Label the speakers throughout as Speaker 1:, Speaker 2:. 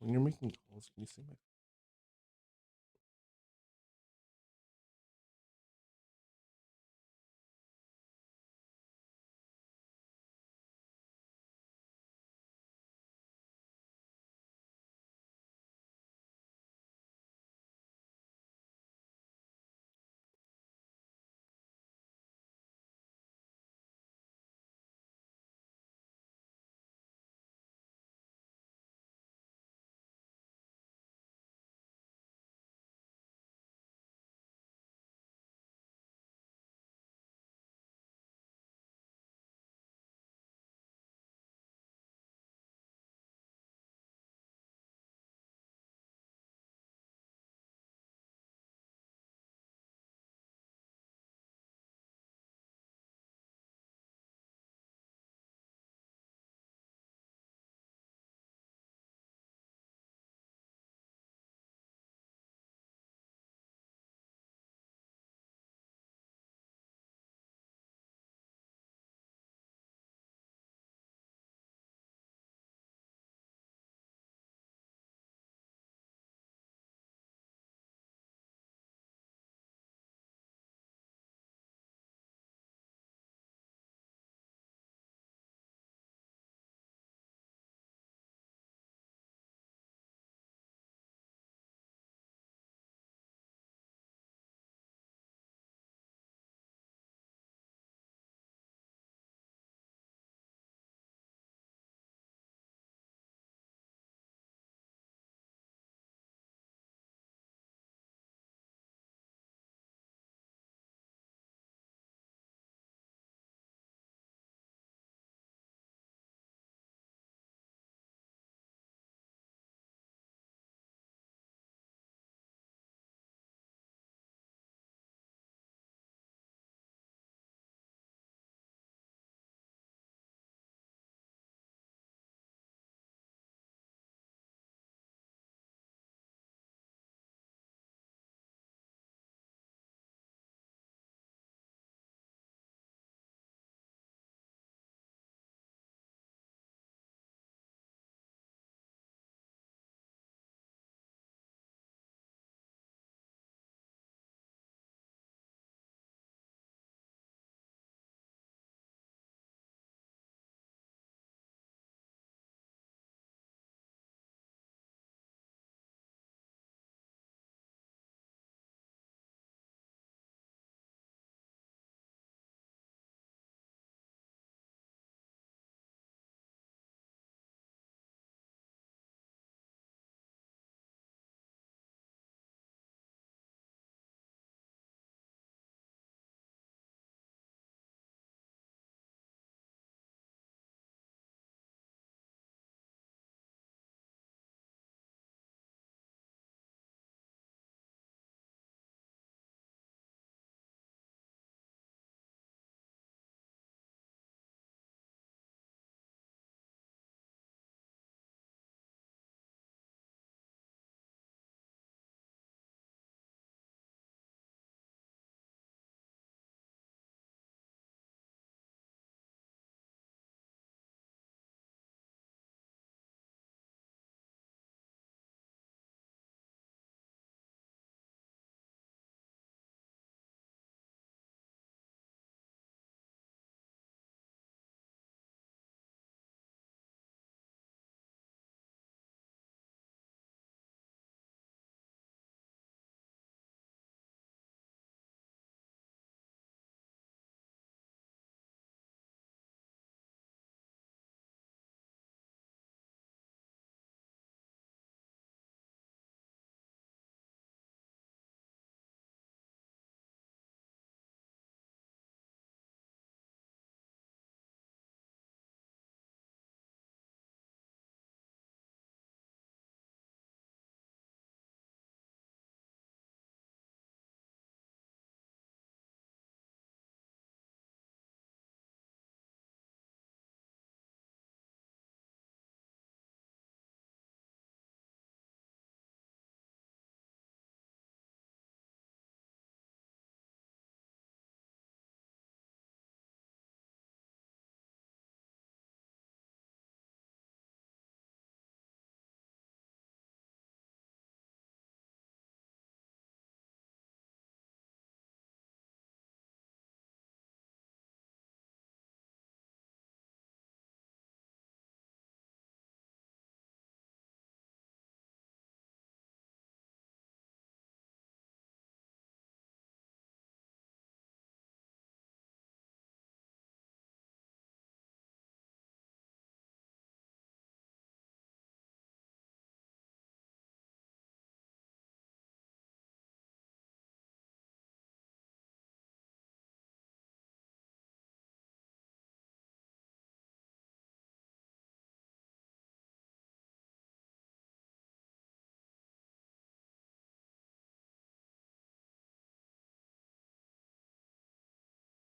Speaker 1: When you're making calls, can you say my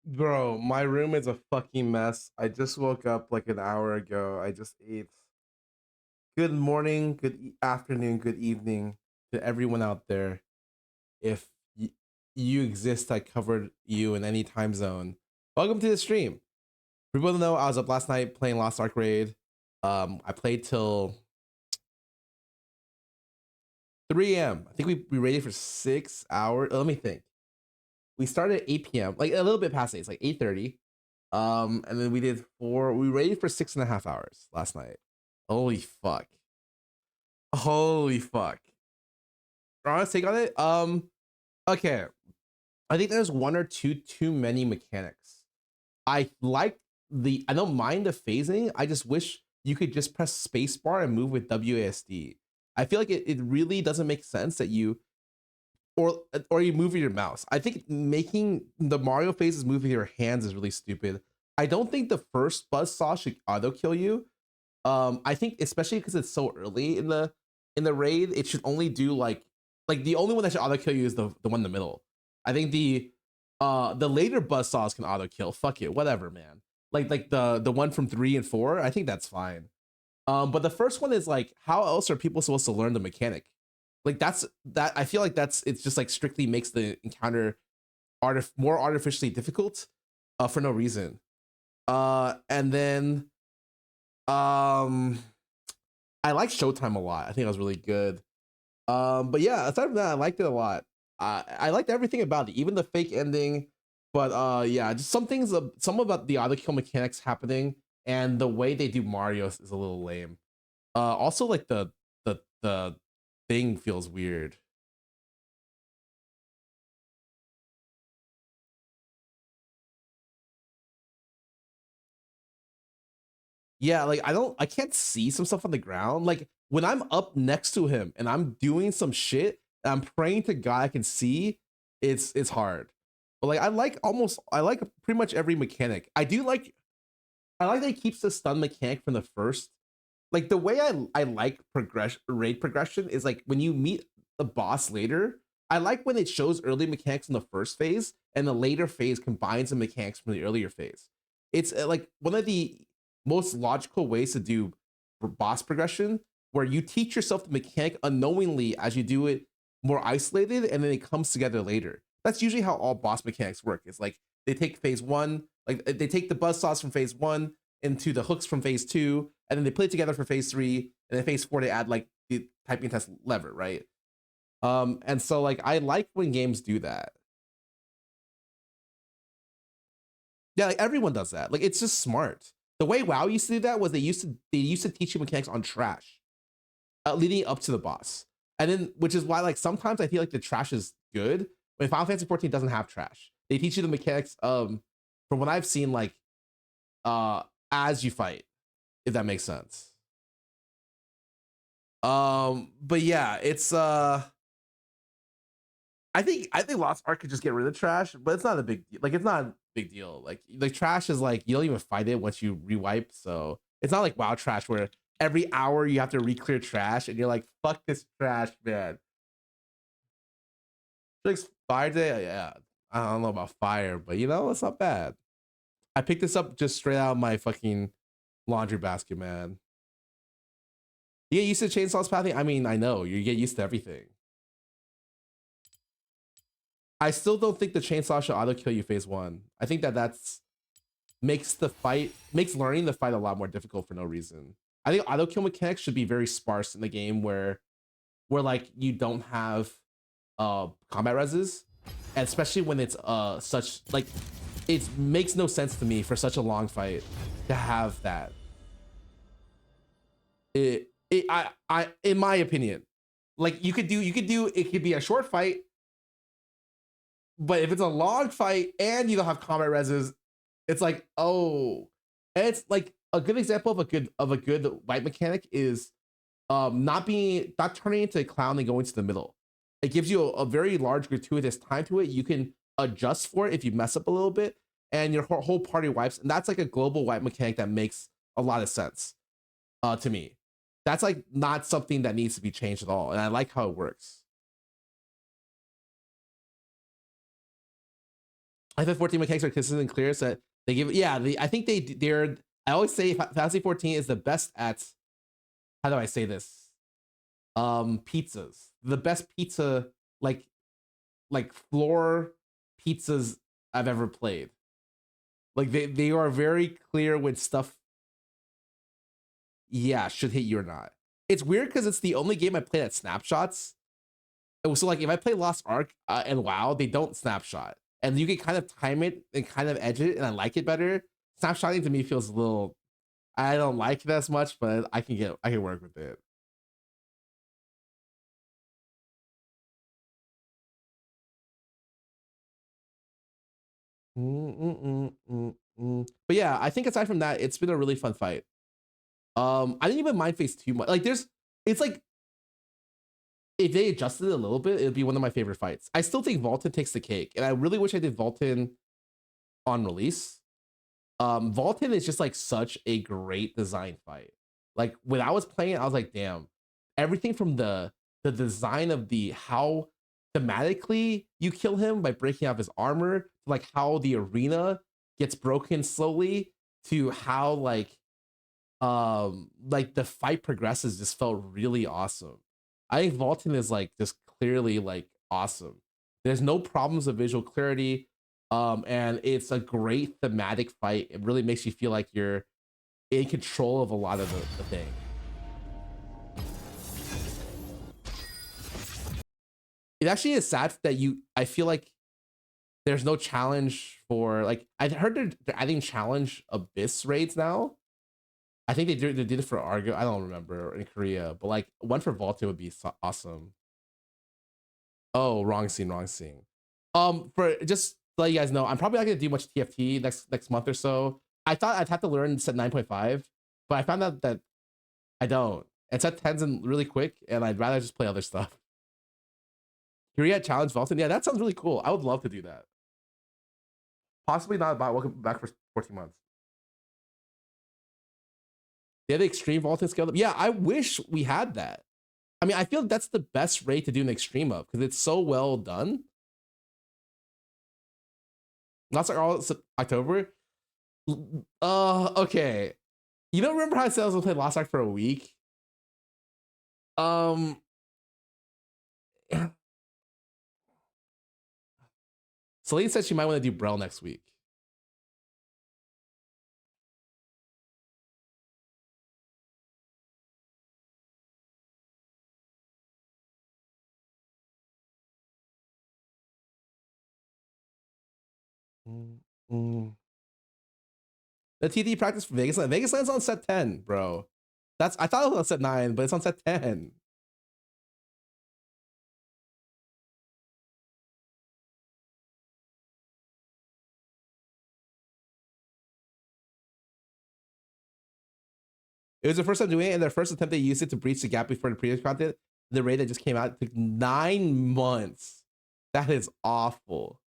Speaker 1: Bro, my room is a fucking mess. I just woke up like an hour ago. I just ate. Good morning, afternoon, good evening to everyone out there. If you exist, I covered you in any time zone. Welcome to the stream. For people to know, I was up last night playing Lost Ark Raid. I played till 3 a.m. I think we raided for 6 hours. Let me think. We started at 8 p.m. Like a little bit past 8. It's like 8:30. And then we raided for 6.5 hours last night. Holy fuck. Holy fuck. Honest take on it. Okay. I think there's one or two too many mechanics. I don't mind the phasing. I just wish you could just press spacebar and move with WASD. I feel like it really doesn't make sense that you you move with your mouse. I think making the Mario phases move with your hands is really stupid. I don't think the first buzzsaw should auto kill you. I think especially because it's so early in the raid, it should only do like the only one that should auto kill you is the one in the middle. I think the later buzzsaws can auto kill. Fuck it, whatever, man. Like the one from 3 and 4, I think that's fine. But the first one is like, how else are people supposed to learn the mechanic? Like I feel like it's just like strictly makes the encounter more artificially difficult for no reason. And then I like Showtime a lot. I think it was really good. But yeah, aside from that, I liked it a lot. I liked everything about it, even the fake ending. But yeah, just some about the auto kill mechanics happening and the way they do Mario is a little lame. Also like the thing feels weird. Yeah, like I can't see some stuff on the ground. Like when I'm up next to him and I'm doing some shit and I'm praying to God I can see, it's hard. But like I like pretty much every mechanic. I like that he keeps the stun mechanic from the first. Like the way I like raid progression is like when you meet the boss later. I like when it shows early mechanics in the first phase and the later phase combines the mechanics from the earlier phase. It's like one of the most logical ways to do boss progression, where you teach yourself the mechanic unknowingly as you do it more isolated, and then it comes together later. That's usually how all boss mechanics work. It's like they take phase one, like they take the buzzsaws from phase one into the hooks from phase two, and then they put it together for phase three, and then phase four they add like the typing test lever, right? And so like I like when games do that. Yeah, like everyone does that. Like it's just smart. The way WoW used to do that was they used to teach you mechanics on trash, leading up to the boss, and then which is why like sometimes I feel like the trash is good. When Final Fantasy 14 doesn't have trash, they teach you the mechanics from what I've seen like uh as you fight, if that makes sense. But yeah, it's I think Lost Ark could just get rid of trash, but it's not a big deal. Like it's not a big deal. Like trash is like you don't even fight it once you rewipe. So it's not like WoW trash where every hour you have to re-clear trash and you're like, fuck this trash, man. Like fire day, yeah. I don't know about fire, but you know, it's not bad. I picked this up just straight out of my fucking laundry basket, man. You get used to chainsaws pathing? I mean, I know you get used to everything. I still don't think the chainsaw should auto kill you phase one. I think that's makes learning the fight a lot more difficult for no reason. I think auto kill mechanics should be very sparse in the game where like you don't have combat reses, and especially when it's such like it makes no sense to me for such a long fight to have that. I in my opinion, like you could do it could be a short fight, but if it's a long fight and you don't have combat reses, it's like, oh, and it's like a good example of a good wipe mechanic is not turning into a clown and going to the middle. It gives you a very large gratuitous time to it. You can adjust for it if you mess up a little bit, and your whole party wipes. And that's like a global wipe mechanic that makes a lot of sense to me. That's like not something that needs to be changed at all, and I like how it works. FF14 mechanics are consistent and clear, so they give yeah. I think they're. I always say Fantasy 14 is the best at. How do I say this? Pizzas. The best pizza like floor pizzas I've ever played. Like they are very clear when stuff yeah should hit you or not. It's weird because it's the only game I played at snapshots. So like if I play Lost Ark and WoW, they don't snapshot, and you can kind of time it and kind of edge it, and I like it better. Snapshotting to me feels a little. I don't like it as much, but I can work with it. But yeah, I think aside from that, it's been a really fun fight. I didn't even mind phase too much. Like it's like if they adjusted it a little bit, it would be one of my favorite fights. I still think Vaulton takes the cake, and I really wish I did Vaulton on release. Vaulton is just like such a great design fight. Like when I was playing it, I was like, damn, everything from the design of the how thematically you kill him by breaking out his armor, to like how the arena gets broken slowly, to how like the fight progresses just felt really awesome. I think Vaulton is like just clearly like awesome. There's no problems of visual clarity. And it's a great thematic fight. It really makes you feel like you're in control of a lot of the thing. It actually is sad that I feel like there's no challenge for like I heard they're adding challenge abyss raids now. I think they did it for Argo. I don't remember in Korea, but like one for Vaulton would be awesome. Oh, wrong scene. For just to let you guys know, I'm probably not gonna do much TFT next month or so. I thought I'd have to learn set 9.5, but I found out that I don't. And set 10's in really quick, and I'd rather just play other stuff. Korea challenge Vaulton. Yeah, that sounds really cool. I would love to do that. Possibly not about welcome back for 14 months. They have the extreme Vaulton scale up. Yeah, I wish we had that. I mean, I feel that's the best rate to do an extreme of because it's so well done. Lots of all October. Okay. You don't remember how I said I was gonna play Lost Ark for a week? Celine said she might want to do Brel next week. The TD practice for Vegas Land. Vegas Land's on set 10, bro. I thought it was on set 9, but it's on set 10. It was the first time doing it, and their first attempt they used it to breach the gap before the previous content. The raid that just came out took 9 months. That is awful.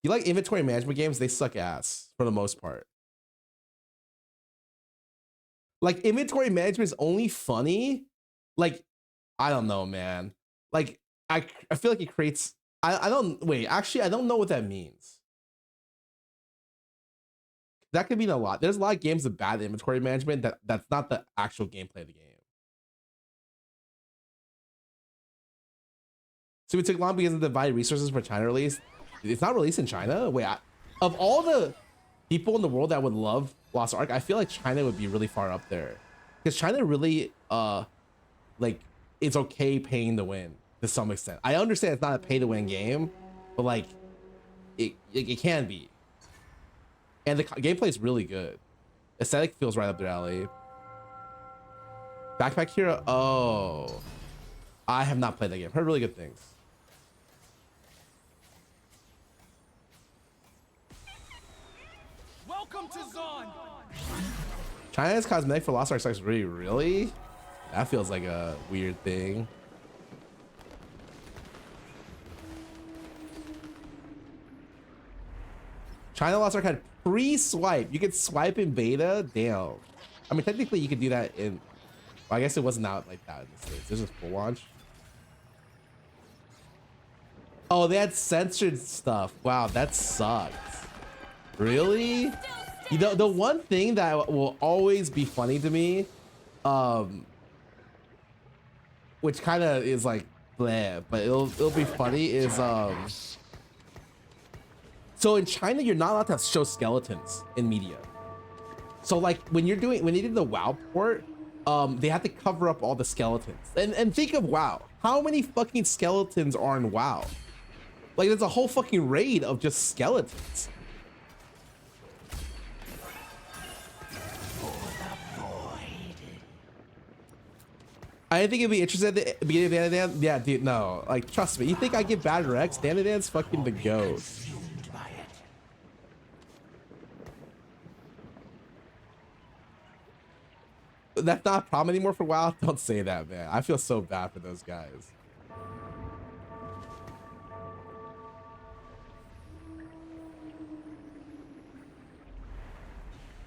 Speaker 1: You like inventory management games? They suck ass for the most part. Like inventory management is only funny. Like, I don't know, man. Like, I feel like it creates. I don't wait. Actually, I don't know what that means. That could mean a lot. There's a lot of games with bad inventory management that's not the actual gameplay of the game. So it took long because of the divided resources for China release. It's not released in China. Wait, of all the people in the world that would love Lost Ark, I feel like China would be really far up there because China really like it's okay paying to win to some extent. I understand it's not a pay to win game, but like it can be, and the gameplay is really good. Aesthetic feels right up their alley. Backpack Hero. Oh, I have not played that game. Heard really good things.
Speaker 2: Welcome to Zon.
Speaker 1: China's cosmetic for Lost Ark sucks. Really? That feels like a weird thing. China Lost Ark had pre-swipe. You could swipe in beta. Damn. I mean, technically, you could do that in. Well, I guess it wasn't out like that in the States. This is full launch. Oh, they had censored stuff. Wow, that sucks. Really? You know, the one thing that will always be funny to me, which kind of is like bleh, but it'll be funny is so in China you're not allowed to show skeletons in media. So like when they did the WoW port, they had to cover up all the skeletons. And think of WoW. How many fucking skeletons are in WoW? Like there's a whole fucking raid of just skeletons. I didn't think it'd be interesting at the beginning of Danadan. Yeah, dude, no. Like, trust me. You think I give bad Rex? Danadan's fucking the GOAT. That's not a problem anymore for WoW. Don't say that, man. I feel so bad for those guys.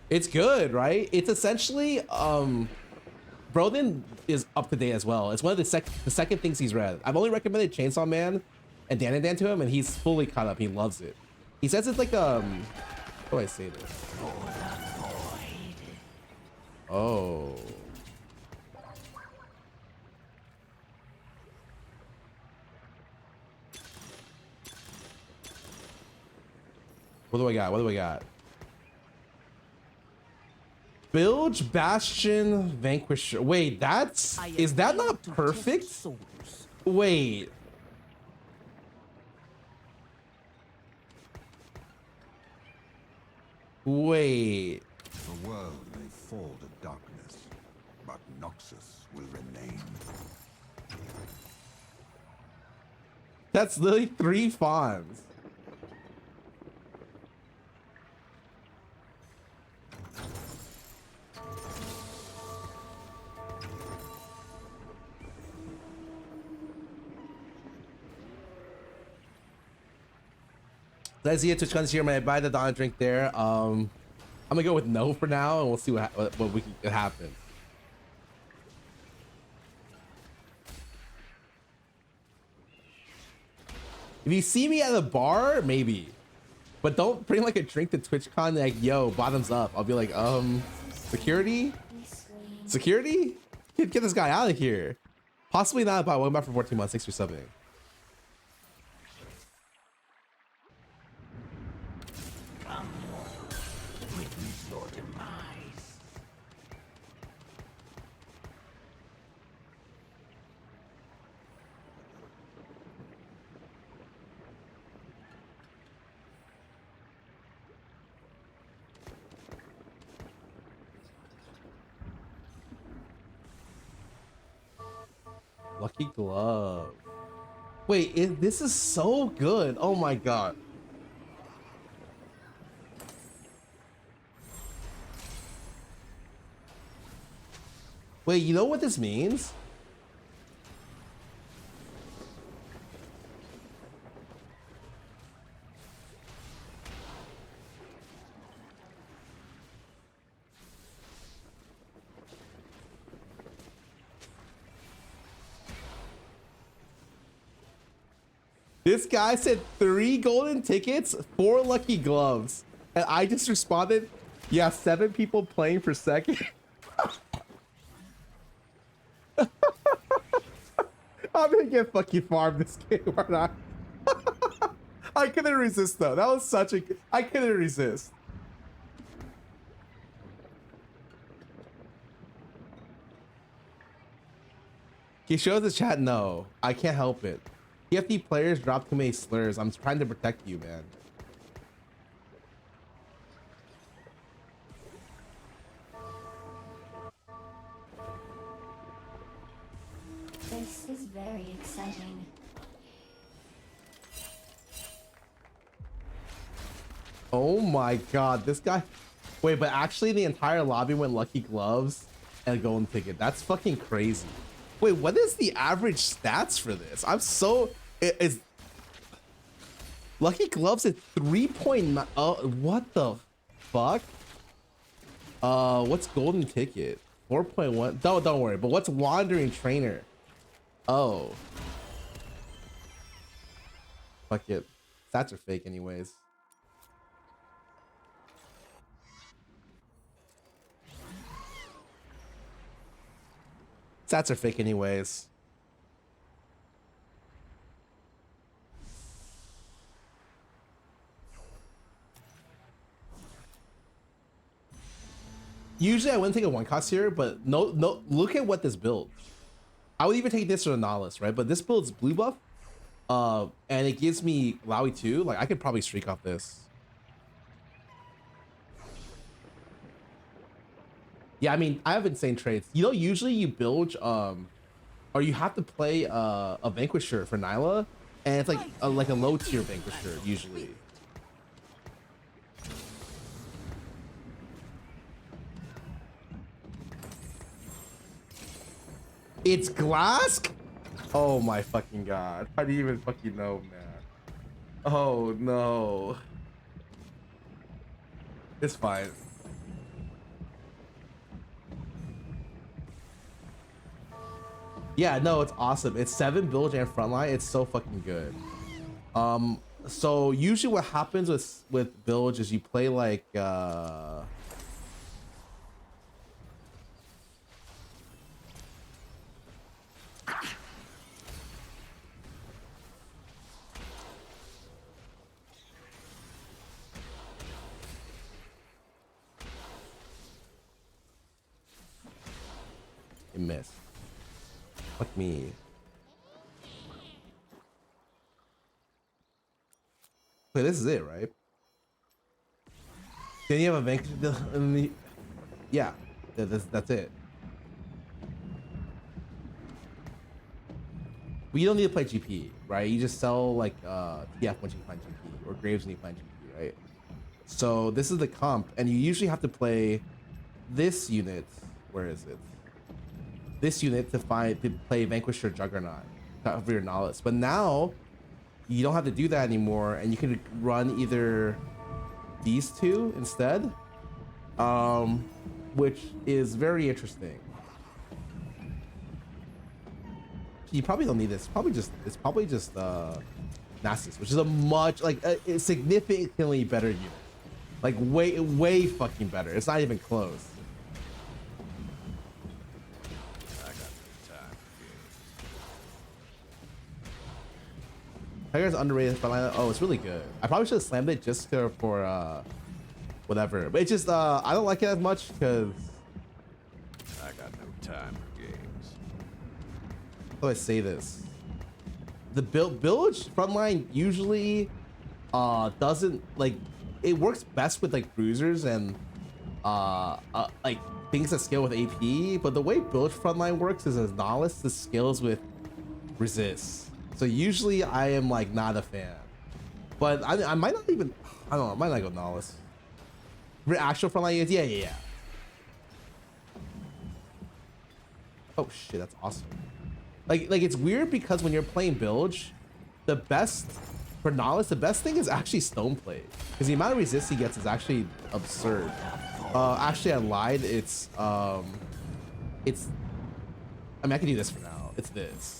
Speaker 1: It's good, right? It's essentially Broden is up to date as well. It's one of the second things he's read. I've only recommended Chainsaw Man and Danadan to him, and he's fully caught up. He loves it. He says it's like how do I say this? Oh. What do I got? What do I got? Bilge, Bastion, Vanquisher. Wait, is that not perfect? Wait. Wait.
Speaker 2: The world may fall to darkness, but Noxus will remain.
Speaker 1: That's literally 3 fawns. Let's see it. Twitch comes here. May I buy the Dawn drink there? I'm gonna go with no for now, and we'll see what we can happen. If you see me at a bar, maybe, but don't bring like a drink to TwitchCon. Like, yo, bottoms up. I'll be like, security, security. Get this guy out of here. Possibly not. But welcome back for 14 months. Thanks for subbing. Lucky glove. Wait, this is so good. Oh my god. Wait, you know what this means? This guy said 3 golden tickets, 4 lucky gloves. And I just responded, yeah, 7 people playing per second. I'm gonna get fucking farmed this game or not. I couldn't resist though. That was such a, I couldn't resist. He shows the chat, no, I can't help it. TFT players drop too many slurs. I'm trying to protect you, man.
Speaker 3: This is very exciting.
Speaker 1: Oh my god, this guy. Wait, but actually the entire lobby went lucky gloves and a golden ticket. That's fucking crazy. Wait, what is the average stats for this? I'm so... Is lucky gloves at 3.9? What the fuck? What's golden ticket? 4.1. Don't worry. But what's wandering trainer? Oh. fuck it. Stats are fake anyways. Stats are fake anyways. Usually I wouldn't take a one cost here, but no, look at what this build. I would even take this or the Nautilus, right? But this build's blue buff, and it gives me Lowy too. Like I could probably streak off this. Yeah, I mean, I have insane trades. You know, usually you build, or you have to play a Vanquisher for Nyla, and it's like a low tier Vanquisher usually. It's Glask? Oh my fucking god. How do you even fucking know, man? Oh no. It's fine. Yeah, no, it's awesome. It's 7 bilge and frontline. It's so fucking good. So usually what happens with bilge is you play like it missed. Fuck me. Okay, this is it, right? Then you have a Vanquish. Yeah, that's it. But you don't need to play GP, right? You just sell like TF once you find GP, or Graves when you find GP, right? So this is the comp, and you usually have to play this unit. Where is it? This unit to play Vanquish or Juggernaut for your Nautilus. But now you don't have to do that anymore, and you can run either these two instead, which is very interesting. You probably don't need this. It's probably just Nasus, which is a much a significantly better unit, like way fucking better. It's not even close. Tiger's underrated, but oh, it's really good. I probably should have slammed it just for whatever. But it's just I don't like it as much because
Speaker 4: I got no time for games.
Speaker 1: how do I say this? The bilge frontline usually doesn't like it works best with like bruisers and like things that scale with AP. But the way bilge frontline works is as Nautilus, the scales with resist. So usually I am like not a fan, but I might not even, I don't know, I might not go Nautilus. Actual frontline is, yeah. Oh shit, that's awesome. Like it's weird because when you're playing bilge, the best, for Nautilus, the best thing is actually Stoneplate. Because the amount of resist he gets is actually absurd. Actually I lied, it's, I mean I can do this for now, it's this.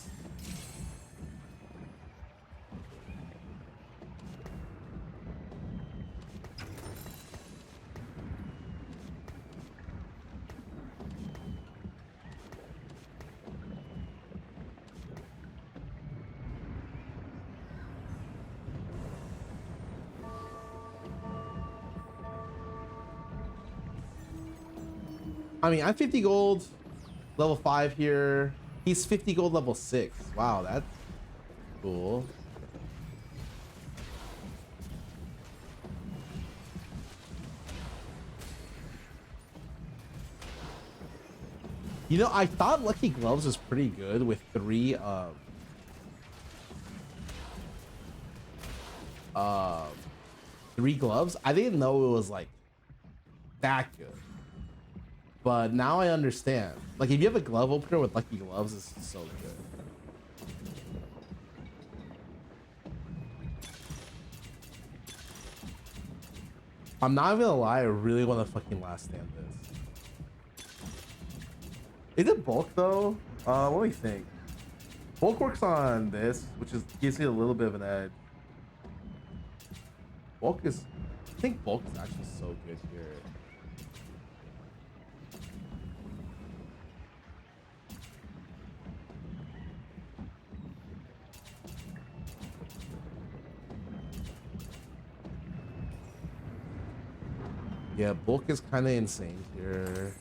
Speaker 1: I mean, I'm 50 gold, level 5 here. He's 50 gold, level 6. Wow, that's cool. You know, I thought Lucky Gloves was pretty good with 3 3 gloves. I didn't know it was like that good. But now I understand. Like, if you have a glove opener with Lucky Gloves, it's so good. I'm not gonna lie, I really want to fucking last stand this. Is it bulk though? Let me think. Bulk works on this, which gives me a little bit of an edge. bulk is, I think bulk is actually so good here. Yeah, bulk is kind of insane here.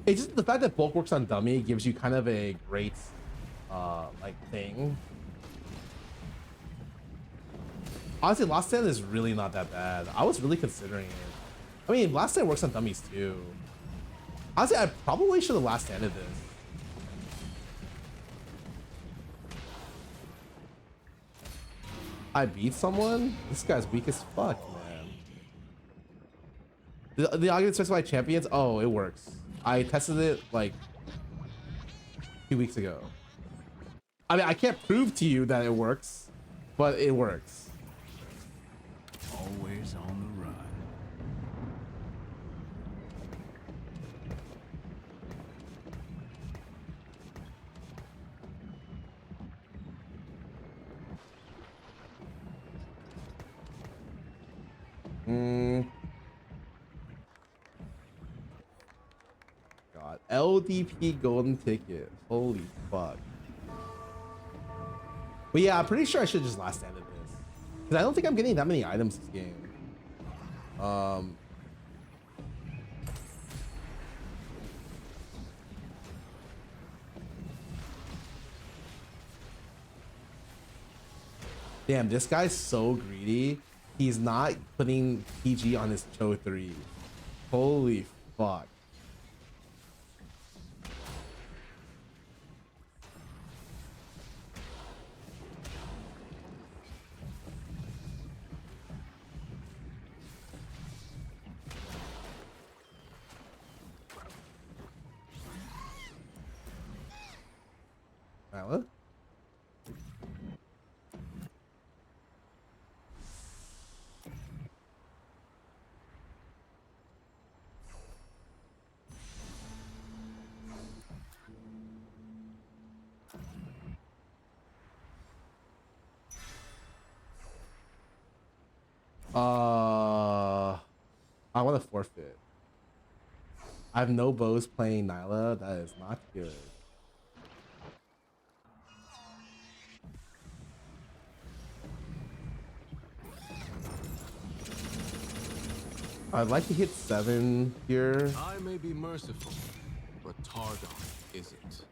Speaker 1: It's just the fact that bulk works on dummy gives you kind of a great like thing. Honestly, last stand is really not that bad. I was really considering it. I mean, last stand works on dummies too. Honestly, I probably should have last standed this. I beat someone? This guy's weak as fuck, man. The argument specified champions? Oh, it works. I tested it like 2 weeks ago. I mean, I can't prove to you that it works, but it works.
Speaker 4: Always on the run.
Speaker 1: God, LDP golden ticket. Holy fuck. But yeah, I'm pretty sure I should just last standed this. Because I don't think I'm getting that many items this game. Damn, this guy's so greedy. He's not putting PG on his Cho 3. Holy fuck. What? I want to forfeit. I have no bows playing Nyla. That is not good. I'd like to hit 7 here.
Speaker 4: I may be merciful, but Targon isn't.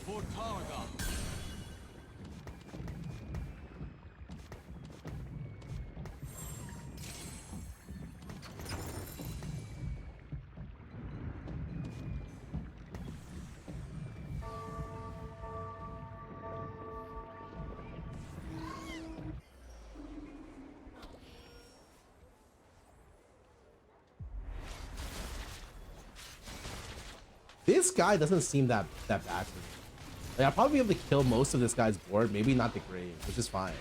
Speaker 4: For Targon.
Speaker 1: This guy doesn't seem that bad to me. Like, I'll probably be able to kill most of this guy's board, maybe not the grave, which is fine.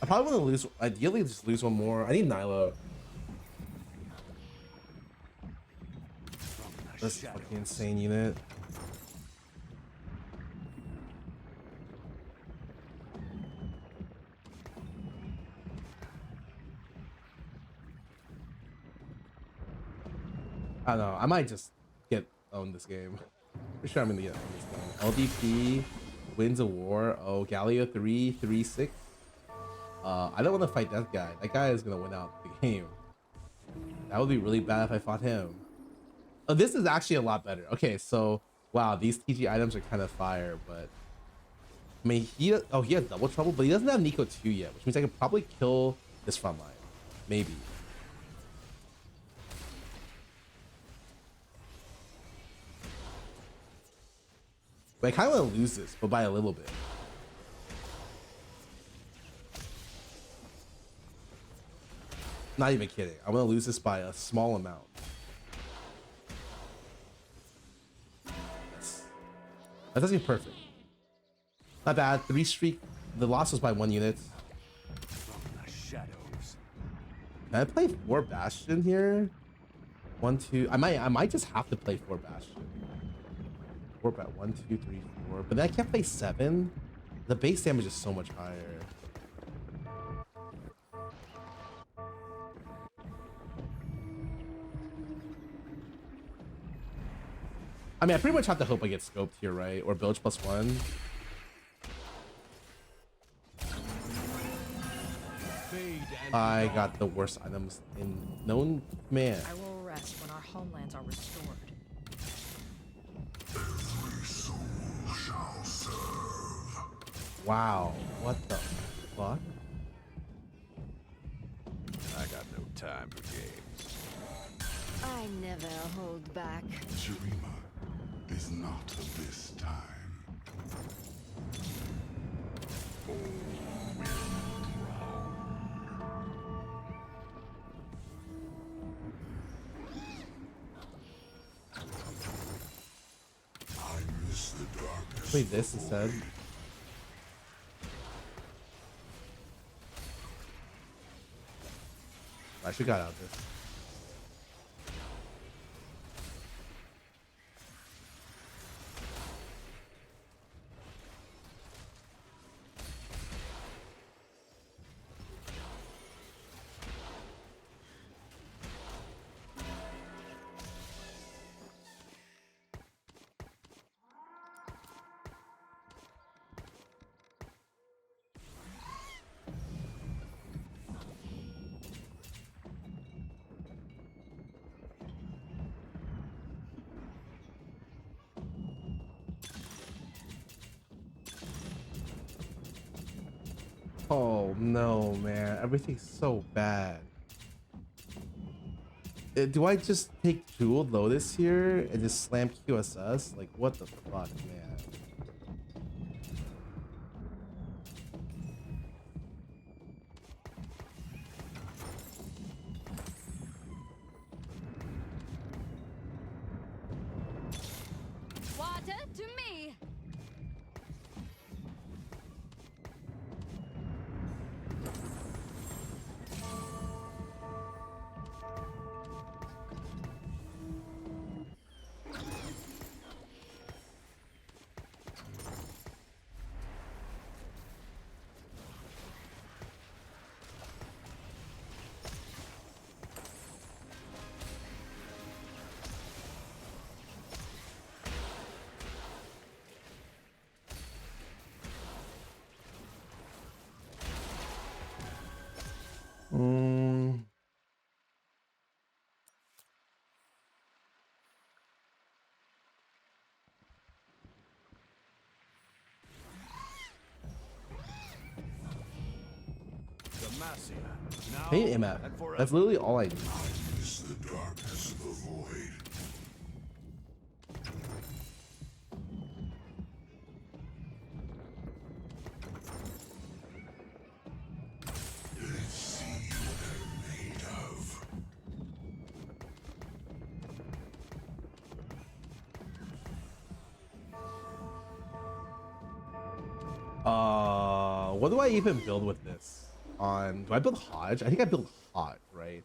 Speaker 1: I probably want to lose, ideally just lose one more. I need Nyla. That's a fucking insane unit. I don't know. I might just get owned this game. For sure I'm gonna get owned this game. LDP wins a war. Oh, Galio 3-3-6. I don't want to fight that guy. That guy is gonna win out the game. That would be really bad if I fought him. Oh, this is actually a lot better. Okay, so wow, these TG items are kind of fire, but I mean, he has double trouble, but he doesn't have Nico 2 yet, which means I could probably kill this front line, maybe. But I kind of want to lose this, but by a little bit. Not even kidding. I want to lose this by a small amount. That's actually perfect. Not bad. 3 streak. The loss was by 1 unit.
Speaker 4: From the shadows.
Speaker 1: Can I play 4 Bastion here? 1, 2. I might just have to play 4 Bastion. 4 bat 1, 2, 3, 4. But then I can't play 7. The base damage is so much higher. I mean, I pretty much have to hope I get scoped here, right? Or bilge +1. I got the worst items in known man.
Speaker 5: I will rest when our homelands are restored.
Speaker 2: Every soul shall serve.
Speaker 1: Wow, what the fuck?
Speaker 4: I got no time for games.
Speaker 6: I never hold back.
Speaker 2: Shurima is not of this time. I miss the darkness.
Speaker 1: Play this instead. I should got out this. Oh no, man. Everything's so bad. Do I just take Jewel Lotus here and just slam QSS? Like, what the fuck, man?
Speaker 6: Water to me.
Speaker 4: Demacia. Now
Speaker 1: Hey, Emma.
Speaker 4: and forever.
Speaker 1: That's literally all I need.
Speaker 2: I miss the darkness of the void. Let's see what they're made of.
Speaker 1: What do I even build with this? Do I build Hodge? I think I build Hot, right?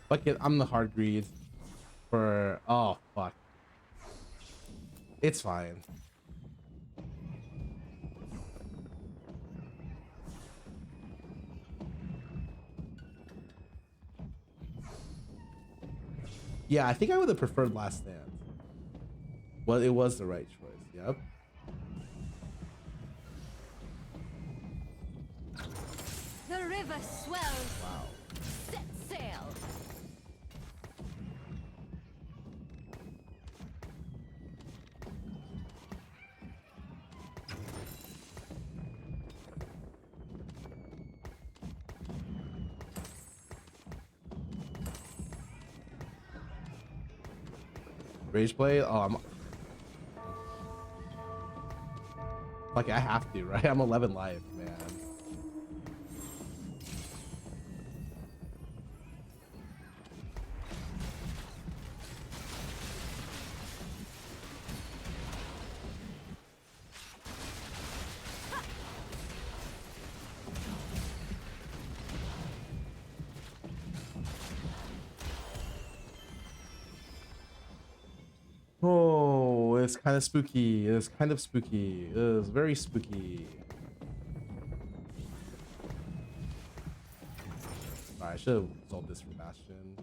Speaker 1: Fuck it, I'm the hard greed for. Oh fuck, it's fine. Yeah, I think I would have preferred Last Stand. Well, it was the right choice. Yep.
Speaker 6: The river swells.
Speaker 1: Wow.
Speaker 6: Set sail.
Speaker 1: Rage play? Oh, I'm like, I have to, right? I'm 11 life, man. Oh, it's kind of spooky. It's kind of spooky. It's very spooky. Alright, I should have solved this for Bastion.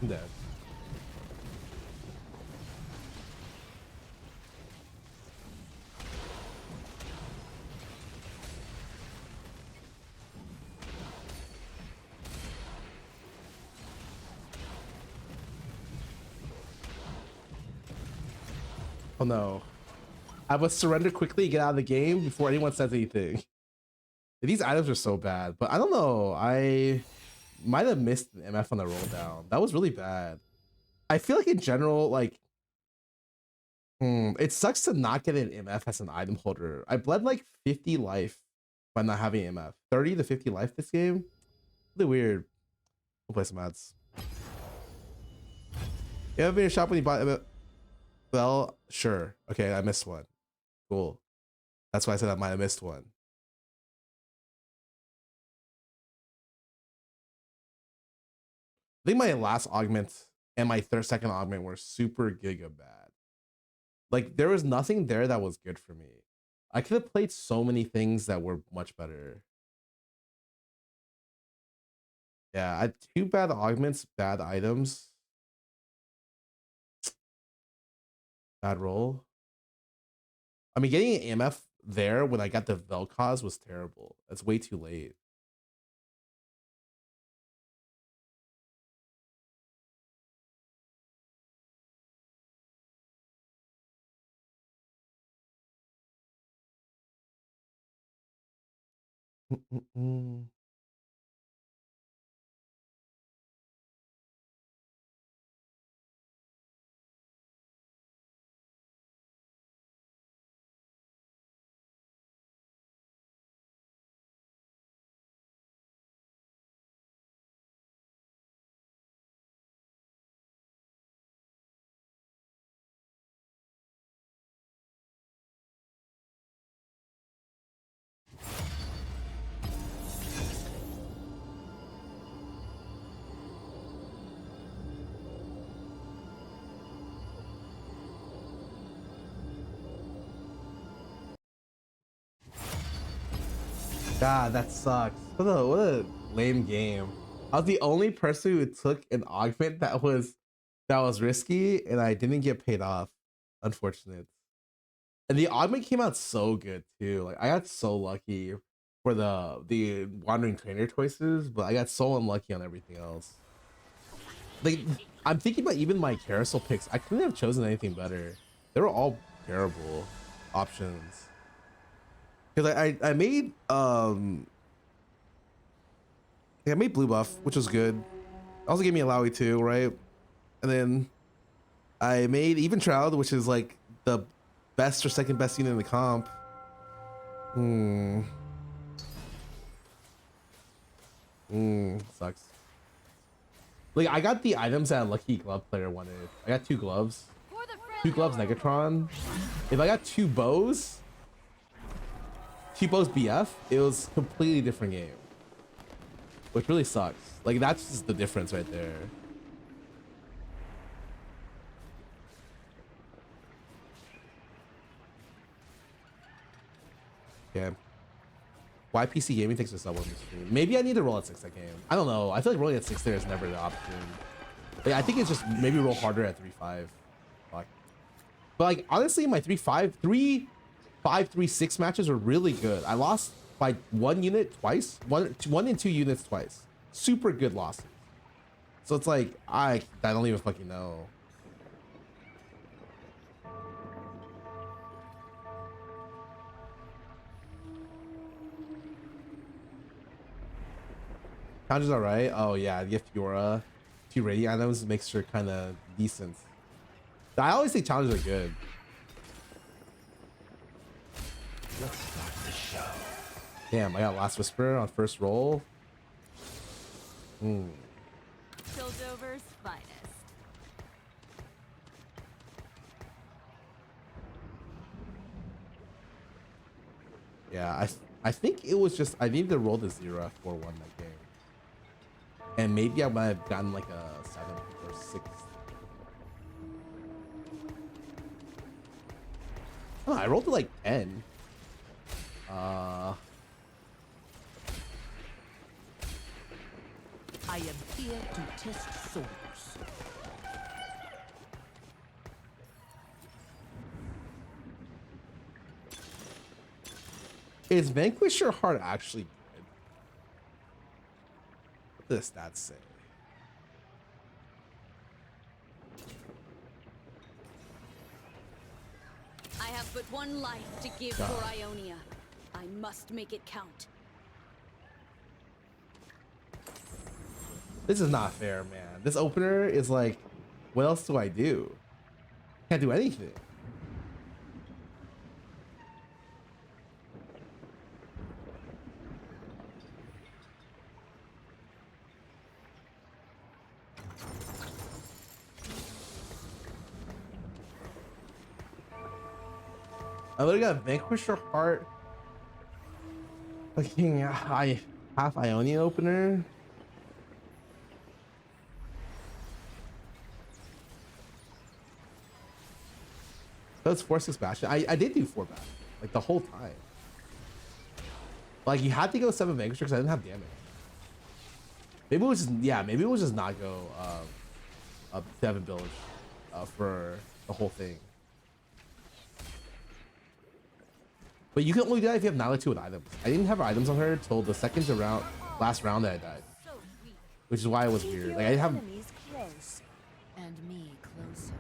Speaker 1: I'm dead. Oh no. I must surrender quickly, get out of the game before anyone says anything. These items are so bad, but I don't know. I might have missed an MF on the roll down. That was really bad. I feel like in general, like, it sucks to not get an MF as an item holder. I bled like 50 life by not having MF. 30 to 50 life this game. Really weird. We'll play some ads. You ever been in a shop when you bought MF? Well, sure. Okay, I missed one. Cool. That's why I said I might have missed one. I think my last augment and my second augment were super giga bad. Like, there was nothing there that was good for me. I could have played so many things that were much better. Yeah, I had 2 bad augments, bad items. Bad roll. I mean, getting an AMF there when I got the Vel'Koz was terrible. That's way too late. God, that sucks. What a lame game. I was the only person who took an augment that was risky, and I didn't get paid off. Unfortunate. And the augment came out so good too. Like, I got so lucky for the wandering trainer choices, but I got so unlucky on everything else. Like, I'm thinking about even my carousel picks. I couldn't have chosen anything better. They were all terrible options. Because I made I made blue buff, which was good. Also gave me a Lowy too, right? And then I made even Shroud, which is like the best or second best unit in the comp. Sucks. Like, I got the items that a lucky glove player wanted. I got 2 gloves. 2 gloves Negatron. If I got 2 bows, Cheapo's BF, it was completely different game, which really sucks. Like that's just the difference right there. Yeah. Why PC gaming takes a sub on the stream? Maybe I need to roll at 6 that game. I don't know. I feel like rolling at 6 there is never the option. Like, I think it's just maybe roll harder at 3-5. Fuck. But like honestly, my 3-5, 3-5, 3-6 matches were really good. I lost by 1 unit twice, one and 2 units twice. Super good losses. So it's like I don't even fucking know. Challenges all right. Oh yeah, get Fiora. 2 rating items makes her kind of decent. I always think challenges are good.
Speaker 2: Let's start the show.
Speaker 1: Damn, I got Last Whisper on first roll.
Speaker 6: Piltover's finest.
Speaker 1: Yeah, I think it was just I needed to roll the 0 at 4-1 that game. And maybe I might have gotten like a 7 or 6. Oh, I rolled to like 10.
Speaker 5: I am here to test souls.
Speaker 1: Is Vanquisher Heart actually good? What does the stats say?
Speaker 6: I have but one life to give for Ionia. I must make it count.
Speaker 1: This is not fair, man. This opener is like, what else do I do? Can't do anything. I literally got Vanquisher Heart. Fucking I half Ionian opener. That's 4-6 Bastion. I did do 4 Bastion like the whole time. Like you had to go 7 Vanquisher because I didn't have damage. Maybe it was just, yeah, maybe it was just not go 7 build for the whole thing. But you can only do that if you have Nyla 2 with items. I didn't have items on her till the second to last round that I died. Which is why it was weird. Like I didn't have
Speaker 5: Enemies close and me closer.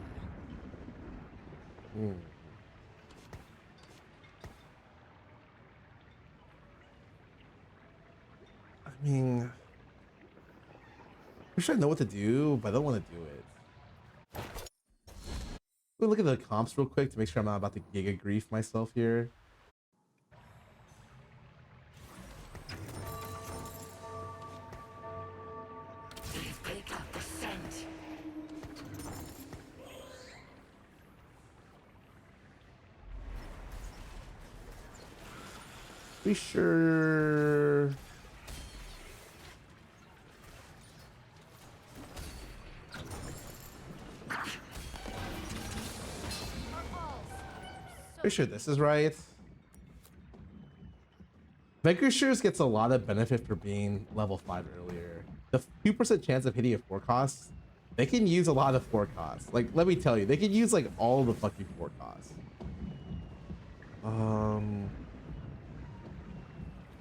Speaker 1: I mean, I wish I know what to do, but I don't want to do it. Let me look at the comps real quick to make sure I'm not about to giga grief myself here.
Speaker 3: Pick up the scent.
Speaker 1: Be sure. Pretty sure this is right. Vanquishers gets a lot of benefit for being level 5 earlier. The 2% chance of hitting a 4 cost, they can use a lot of 4 costs. Like, let me tell you, they can use like all the fucking 4 costs.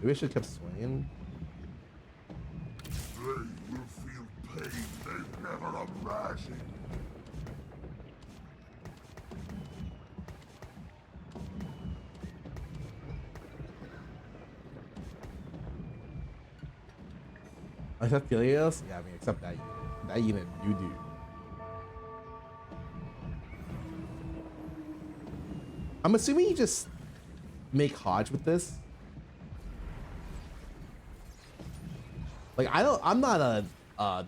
Speaker 1: Maybe I should have kept swinging.
Speaker 2: They will feel pain they never imagined.
Speaker 1: Except Helios? Yeah, I mean, except that unit. That unit, you do. I'm assuming you just make Hodge with this. Like, I'm not a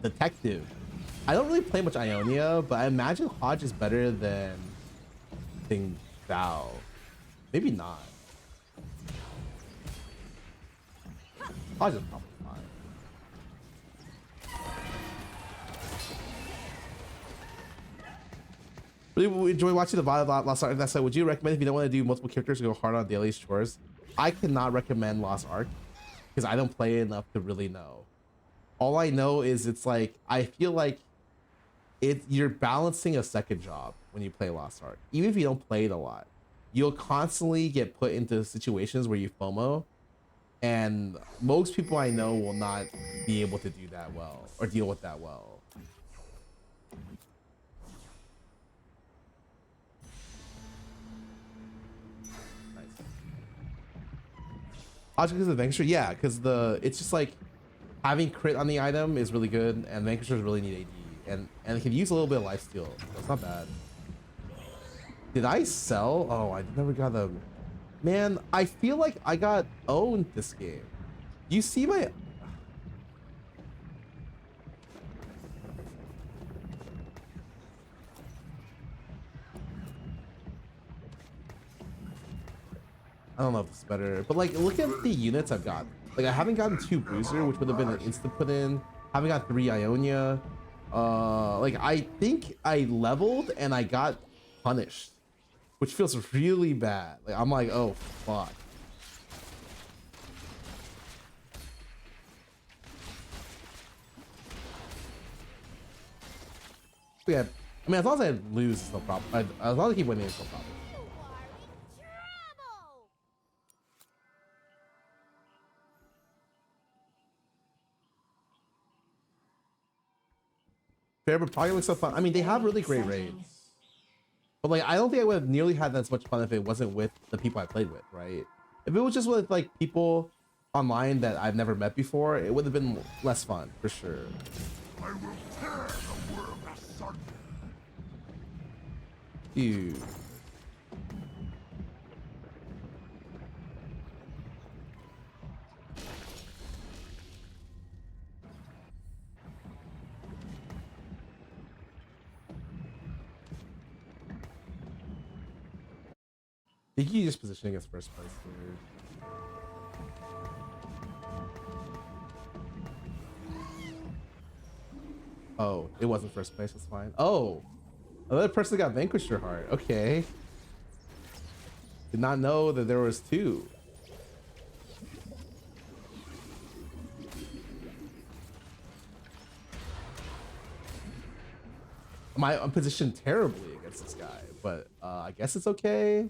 Speaker 1: detective. I don't really play much Ionia, but I imagine Hodge is better than Thao. Maybe not. Hodge is probably fine. Really enjoy watching the VOD Lost Ark. That said, would you recommend if you don't want to do multiple characters go hard on daily chores? I cannot recommend Lost Ark because I don't play enough to really know. All I know is it's like I feel like you're balancing a second job when you play Lost Ark. Even if you don't play it a lot, you'll constantly get put into situations where you FOMO, and most people I know will not be able to do that well or deal with that well. Logic is the Vanquisher, yeah, because it's just like having crit on the item is really good, and Vanquishers really need AD, and it can use a little bit of lifesteal. That's not bad. Did I sell? Oh, I never got them. Man, I feel like I got owned this game. You see my... I don't know if it's better, but like, look at the units I've got. Like, I haven't gotten 2 Bruiser, which would have been an instant put in. Haven't got 3 Ionia. Like, I think I leveled and I got punished, which feels really bad. Like, I'm like, oh, fuck. Yeah, I mean, as long as I lose, it's no problem. As long as I keep winning, it's no problem. Fair, but probably looks so fun. I mean, they have really great raids, but like, I don't think I would have nearly had as much fun if it wasn't with the people I played with, right? If it was just with like people online that I've never met before, it would have been less fun for sure.
Speaker 2: I will tear the world asunder.
Speaker 1: Dude. I think you just position against first place, dude. Oh, it wasn't first place, that's fine. Oh, another person got vanquished your heart. Okay. Did not know that there was 2. I'm positioned terribly against this guy, but I guess it's okay.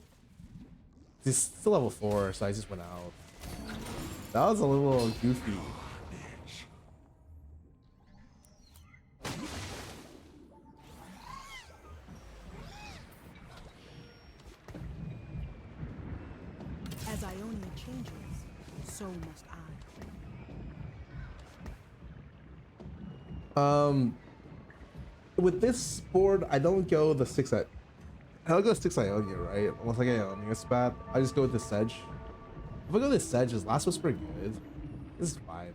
Speaker 1: He's still level 4, so I just went out. That was a little goofy.
Speaker 5: As Ionia changes, so must I.
Speaker 1: With this board, I don't go the 6 I don't go 6 Ionia, right? Unless I get Ionia spat, I just go with the Sedge. If I go with the Sedge, his last was pretty good. This is fine.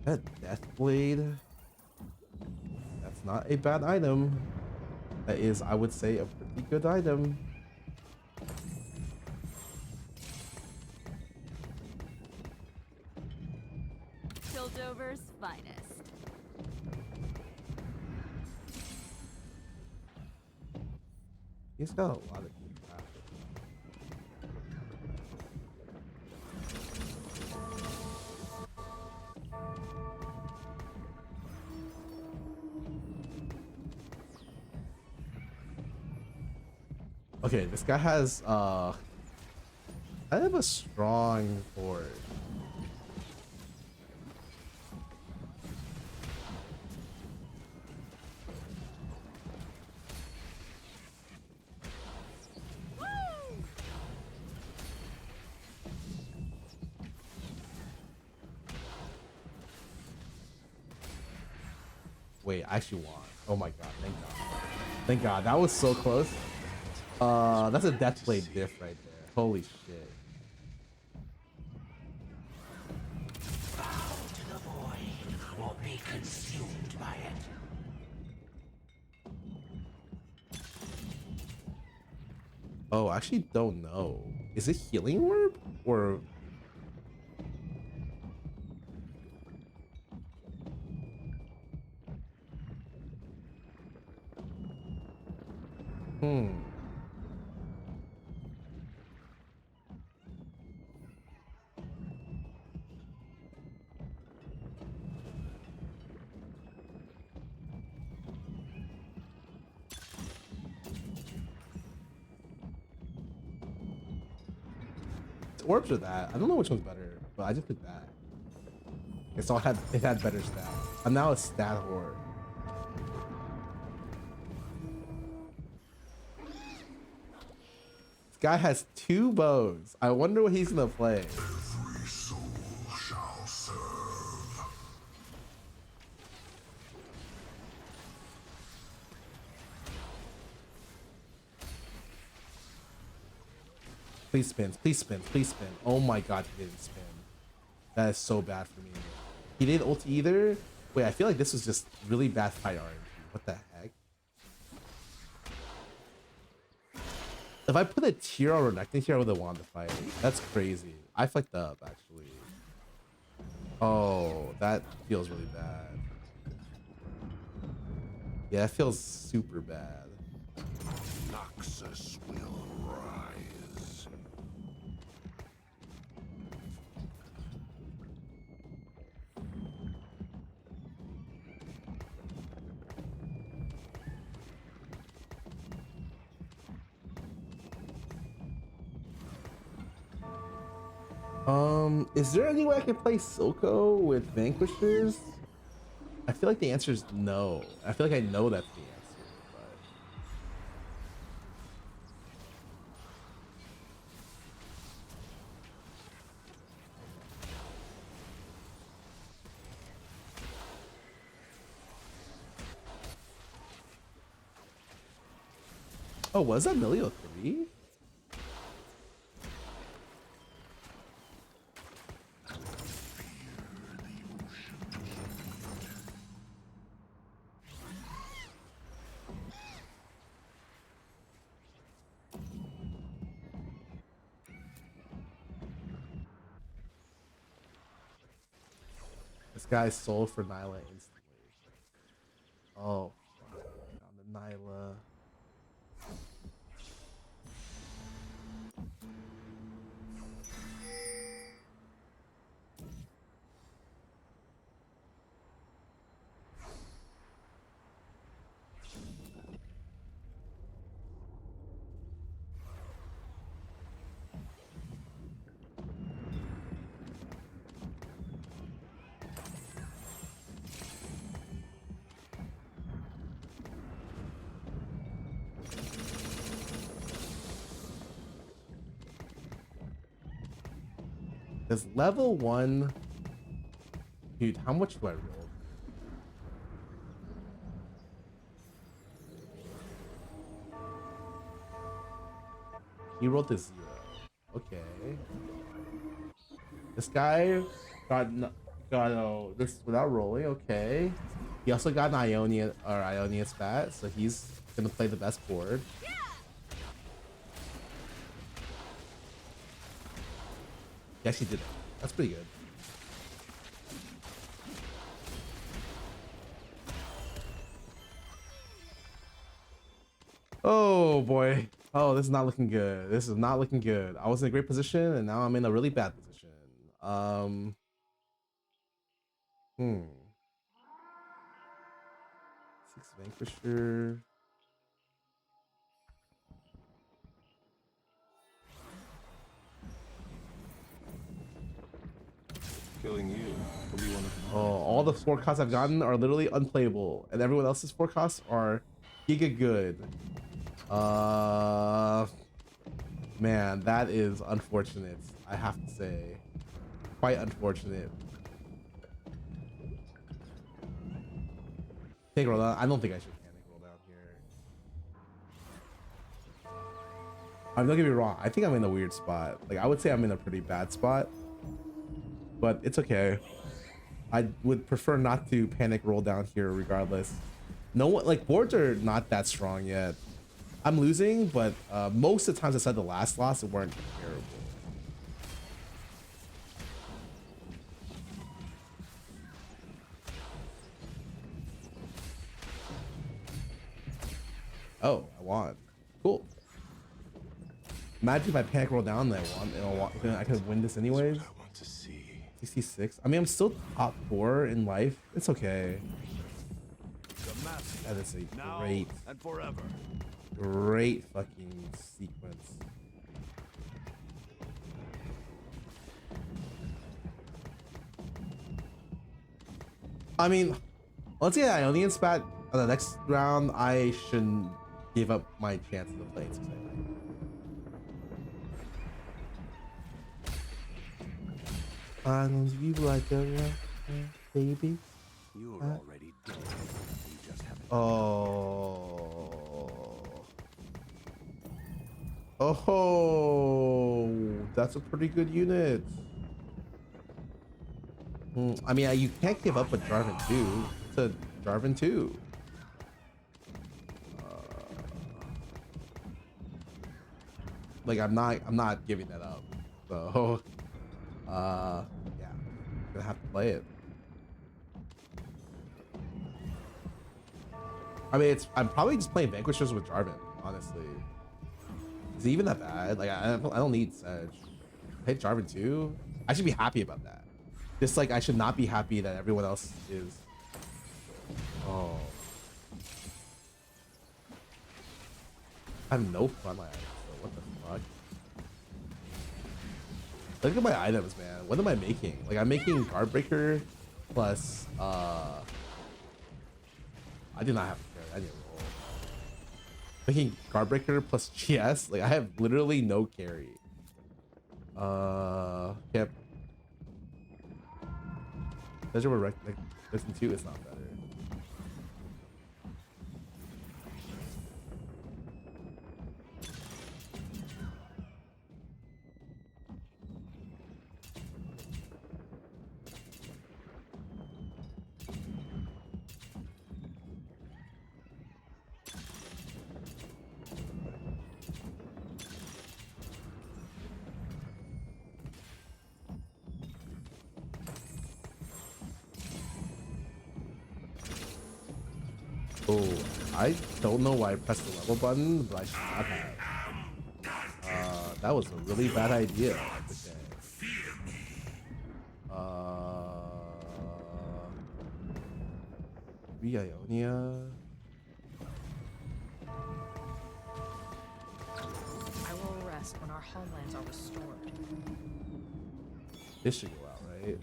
Speaker 1: That Deathblade, that's not a bad item. That is, I would say, a pretty good item.
Speaker 3: Piltover's finest.
Speaker 1: He's got a lot of good crap. Okay, this guy has kind of a strong board. Wait, I actually won. Oh my god, thank god. Thank God, that was so close. That's a death blade diff right there. Holy shit. Oh, I actually don't know. Is it healing orb or? Hmm. Orbs or that. I don't know which one's better, but I just picked that. It had better stats. I'm now a stat whore. This guy has 2 bows. I wonder what he's gonna play.
Speaker 2: Every soul shall serve.
Speaker 1: Please spin, please spin, please spin. Oh my God, he didn't spin. That is so bad for me. He didn't ult either. Wait, I feel like this was just really bad fight RNG. What the heck? If I put a tier on Renekton here, I would have won the fight. That's crazy. I fucked up, actually. Oh, that feels really bad. Yeah, it feels super bad.
Speaker 2: Noxus will rise.
Speaker 1: Is there any way I can play Silco with Vanquishers? I feel like the answer is no. I feel like I know that's the answer, but oh, was that Milio 3? This guy's sold for Nyla instantly. Oh, fuck. Found the Nyla. Does level 1... Dude, how much do I roll? He rolled a 0. Okay. This guy got this without rolling. Okay. He also got an Ionia spat, so he's gonna play the best board. He actually did it. That's pretty good. Oh boy. Oh, this is not looking good. This is not looking good. I was in a great position and now I'm in a really bad position. Hmm. 6 Vanquisher.
Speaker 4: Killing you will be one of
Speaker 1: Oh, all the forecasts I've gotten are literally unplayable, and everyone else's forecasts are giga good. Man, that is unfortunate. I have to say, quite unfortunate. Take roll down. I don't think I should panic roll down here. I'm not gonna be wrong. I think I'm in a weird spot. Like I would say I'm in a pretty bad spot, but it's okay. I would prefer not to panic roll down here regardless. No one, like boards are not that strong yet. I'm losing, but most of the times I said the last loss, it weren't terrible. Oh, I won. Cool. Imagine if I panic roll down and I could win this anyways.
Speaker 4: I want to see.
Speaker 1: 66. I mean, I'm still top 4 in life. It's okay.
Speaker 4: The master.
Speaker 1: That is a
Speaker 4: Now
Speaker 1: great,
Speaker 4: and forever.
Speaker 1: great fucking sequence. I mean, let's get Ionian spat on the next round. I shouldn't give up my chances of playing 699. I don't you like a baby.
Speaker 2: You're already dead. You just haven't.
Speaker 1: Oh. Oh, that's a pretty good unit. I mean, you can't give up with Jarvan 2. It's a Jarvan 2. Like I'm not giving that up. So, yeah, gonna have to play it. I mean, I'm probably just playing Vanquishers with Jarvan, honestly. Is it even that bad? Like, I don't need Sedge. I hate Jarvan too. I should be happy about that. Just like I should not be happy that everyone else is. Oh. I have no fun my items, so what the fuck? Look at my items, man. What am I making? Like, I'm making Guardbreaker plus, I did not have to carry. I didn't roll. Making Guardbreaker plus GS. Like, I have literally no carry. Yep. Measure with like Listen 2 is not better. Oh, I don't know why I pressed the level button, but I should not have. That was a really bad idea. Maybe Ionia.
Speaker 7: I will rest when our homelands are restored.
Speaker 1: This should go out, right?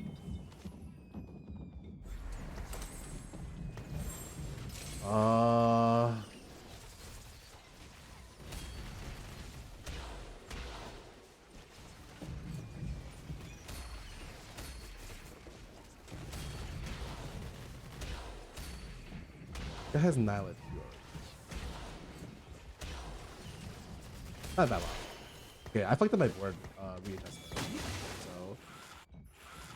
Speaker 1: It has Nihilate Fury. Not that long. Okay, I fucked up my board readjustment.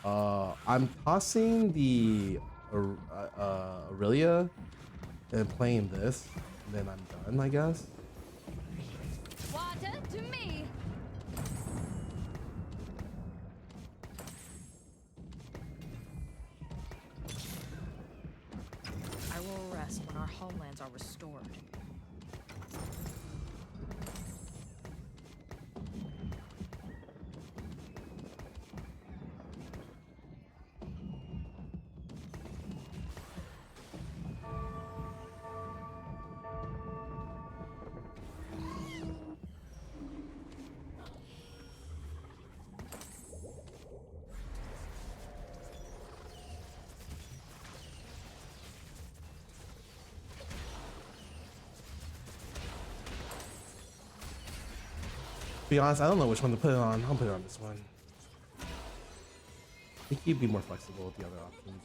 Speaker 1: So I'm tossing the Aurelia and playing this, and then I'm done, I guess.
Speaker 3: Water to me.
Speaker 7: I will rest when our homelands are restored.
Speaker 1: To be honest, I don't know which one to put it on. I'll put it on this one. I think you'd be more flexible with the other options.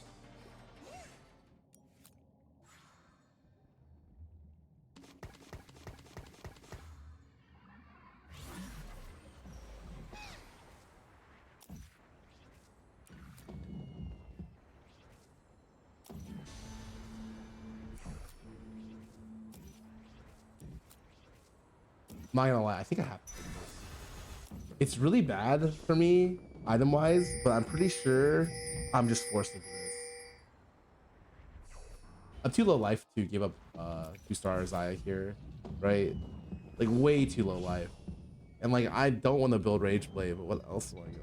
Speaker 1: not gonna lie, I think I have to. It's really bad for me item wise, but I'm pretty sure I'm just forced to do this. I'm too low life to give up 2-star Zaya here, right? Like way too low life. And like I don't want to build Rage Blade, but what else am I gonna?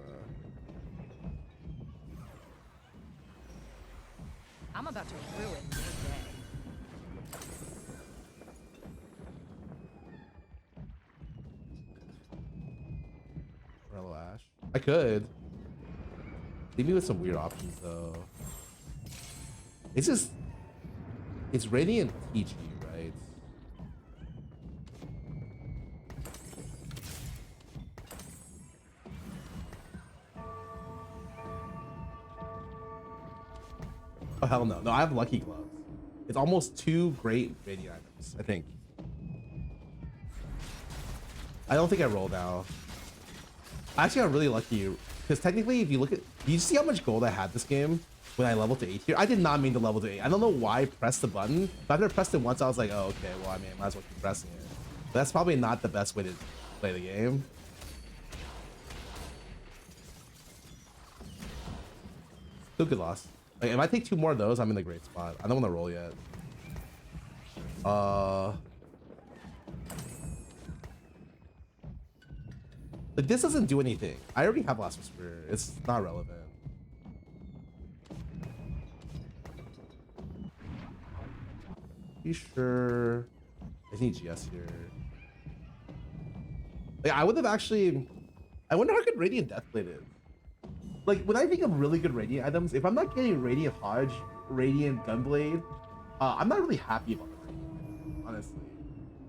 Speaker 7: I'm about to ruin your day.
Speaker 1: Morello Ash. I could. Leave me with some weird options though. It's just it's Radiant TG, right? Oh hell no. No, I have Lucky Gloves. It's almost 2 great Radiant items, I think. I don't think I roll now. Actually, I'm really lucky because technically, if you look at, do you see how much gold I had this game when I leveled to 8 here? I did not mean to level to 8. I don't know why I pressed the button, but after I pressed it once, I was like, oh, okay, well, I mean, I might as well keep pressing it. But that's probably not the best way to play the game. Still good loss. Like, if I take 2 more of those, I'm in a great spot. I don't want to roll yet. Like, this doesn't do anything. I already have Last Whisper. It's not relevant. Be sure. I need GS here. Like, I would have actually. I wonder how good Radiant Deathblade is. Like, when I think of really good Radiant items, if I'm not getting Radiant Hodge, Radiant Gunblade, I'm not really happy about the Radiant, honestly.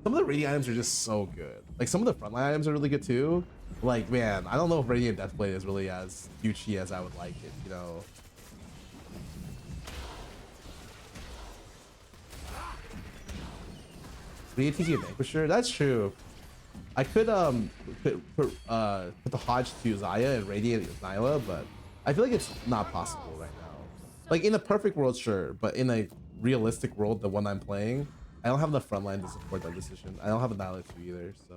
Speaker 1: Some of the Radiant items are just so good. Like, some of the frontline items are really good too. Like, man, I don't know if Radiant Deathblade is really as Gucci as I would like it, you know? Radiant TG Vanquisher? That's true. I could put the Hodge to Zaya and Radiant Nyla, but I feel like it's not possible right now. Like, in a perfect world, sure, but in a realistic world, the one I'm playing, I don't have enough frontline to support that decision. I don't have a Nyla 2 either, so.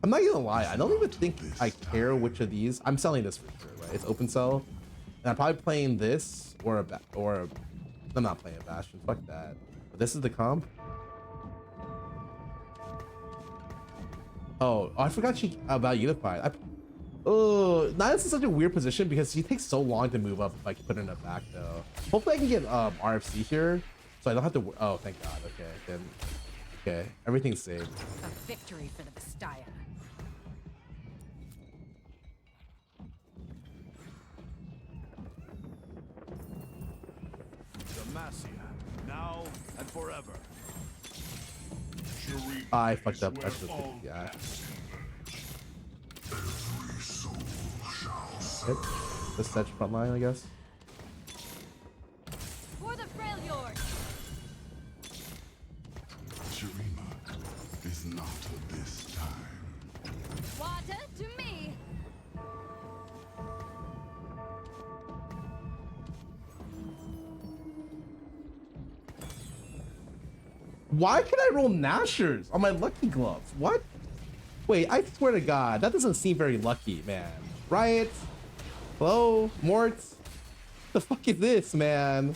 Speaker 1: I'm not gonna lie, I don't even think I care which of these. I'm selling this for sure, right? It's open sell. And I'm probably playing this or I'm not playing a Bastion. Fuck that. But this is the comp. Oh, I forgot about Unified. Oh, now this is such a weird position because she takes so long to move up if I can put her in the back though. Hopefully I can get RFC here, so I don't have to. Oh, thank God. Okay, then. Okay, everything's saved.
Speaker 7: A victory for the Vastaya.
Speaker 4: Demacia, now and forever.
Speaker 1: I fucked up. I should have picked, yeah. Yep. The Sedge front line, I guess.
Speaker 3: For the Freljord.
Speaker 2: Shurima is not of this time.
Speaker 3: Water to me.
Speaker 1: Why can I roll Nashers on my lucky gloves? What? Wait, I swear to God, that doesn't seem very lucky, man. Riot? Hello? Mort? The fuck is this, man?
Speaker 3: The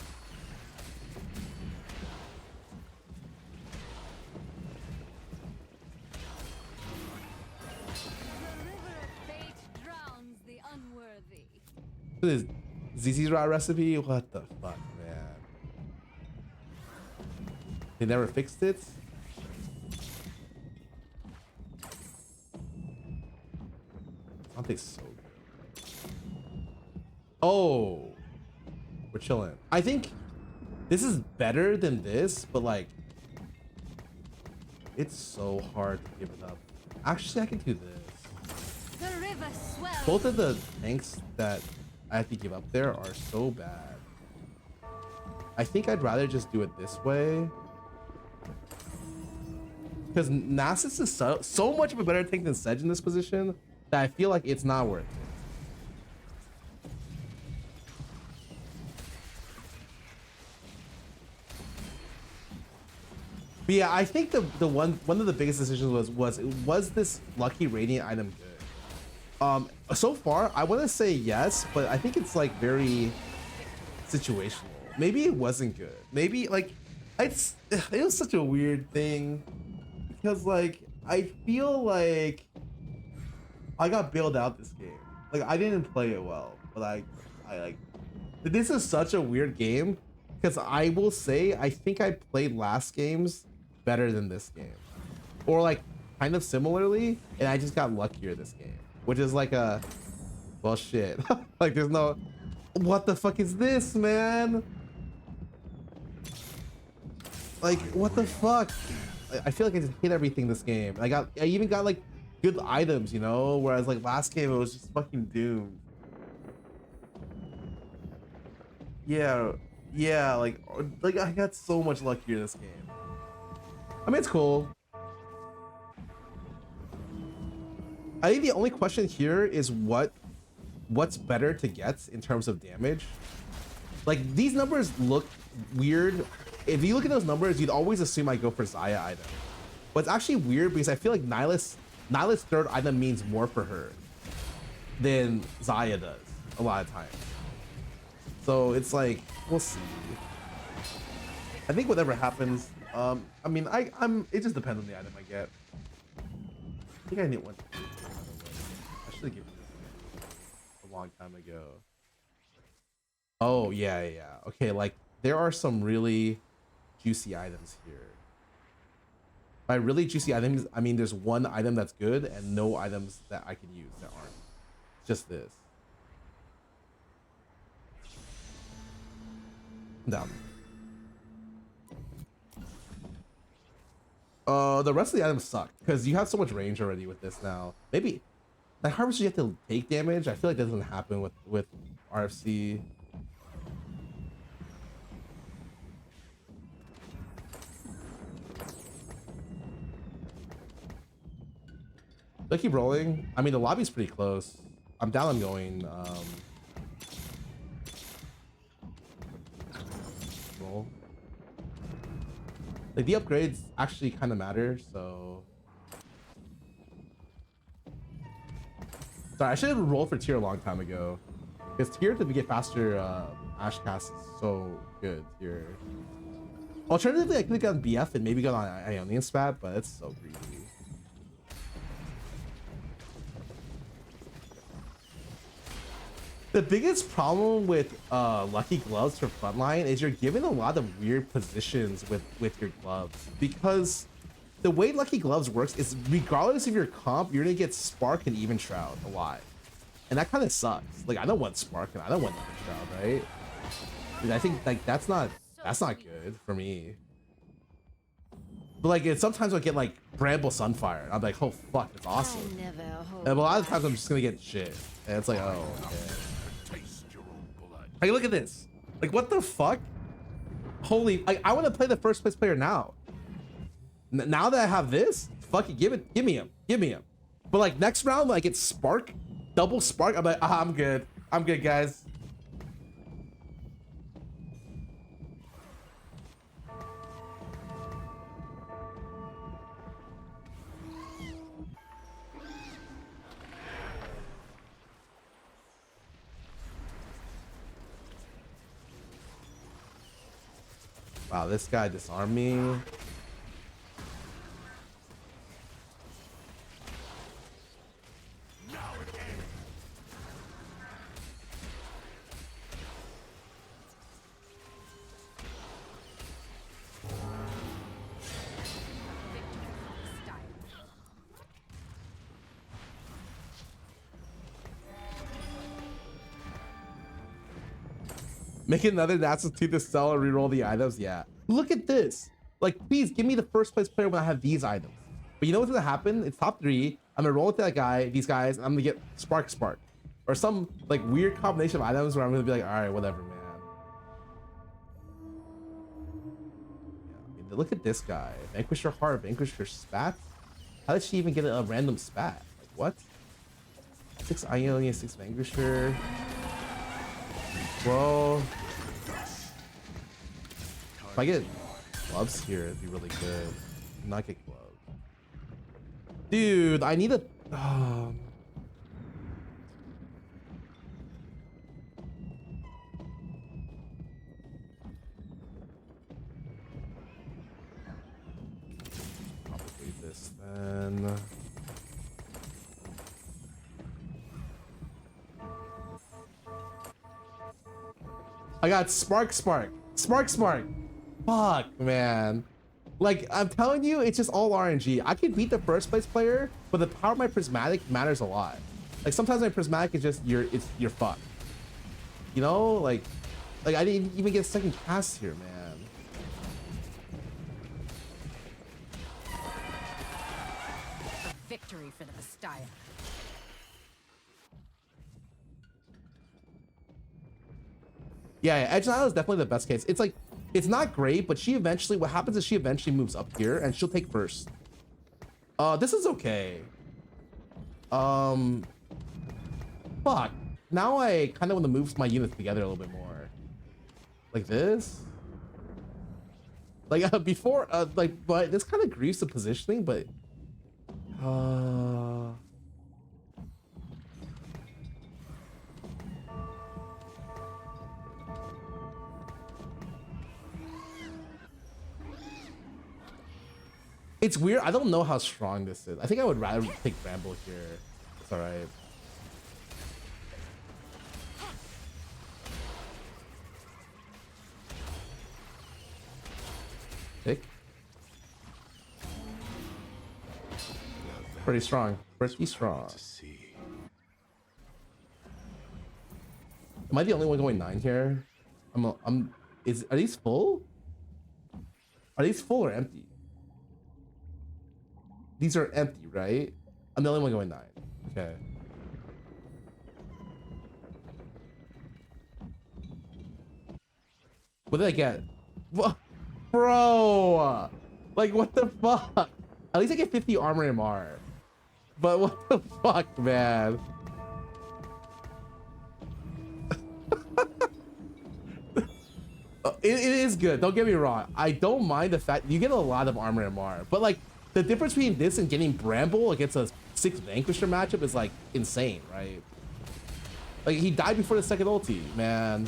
Speaker 3: river of fate drowns the unworthy.
Speaker 1: What is ZZ's raw recipe? What the fuck, man? They never fixed it? Something's so good. Oh, we're chilling. I think this is better than this, but like, it's so hard to give it up. Actually, I can do this.
Speaker 3: The river swells.
Speaker 1: Both of the tanks that I have to give up there are so bad. I think I'd rather just do it this way. Because Nasus is so much of a better tank than Sedge in this position that I feel like it's not worth it. But yeah, I think the one of the biggest decisions was this lucky radiant item good? So far I want to say yes, but I think it's like very situational. Maybe it wasn't good. Maybe like it was such a weird thing because like I feel like I got bailed out this game. Like I didn't play it well, but I like this is such a weird game because I will say I think I played last games better than this game, or like kind of similarly, and I just got luckier this game, which is like a well shit. Like there's no what the fuck is this, man? Like what the fuck? I feel like I just hit everything this game. I even got like good items, you know, whereas like last game it was just fucking doomed. Yeah, like I got so much luckier this game. I mean, it's cool. I think the only question here is what's better to get in terms of damage. Like these numbers look weird. If you look at those numbers, you'd always assume I go for Xayah item. But it's actually weird because I feel like Nihilist's third item means more for her than Xayah does a lot of times. So it's like, we'll see. I think whatever happens, I mean, it just depends on the item I get. I think I need one. I should have given this a long time ago. Oh, yeah. Okay, like, there are some really juicy items here. By really juicy items, I mean there's one item that's good and no items that I can use that aren't. Just this. Down. The rest of the items suck because you have so much range already with this now. Maybe like harvester you have to take damage. I feel like that doesn't happen with RFC. I keep rolling. I mean the lobby's pretty close. I'm down on going roll. Like the upgrades actually kind of matter, so sorry, I should have rolled for tier a long time ago. Because tier to get faster Ash cast is so good here. Alternatively, I could have gotten BF and maybe got on Ionian spat, but it's so greedy. The biggest problem with lucky gloves for frontline is you're given a lot of weird positions with your gloves, because the way lucky gloves works is regardless of your comp, you're gonna get spark and even shroud a lot, and that kind of sucks. Like I don't want spark and I don't want even shroud, right? Dude, I think like that's not good for me. But like sometimes I'll get like Bramble Sunfire and I'm like, oh fuck, that's awesome. And a lot of times I'm just gonna get shit, and it's like, oh okay. Like, look at this. Like, what the fuck? Holy, like, I want to play the first place player now. Now that I have this, fuck it, give me him. But like next round, like it's spark, double spark. I'm like, I'm good, guys. Wow, this guy disarmed me. Make another National Tooth to sell or reroll the items. Yeah. Look at this. Like, please give me the first place player when I have these items. But you know what's gonna happen? It's top 3. I'm gonna roll with that guy, these guys, and I'm gonna get spark, or some like weird combination of items where I'm gonna be like, all right, whatever, man. Yeah, I mean, look at this guy. Vanquish your heart, vanquish your spat. How did she even get a random spat? Like what? 6 Ionia, 6 Vanquisher. Bro. If I get gloves here, it'd be really good. Not get glove. Dude, I need a. Complicate this then. I got spark. Fuck, man. Like, I'm telling you, it's just all RNG. I could beat the first place player, but the power of my prismatic matters a lot. Like, sometimes my prismatic is just you're fucked. You know, like I didn't even get a second cast here, man.
Speaker 7: A victory for the Messiah.
Speaker 1: Yeah, Edge Nile is definitely the best case. It's like, it's not great, but she eventually, what happens is she eventually moves up here and she'll take first. This is okay. Fuck. Now I kind of want to move my units together a little bit more. Like this. Like before, but this kind of grieves the positioning, but it's weird. I don't know how strong this is. I think I would rather take Bramble here. It's all right. Pick. Pretty strong. Pretty strong. Am I the only one going 9 here? Are these full? Are these full or empty? These are empty, right? I'm the only one going 9. Okay. What did I get? What? Bro! Like, what the fuck? At least I get 50 armor MR. But what the fuck, man? It is good. Don't get me wrong. I don't mind the fact you get a lot of armor MR. But, like, the difference between this and getting Bramble against a 6 Vanquisher matchup is, like, insane, right? Like, he died before the second ulti, man.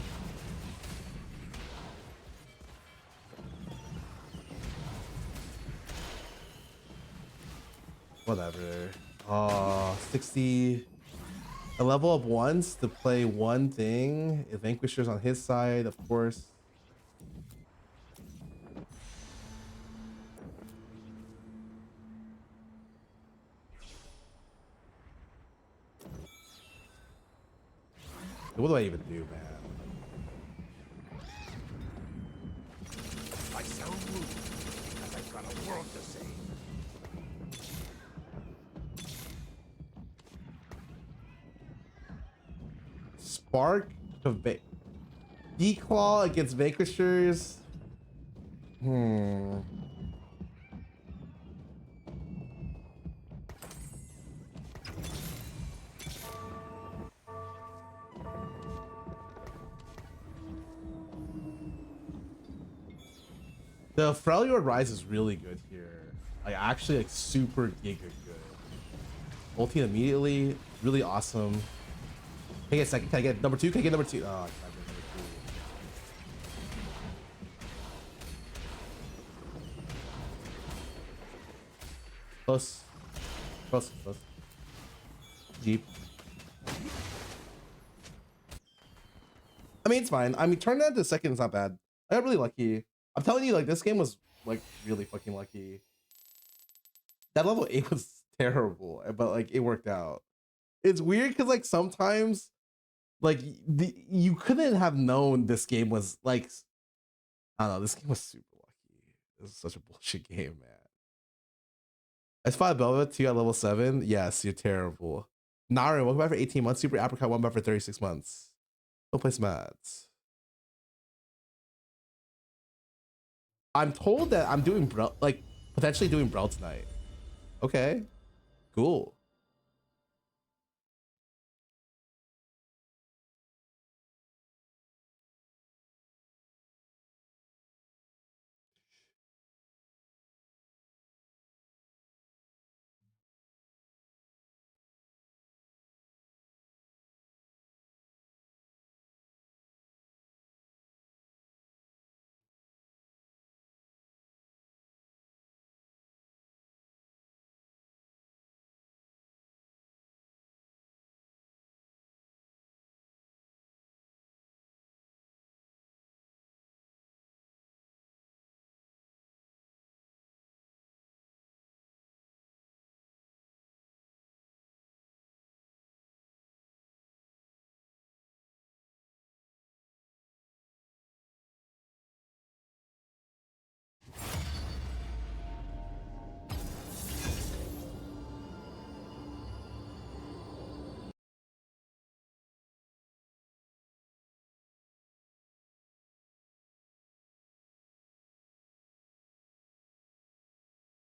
Speaker 1: Whatever. 60. A level up once to play one thing. If Vanquisher's on his side, of course. What do I even do, man?
Speaker 2: I shall move because I've got a world to save.
Speaker 1: Spark to Declaw against Vanquishers. The Freljord Rise is really good here. Like, actually, like, super giga good. Ulti immediately, really awesome. Can I get second? Can I get number 2? Can I get number 2? Oh, I can't get number 2. Close. Close. Deep. I mean, it's fine. I mean, turn that to second is not bad. I got really lucky. I'm telling you, like, this game was, like, really fucking lucky. That level 8 was terrible, but, like, it worked out. It's weird because, like, sometimes, like, you couldn't have known this game was, like, I don't know, this game was super lucky. This is such a bullshit game, man. I spotted Belva 2 at level 7. Yes, you're terrible. Naren, welcome back for 18 months. Super Apricot, 1 back for 36 months. Don't play mats. I'm told that I'm doing like potentially doing Brawl tonight. Okay, cool.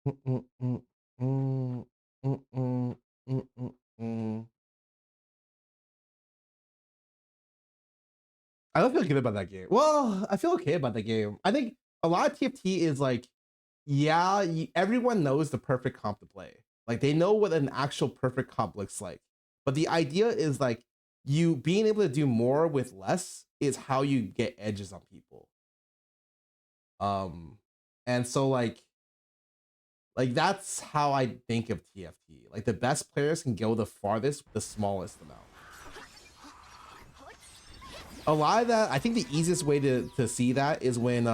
Speaker 1: Mm, mm, mm, mm, mm, mm, mm, mm. I don't feel good about that game. Well, I feel okay about the game. I think a lot of TFT is like, yeah, everyone knows the perfect comp to play. Like they know what an actual perfect comp looks like. But the idea is like you being able to do more with less is how you get edges on people. And so like that's how I think of TFT. Like the best players can go the farthest with the smallest amount. A lot of that, I think the easiest way to see that is when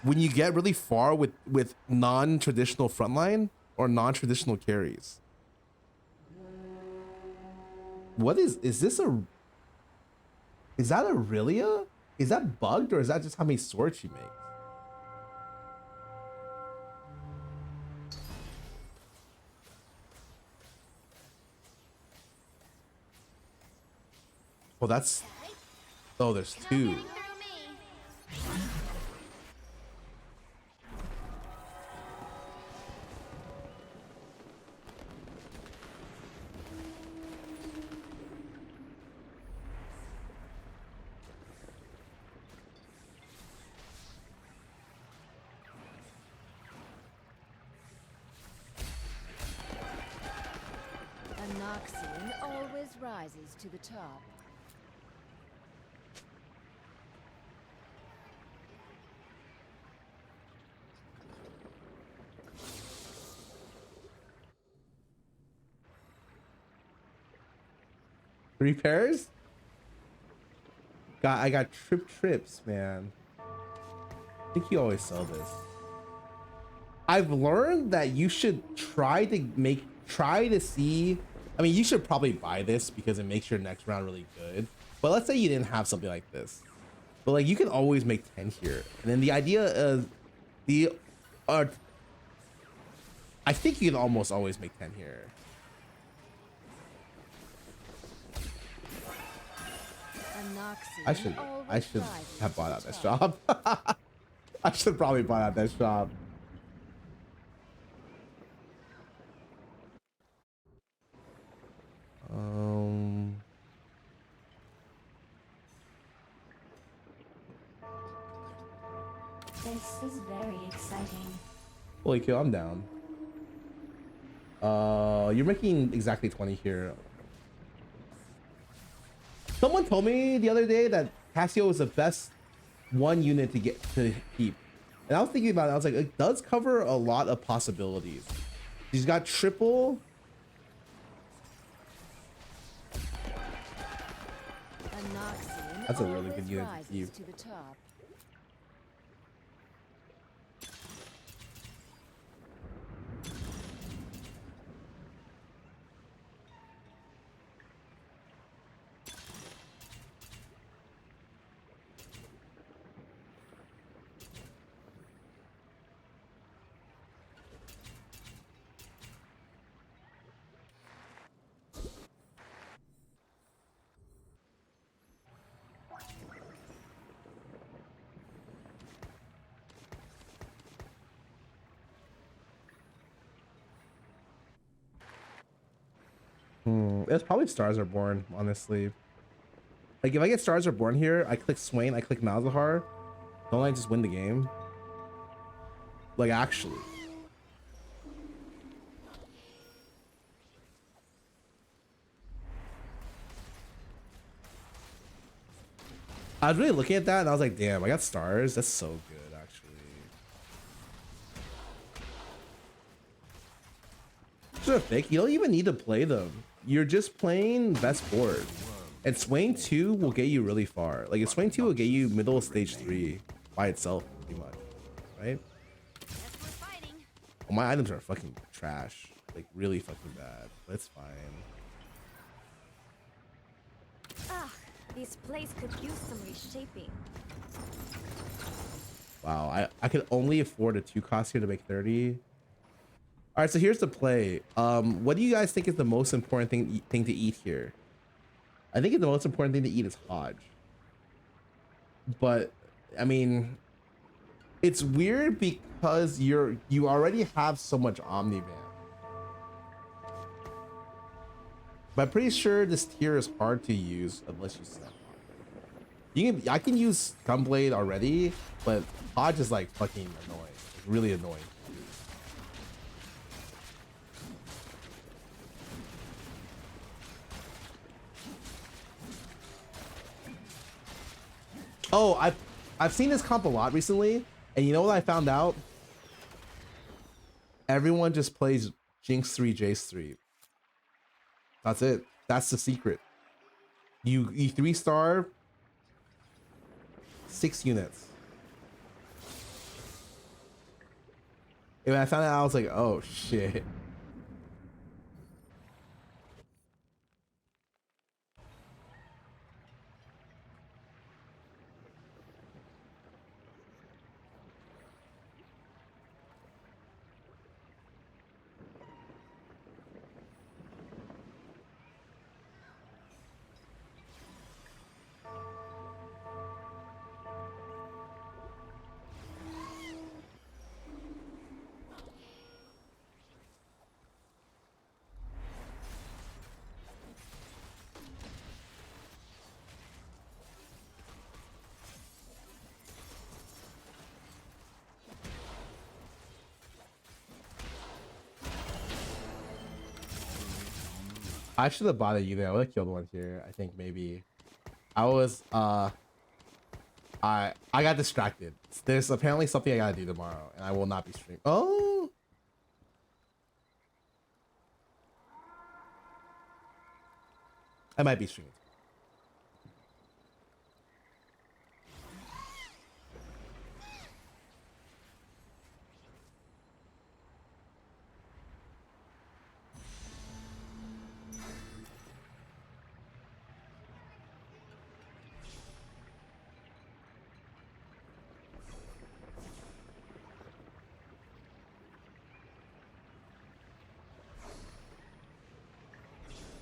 Speaker 1: you get really far with non-traditional frontline or non-traditional carries. What is this is that Aurelia? Is that bugged or is that just how many swords she makes? Well, that's, oh, there's two.
Speaker 3: A Noxian always rises to the top.
Speaker 1: Three pairs? I got trips, man. I think you always sell this. I've learned that you should try to see. I mean, you should probably buy this because it makes your next round really good. But let's say you didn't have something like this. But like you can always make 10 here. And then the idea of I think you can almost always make 10 here. I should have bought out that shop. I should probably buy out that shop.
Speaker 8: This is very exciting.
Speaker 1: Holy cow, I'm down. You're making exactly 20 here. Someone told me the other day that Cassio is the best one unit to get to keep. And I was thinking about it, I was like, it does cover a lot of possibilities. She's got triple. That's a really good unit to keep. It's probably Stars Are Born, honestly. Like if I get Stars Are Born here, I click Swain, I click Malzahar. Don't I just win the game? Like actually. I was really looking at that and I was like, damn, I got stars. That's so good, actually. Just a fake. You don't even need to play them. You're just playing best board. And Swain 2 will get you really far. Like, Swain 2 will get you middle of stage 3 by itself, pretty much. Right? Oh, my items are fucking trash. Like, really fucking bad. But it's fine.
Speaker 3: This place could use some reshaping.
Speaker 1: Wow, I could only afford a 2 cost here to make 30. All right, so here's the play. What do you guys think is the most important thing to eat here? I think the most important thing to eat is Hodge. But I mean, It's weird because you already have so much omnivan. But I'm pretty sure this tier is hard to use unless you snap. I can use Gunblade already, but Hodge is like fucking annoying. It's really annoying. Oh, I've seen this comp a lot recently, and you know what I found out? Everyone just plays Jinx 3, Jace 3. That's it. That's the secret. You 3-star 6 units. And when I found out, I was like, oh shit. I should have bought a unit. I would have killed one here. I think maybe. I was I got distracted. There's apparently something I gotta do tomorrow, and I will not be streaming. Oh, I might be streaming.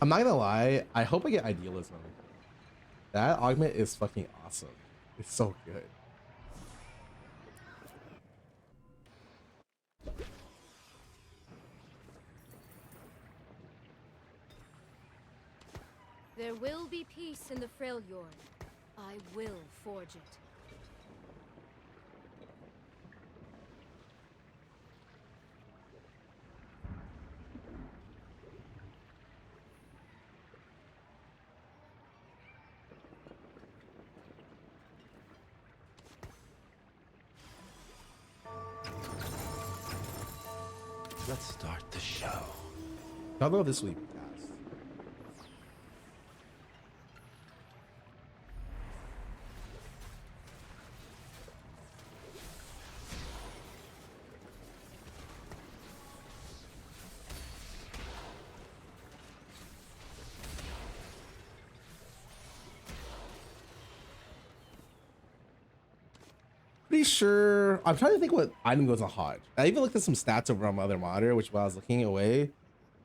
Speaker 1: I'm not gonna lie, I hope I get idealism. That augment is fucking awesome. It's so good.
Speaker 3: There will be peace in the Freljord. I will forge it.
Speaker 4: Let's start the show.
Speaker 1: How about this week? Pretty sure. I'm trying to think what item goes on Hodge. I even looked at some stats over on my other monitor, which while I was looking away,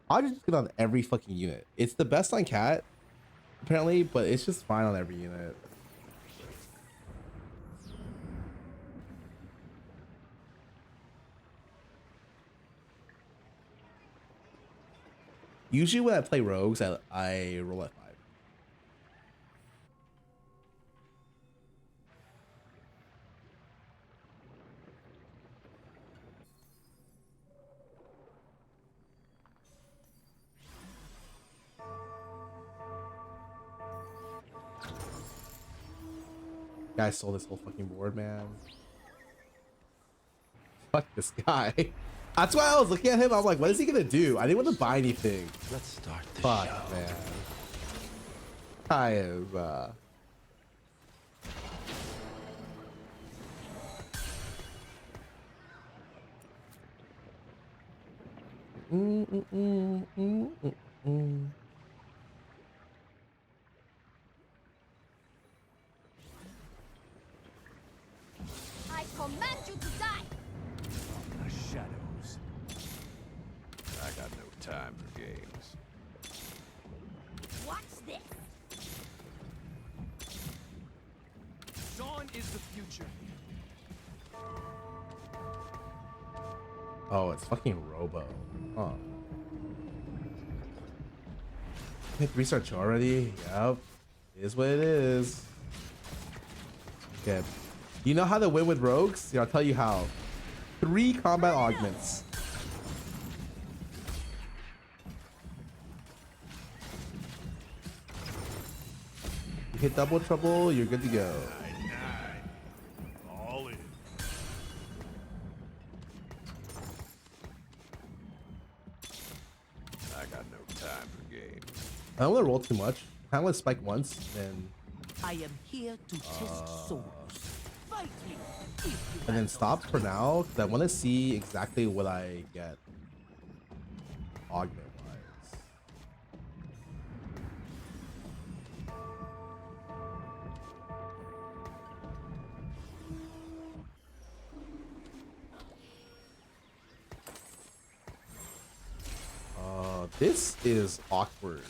Speaker 1: Hodge is good on every fucking unit. It's the best on Cat, apparently, but it's just fine on every unit. Usually when I play rogues, I roll at 5. Guy stole this whole fucking board, man. Fuck this guy. That's why I was looking at him. I was like, what is he gonna do? I didn't want to buy anything.
Speaker 4: Let's start the
Speaker 1: Fuck,
Speaker 4: show.
Speaker 1: man. I am
Speaker 3: I command you to die!
Speaker 4: The shadows. I got no time for games.
Speaker 3: Watch this!
Speaker 9: Dawn is the future.
Speaker 1: Oh, it's fucking Robo. Huh. Hit restart already? Yep. It is what it is. Okay. You know how to win with rogues? Yeah, I'll tell you how. 3 combat augments. You hit double trouble, you're good to go.
Speaker 4: All in. I got no time for games.
Speaker 1: I don't want to roll too much. I want to spike once, and
Speaker 9: I am here to test souls. Fight me if you
Speaker 1: and then stop for now, because I want to see exactly what I get augment wise. This is awkward.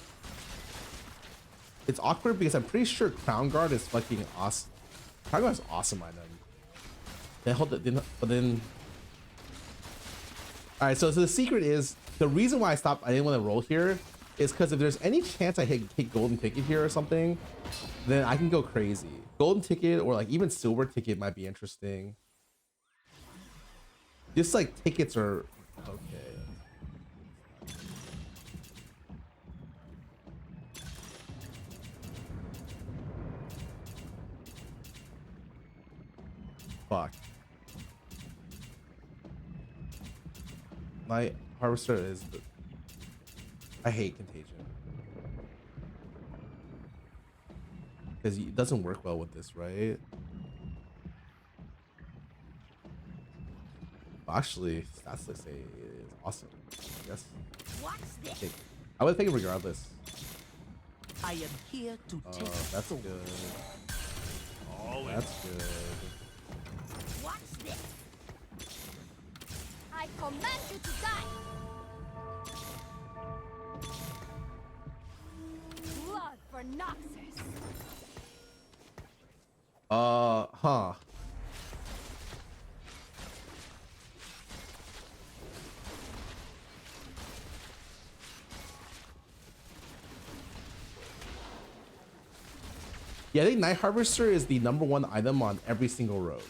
Speaker 1: It's awkward because I'm pretty sure Crown Guard is fucking awesome. Crown Guard is awesome item. Then hold it, but then. All right, so the secret is the reason why I didn't want to roll here is because if there's any chance I hit golden ticket here or something, then I can go crazy. Golden ticket or like even silver ticket might be interesting. Just like tickets are okay. Fuck. Night Harvester is the... I hate Contagion. Because it doesn't work well with this, right? Actually, stats looks say it is awesome. Yes.
Speaker 6: Watch this.
Speaker 1: Okay. I would take it regardless.
Speaker 9: I am here to test
Speaker 1: That's
Speaker 9: souls.
Speaker 1: good.
Speaker 4: All in.
Speaker 1: That's good.
Speaker 6: Watch this. I command you to die. Blood for Noxus.
Speaker 1: Huh. Yeah, I think Night Harvester is the #1 item on every single road.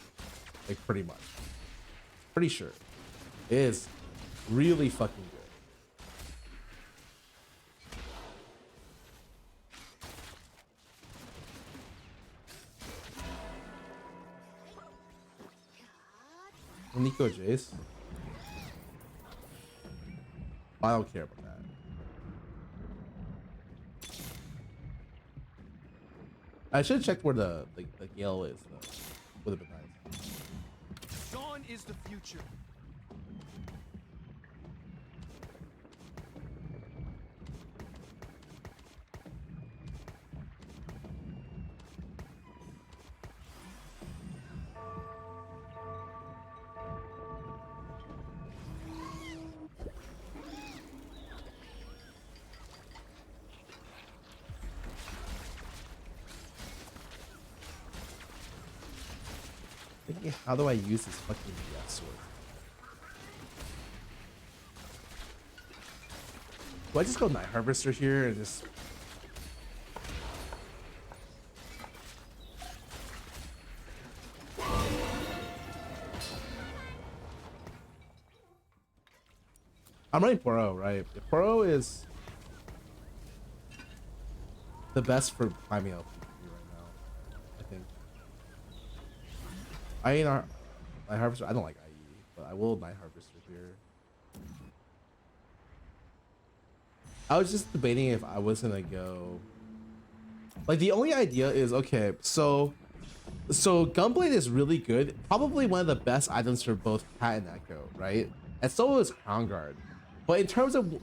Speaker 1: Like, pretty much. Pretty sure. It is really fucking good. Nico Jace. I don't care about that. I should have checked where the Gale is though. Would have been nice.
Speaker 10: Gone is the future.
Speaker 1: Thinking, how do I use this fucking sword? Do I just go Night Harvester here and just... I'm running Poro, right? Poro is the best for climbing up right now, I think. I ain't Night Harvester. I don't like IE, but I will Night Harvester here. I was just debating if I was gonna go. Like the only idea is okay. So Gunblade is really good. Probably one of the best items for both Cat and Echo, right? And so is Crown Guard. But in terms of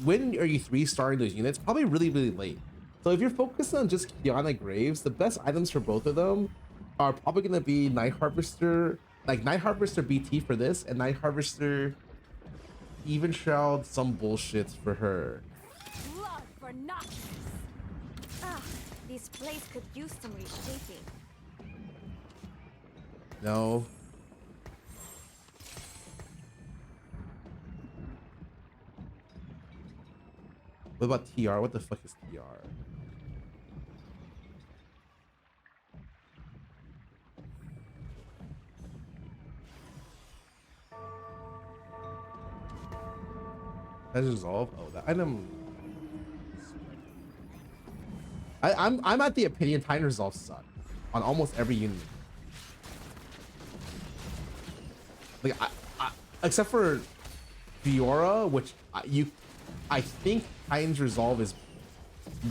Speaker 1: when are you 3-starring those units? Probably really late. So if you're focused on just Kiana Graves, the best items for both of them are probably gonna be Night Harvester, like Night Harvester BT for this, and Night Harvester Even Shroud, some bullshit for her.
Speaker 6: Blood for Noxus. Ah, this place could use some reshaping.
Speaker 1: No. What about TR? What the fuck is TR? That's resolve. Oh, that item. I'm at the opinion Titan resolve suck on almost every unit. Like except for Fiora, which I think Titan's resolve is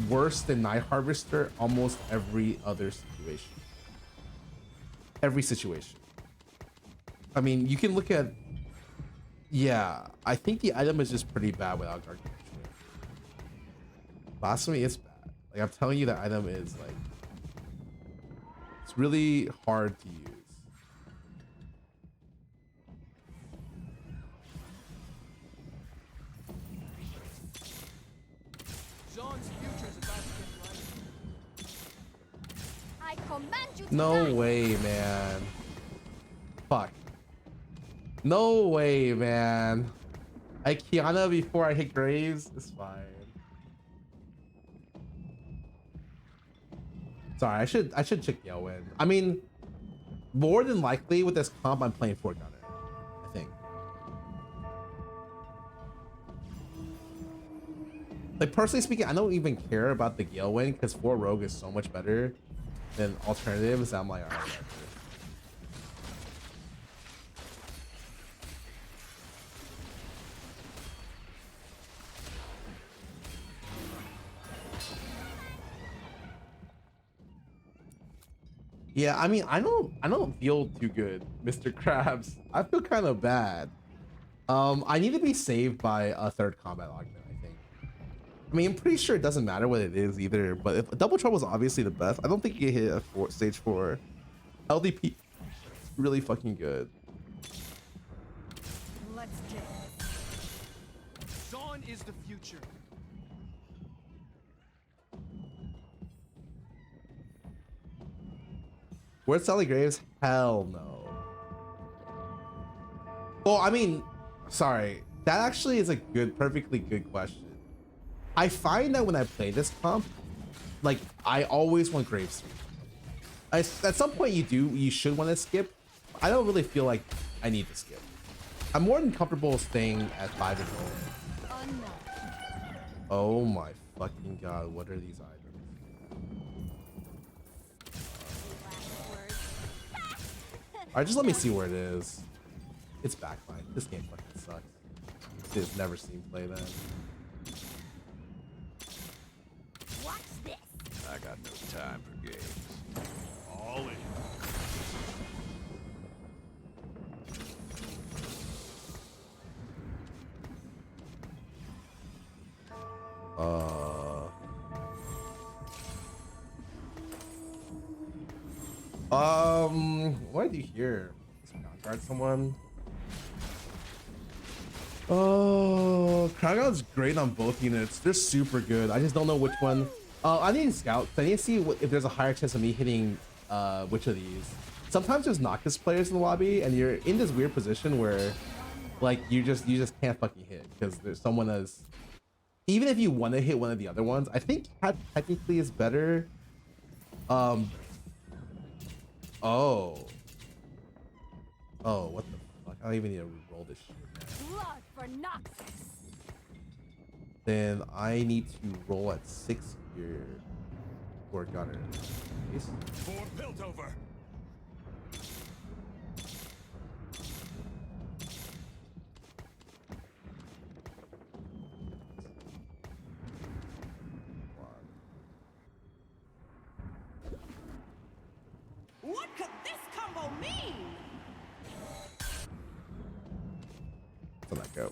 Speaker 1: worse than Night Harvester almost every other situation. Every situation. I mean, you can look at, yeah, I think the item is just pretty bad without Gargantuan. Blasphemy is bad. Like, I'm telling you, that item is like, it's really hard to use.
Speaker 3: I command you to
Speaker 1: No
Speaker 3: die.
Speaker 1: way, man. Fuck. No way, man. I Kiana before I hit Graves. It's fine. Sorry, I should check Yelwin. I mean, more than likely with this comp, I'm playing for Gunner. I think. Like, personally speaking, I don't even care about the Gale win because 4 Rogue is so much better than alternatives. I'm like, alright, whatever. Yeah, I mean, I don't feel too good, Mr. Krabs. I feel kind of bad. I need to be saved by a 3rd combat augment, I think. I mean, I'm pretty sure it doesn't matter what it is either, but if Double Trouble is obviously the best, I don't think you hit a stage 4. LDP is really fucking good.
Speaker 5: Let's jam.
Speaker 9: Dawn is the future.
Speaker 1: Where's Sally Graves? Hell no. Well, I mean, sorry. That actually is a good, perfectly good question. I find that when I play this comp, like, I always want Graves. At some point you should want to skip. I don't really feel like I need to skip. I'm more than comfortable staying at 5 and 0. Oh my fucking god, what are these items? Alright, just let me see where it is. It's backline. This game fucking sucks. Dude, never seen play that.
Speaker 3: Watch this.
Speaker 4: I got no time for games. All in.
Speaker 1: What do I do here? Guard someone. Oh, Crown Guard's great on both units. They're super good. I just don't know which one. I need to scout. I need to see if there's a higher chance of me hitting which of these. Sometimes there's Noctis players in the lobby, and you're in this weird position where, like, you just can't fucking hit because there's someone that's. Even if you want to hit one of the other ones, I think Cat technically is better. Oh, what the fuck? I don't even need to roll this shit.
Speaker 3: Blood for Noxus.
Speaker 1: Then I need to roll at 6 here for Gunner. Yes.
Speaker 9: For built over.
Speaker 5: What could this combo mean?
Speaker 1: Let that go.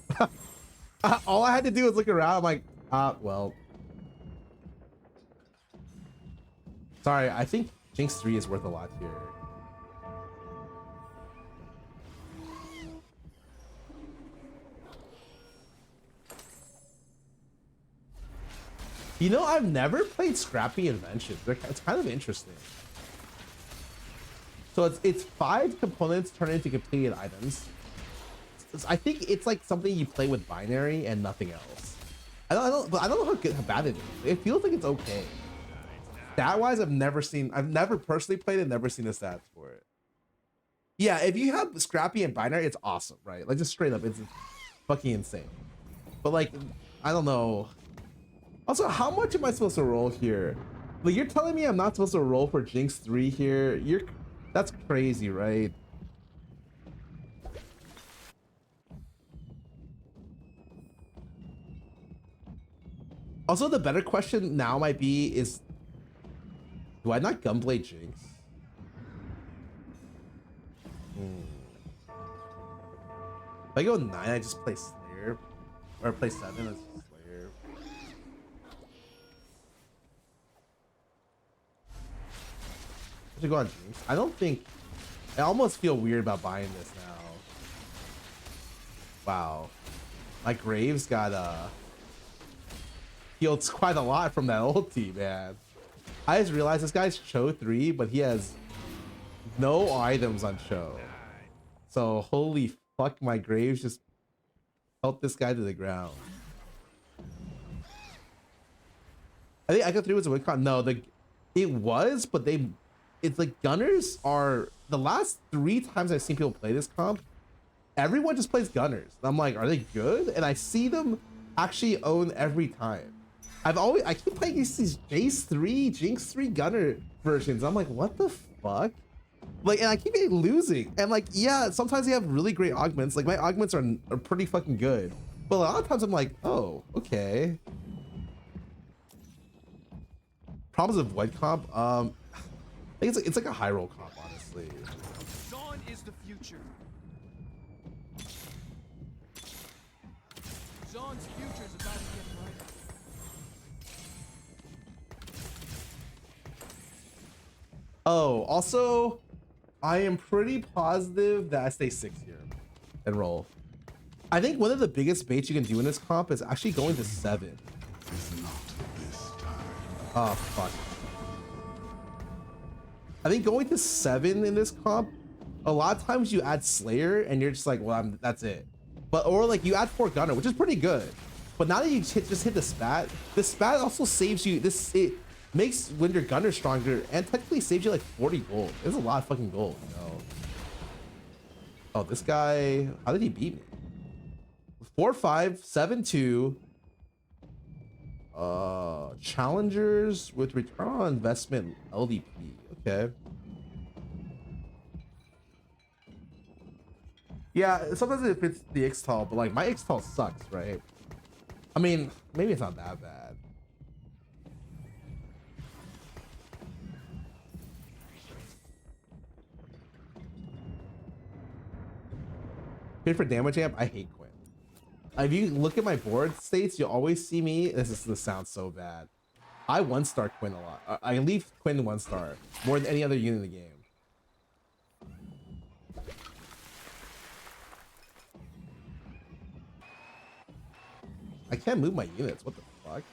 Speaker 1: All I had to do was look around. I'm like, well. Sorry, I think Jinx 3 is worth a lot here. You know, I've never played Scrappy Inventions. It's kind of interesting. So it's 5 components turned into completed items. I think it's like something you play with binary and nothing else. but I don't know how good, how bad it is. It feels like it's okay. Stat wise, I've never personally played it, never seen the stats for it. Yeah, if you have Scrappy and Binary, it's awesome, right? Like just straight up, it's fucking insane. But like, I don't know. Also, how much am I supposed to roll here? Like you're telling me I'm not supposed to roll for Jinx 3 here? That's crazy, right? Also, the better question now might be is, do I not Gunblade Jinx? If I go 9, I just play Slayer. Or play 7 as Slayer. I should go on Jinx. I don't think... I almost feel weird about buying this now. Wow. My Graves got healed quite a lot from that ulti, man. I just realized this guy's Cho 3, but he has no items on Cho. So holy fuck, my Graves just helped this guy to the ground. I think Echo 3 was a win con. No, it was, but it's like Gunners are the last 3 times I've seen people play this comp, everyone just plays Gunners. And I'm like, are they good? And I see them actually own every time. I keep playing these Jace 3, Jinx 3 Gunner versions. I'm like, what the fuck? Like, and I keep losing. And like, yeah, sometimes they have really great augments. Like my augments are pretty fucking good. But a lot of times I'm like, oh, okay. Problems of what comp? I think it's like a high roll comp, honestly.
Speaker 10: Dawn is the future. Zon's future is about to get brighter.
Speaker 1: Oh, also, I am pretty positive that I stay 6 here and roll. I think one of the biggest baits you can do in this comp is actually going to 7. Oh, fuck. I think going to 7 in this comp, a lot of times you add Slayer and you're just like, well, that's it. But, or like you add 4 Gunner, which is pretty good. But now that you just hit the spat also saves you, it makes when your Gunner stronger and technically saves you like 40 gold. It's a lot of fucking gold, you know. Oh, this guy, how did he beat me? 4-5, 7-2. Challengers with return on investment LDP. Okay. Yeah, sometimes it fits the Ixtal, but like my Ixtal sucks, right? I mean, maybe it's not that bad. Good for damage amp. I hate Quinn. If you look at my board states, you'll always see me. This sounds so bad. I 1-star Quinn a lot. I leave Quinn 1-star more than any other unit in the game. I can't move my units. What the fuck?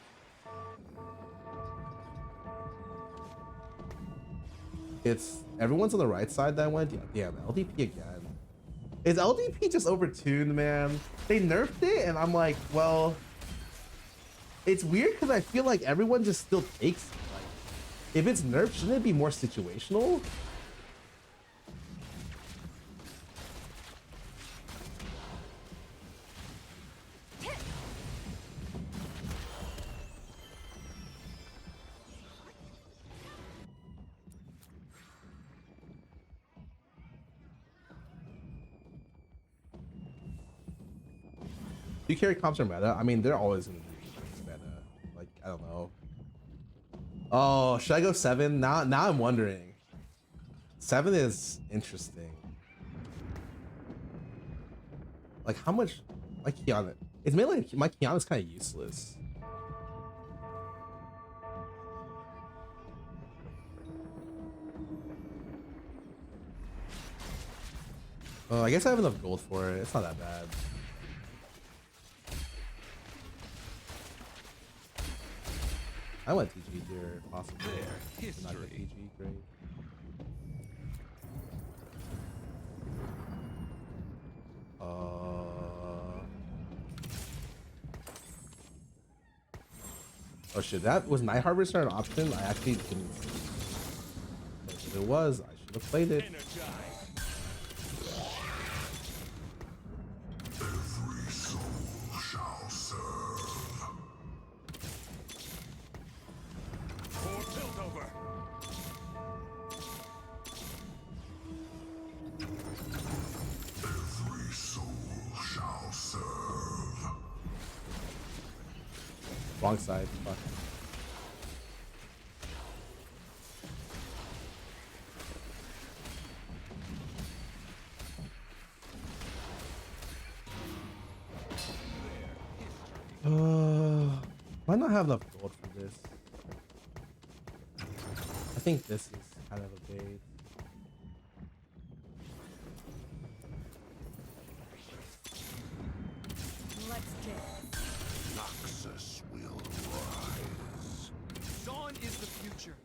Speaker 1: It's everyone's on the right side that went. Damn, LDP again. Is LDP just overtuned, man? They nerfed it, and I'm like, well, it's weird because I feel like everyone just still takes it. Like, if it's nerfed, shouldn't it be more situational? Do you carry comps or meta? I mean, they're always gonna be meta. Like, I don't know. Oh, should I go 7? Now I'm wondering. 7 is interesting. Like, how much? My Kiana. It's mainly my Kiana's kind of useless. Oh, I guess I have enough gold for it. It's not that bad. I want TG here, possibly. Not get TG, great. Oh shit, that was Night Harvester an option? I actually didn't see. If it was, I should have played it.
Speaker 2: Every soul shall serve.
Speaker 4: For Piltover.
Speaker 2: Every soul shall serve.
Speaker 1: Wrong side. Fuck. Might not have enough gold for this. I think this is kind of a bait.
Speaker 5: Let's get
Speaker 2: Noxus will rise.
Speaker 10: Dawn is the future.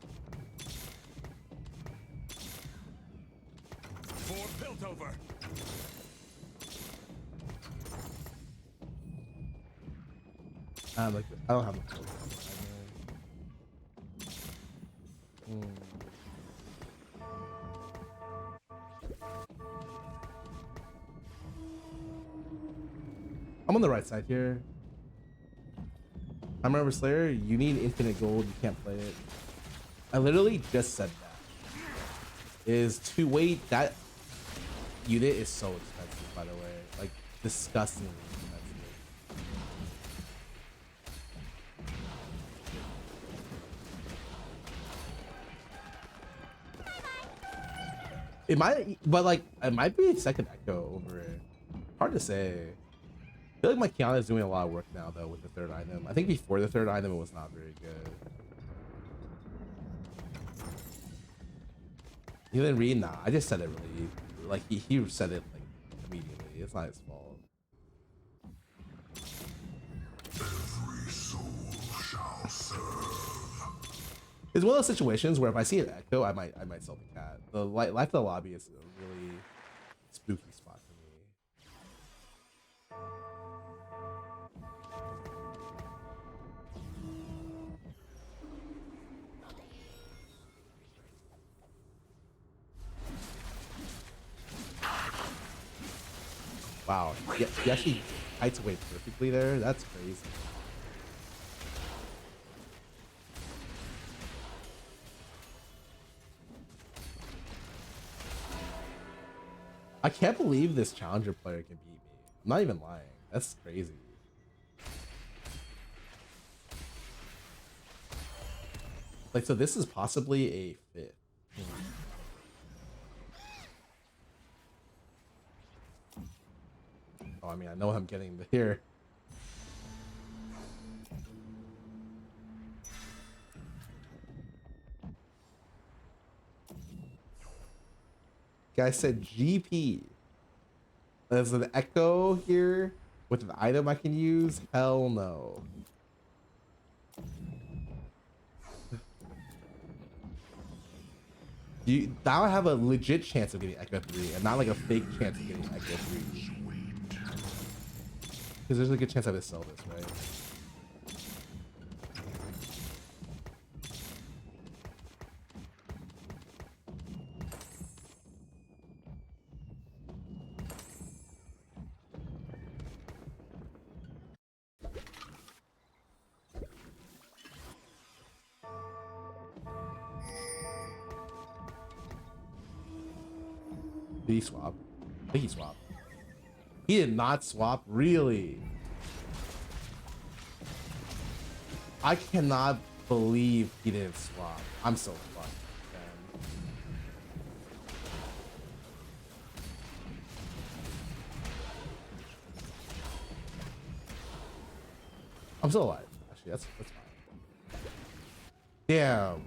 Speaker 4: For Piltover.
Speaker 1: I don't have enough gold. I'm on the right side here. I remember Slayer, you need infinite gold, you can't play it. I literally just said that. Is to wait, that unit is so expensive, by the way. Like, disgustingly expensive. It might, but like, it might be a second echo over it. Hard to say. I feel like my Kiana is doing a lot of work now, though, with the third item. I think before the third item, it was not very good. You didn't read? Nah, I just said it really. Like, he said it, like, immediately. It's not his fault.
Speaker 2: Every soul shall serve.
Speaker 1: It's one of those situations where if I see an echo, I might sell the cat. The life of the lobby is a really spooky spot for me. Wow, yeah, he actually kites away perfectly there. That's crazy. I can't believe this challenger player can beat me. I'm not even lying. That's crazy. Like, so this is possibly a fifth. Oh, I mean, I know I'm getting here. Guy said GP. There's an echo here with an item I can use. Hell no. Now I have a legit chance of getting Echo 3 and not like a fake chance of getting Echo 3. Because there's a good chance I would sell this, right? Did he swap? I think he swapped. He did not swap, really. I cannot believe he didn't swap. I'm so fucked, man. I'm still alive. Actually, that's fine. Damn.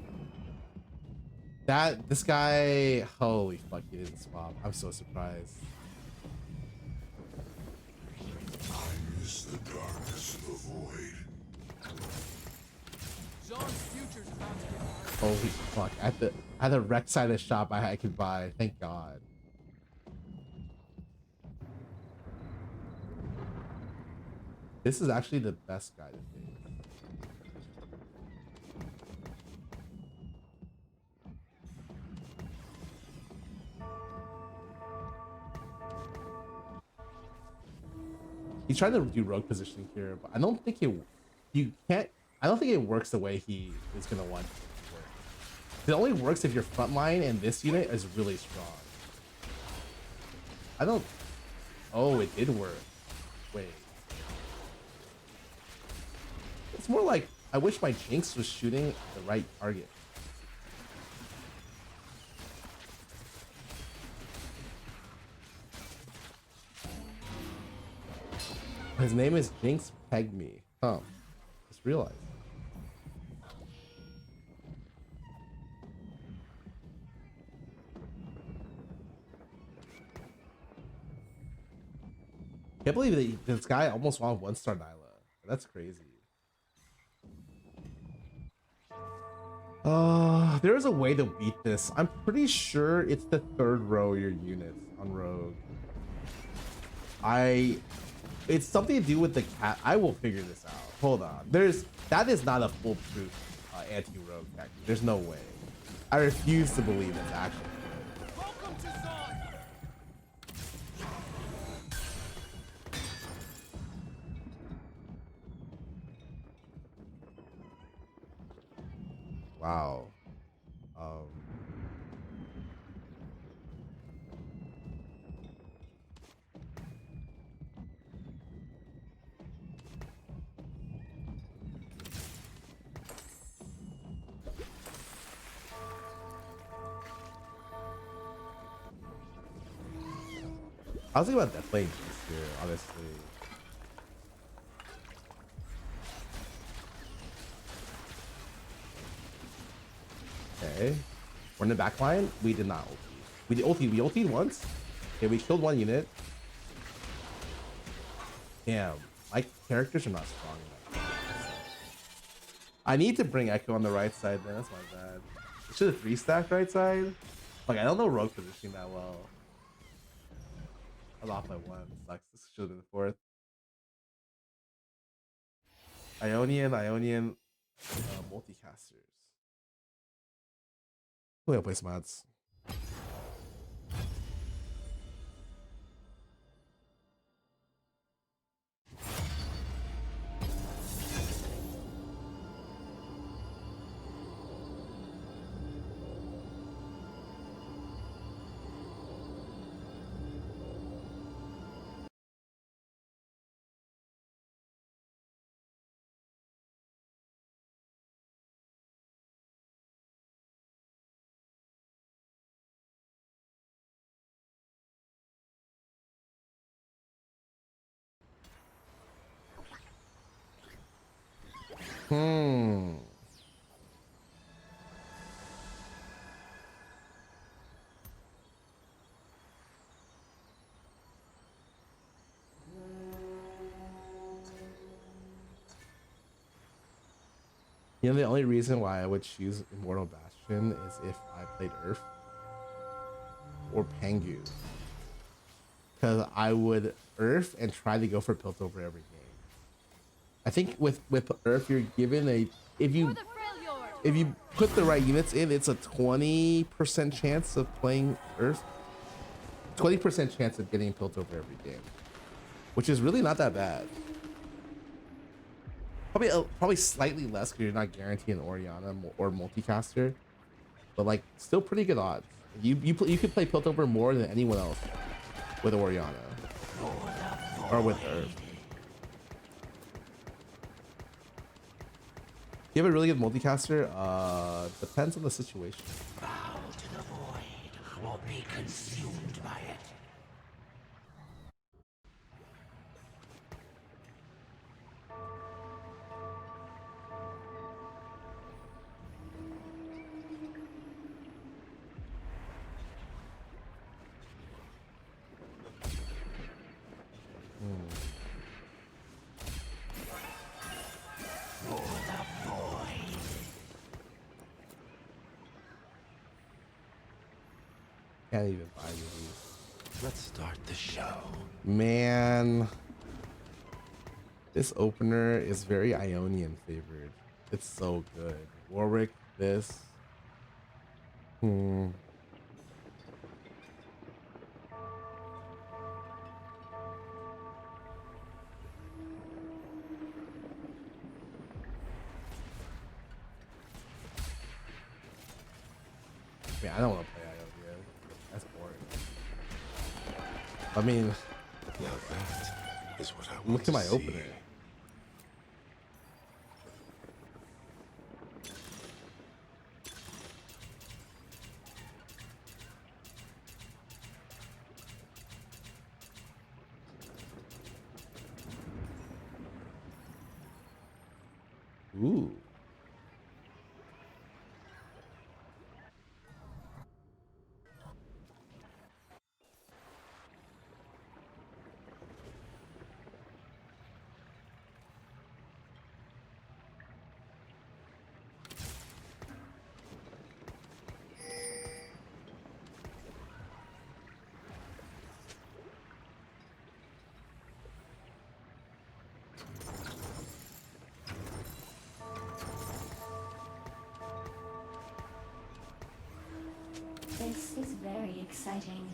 Speaker 1: This guy, holy fuck, he didn't swap. I'm so surprised.
Speaker 2: Mine is the darkness of the void.
Speaker 10: Dawn's future's about to get bright.
Speaker 1: Holy fuck. At the rec side of the shop I could buy. Thank God. This is actually the best guy to take. He's trying to do rogue positioning here, but I don't think you can't. I don't think it works the way he is gonna want it to work. It only works if your front line and this unit is really strong. I don't. Oh, it did work. Wait. It's more like I wish my Jinx was shooting the right target. His name is Jinx Pegme. Oh, just realized. Can't believe that this guy almost won 1-star Nyla. That's crazy. There is a way to beat this. I'm pretty sure it's the third row of your units on Rogue. It's something to do with the cat. I will figure this out. Hold on. That is not a foolproof anti-rogue tactic. There's no way. I refuse to believe it's actually.
Speaker 10: Welcome to Zon.
Speaker 1: Wow. I was thinking about that playing Jinx here, honestly. Okay. We're in the back line. We did not ulti. We did ulti. We ultied once. Okay, we killed one unit. Damn. My characters are not strong enough. I need to bring Echo on the right side then. That's my bad. Should have 3-stack right side. Like, I don't know rogue positioning that well. I was off by 1. Sucks. This should have been the 4th. Ionian multicasters. We're gonna play some ads. You know, the only reason why I would choose Immortal Bastion is if I played Earth or Pangu. Because I would Earth and try to go for Piltover every game. I think with Earth, you're given a if you put the right units in, it's a 20% chance of playing Earth. 20% chance of getting Piltover every game, which is really not that bad. Probably slightly less because you're not guaranteeing Orianna or multicaster, but like still pretty good odds. You could play Piltover more than anyone else with Orianna or with Earth. You have a really good multicaster. Depends on the situation.
Speaker 9: Bow to the void or be consumed by it.
Speaker 1: Can't even buy these.
Speaker 9: Let's start the show.
Speaker 1: Man, this opener is very Ionian favored. It's so good. Warwick, this. can't. I don't want to play IO here. That's boring. I mean,
Speaker 2: Now that is what I want
Speaker 1: look at my
Speaker 2: to see.
Speaker 1: opener. Ooh.
Speaker 8: This is very exciting.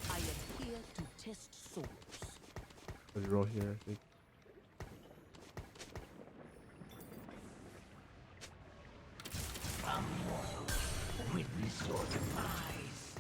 Speaker 9: I am here to test souls.
Speaker 1: Let's roll here, I think.
Speaker 9: Witness your demise.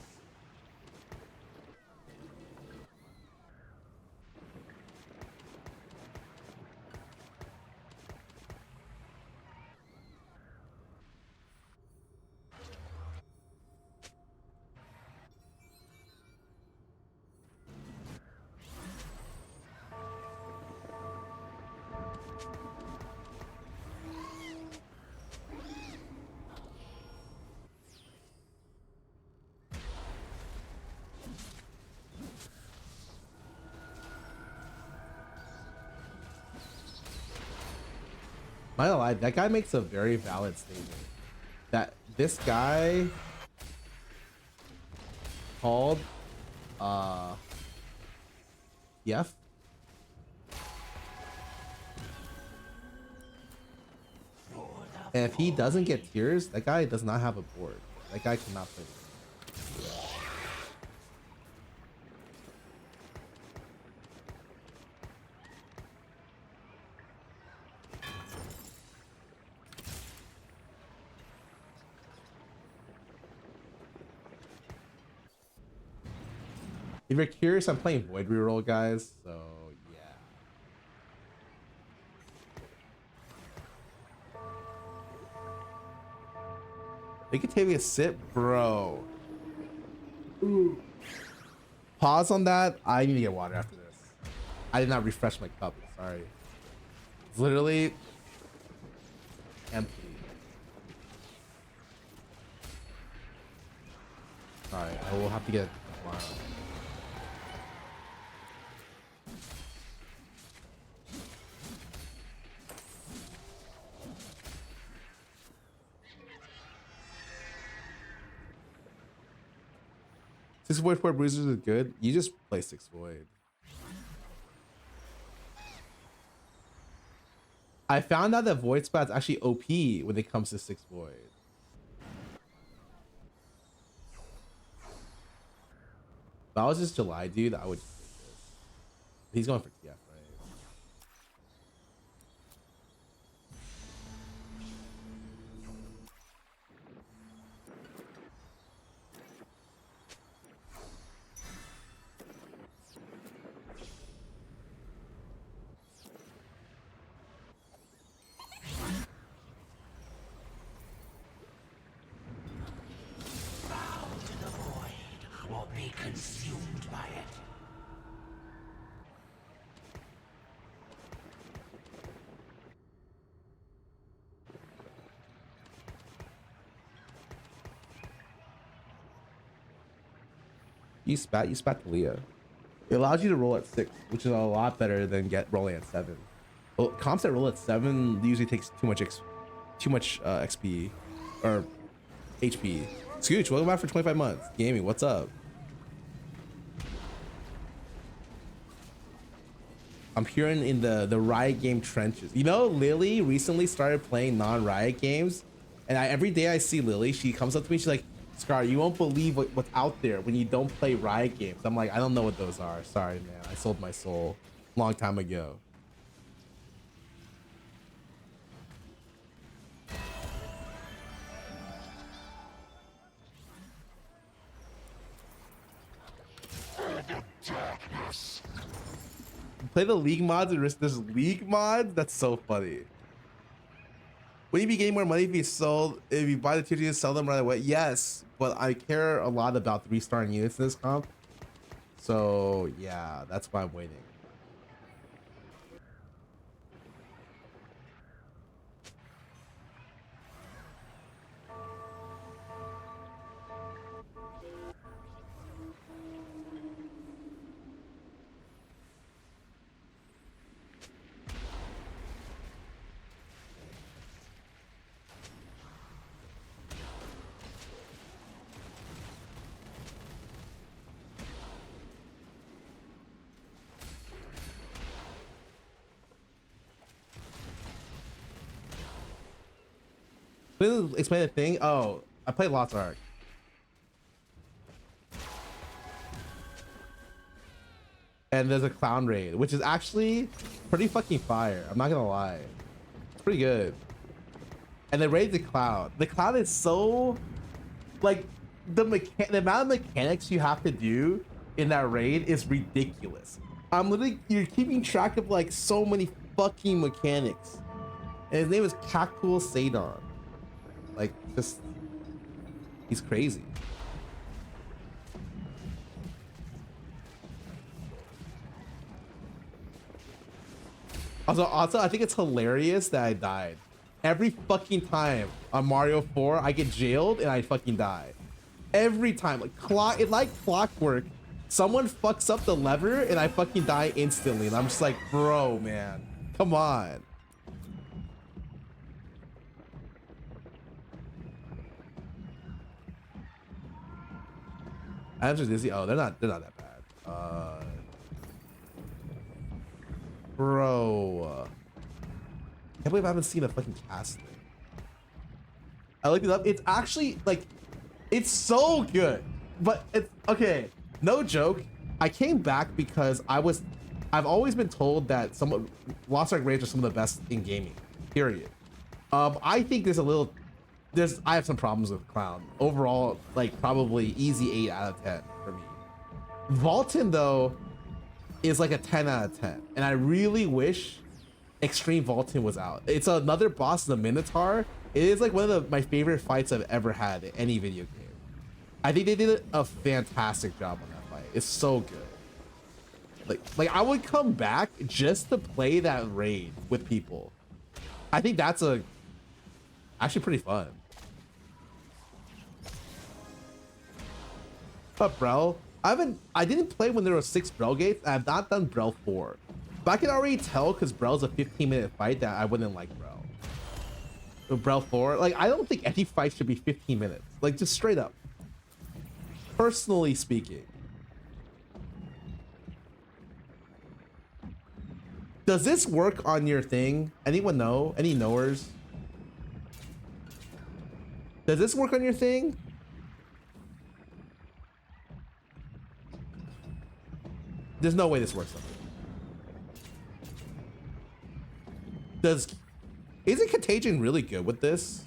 Speaker 1: Not gonna lie, that guy makes a very valid statement. That this guy called TF. And if he doesn't get tiers, that guy does not have a board. That guy cannot play. If you're curious, I'm playing Void Reroll, guys. So yeah. They could take me a sip, bro. Ooh. Pause on that. I need to get water after this. I did not refresh my cup. Sorry. It's literally empty. Alright, I will have to get water. Six Void 4 Bruisers is good. You just play Six Void. I found out that Void Splat's actually OP when it comes to Six Void. If I was just July, dude, I would just take this. He's going for TF, right?
Speaker 9: Or be consumed by it.
Speaker 1: You spat to Leah. It allows you to roll at 6, which is a lot better than rolling at 7. Well, comps that roll at 7 usually takes too much XP or HP. Scooch, welcome back for 25 months. Gaming, what's up? I'm hearing in the Riot game trenches. You know, Lily recently started playing non-Riot games, and every day I see Lily, she comes up to me, she's like, Scarra, you won't believe what's out there when you don't play Riot games. I'm like, I don't know what those are. Sorry, man. I sold my soul a long time ago. Play the league mods and risk this league mods? That's so funny. Will you be getting more money if you buy the TFT and sell them right away? Yes, but I care a lot about 3-star units in this comp. So yeah, that's why I'm waiting. Please explain the thing. Oh, I played Lost Ark. And there's a clown raid, which is actually pretty fucking fire. I'm not gonna lie. It's pretty good. And they raid the clown. The clown is so, like, the amount of mechanics you have to do in that raid is ridiculous. You're keeping track of like so many fucking mechanics. And his name is Cactual Sadon. Like, just, he's crazy. Also, I think it's hilarious that I died. Every fucking time on Mario 4, I get jailed and I fucking die. Every time, like clockwork. Someone fucks up the lever and I fucking die instantly. And I'm just like, bro, man, come on. I'm just dizzy. Oh, they're not that bad. Bro, I can't believe I haven't seen a fucking cast thing. I looked it up. It's actually like, it's so good, but it's okay. No joke. I came back because I've always been told that Lost Ark raids are some of the best in gaming. Period. I think I have some problems with Clown. Overall, like probably easy 8 out of 10 for me. Vaulton though is like a 10 out of 10. And I really wish Extreme Vaulton was out. It's another boss, the Minotaur. It is like one of my favorite fights I've ever had in any video game. I think they did a fantastic job on that fight. It's so good. Like I would come back just to play that raid with people. I think that's actually pretty fun. But Brel, I didn't play when there were 6 Brel gates. I have not done Brel 4. But I can already tell because Brel's a 15-minute fight that I wouldn't like Brel. So Brel 4, like I don't think any fight should be 15 minutes. Like just straight up. Personally speaking. Does this work on your thing? Anyone know? Any knowers? Does this work on your thing? There's no way this works on it. Isn't Contagion really good with this?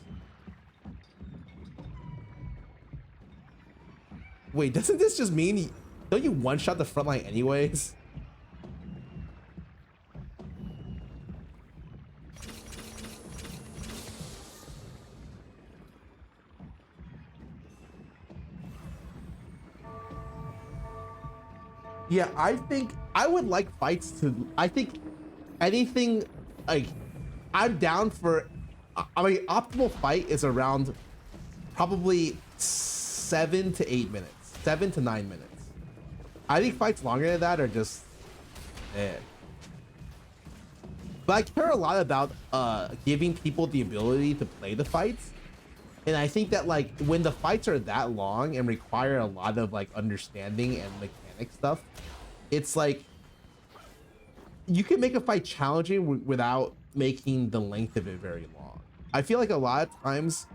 Speaker 1: Wait, doesn't this just mean don't you one-shot the front line anyways? Yeah, I think I would like fights to. I think anything like I'm down for. I mean, optimal fight is around probably 7 to 8 minutes, 7 to 9 minutes. I think fights longer than that are just, But I care a lot about giving people the ability to play the fights, and I think that like when the fights are that long and require a lot of like understanding and mechanic stuff, it's like you can make a fight challenging without making the length of it very long. I feel like a lot of times,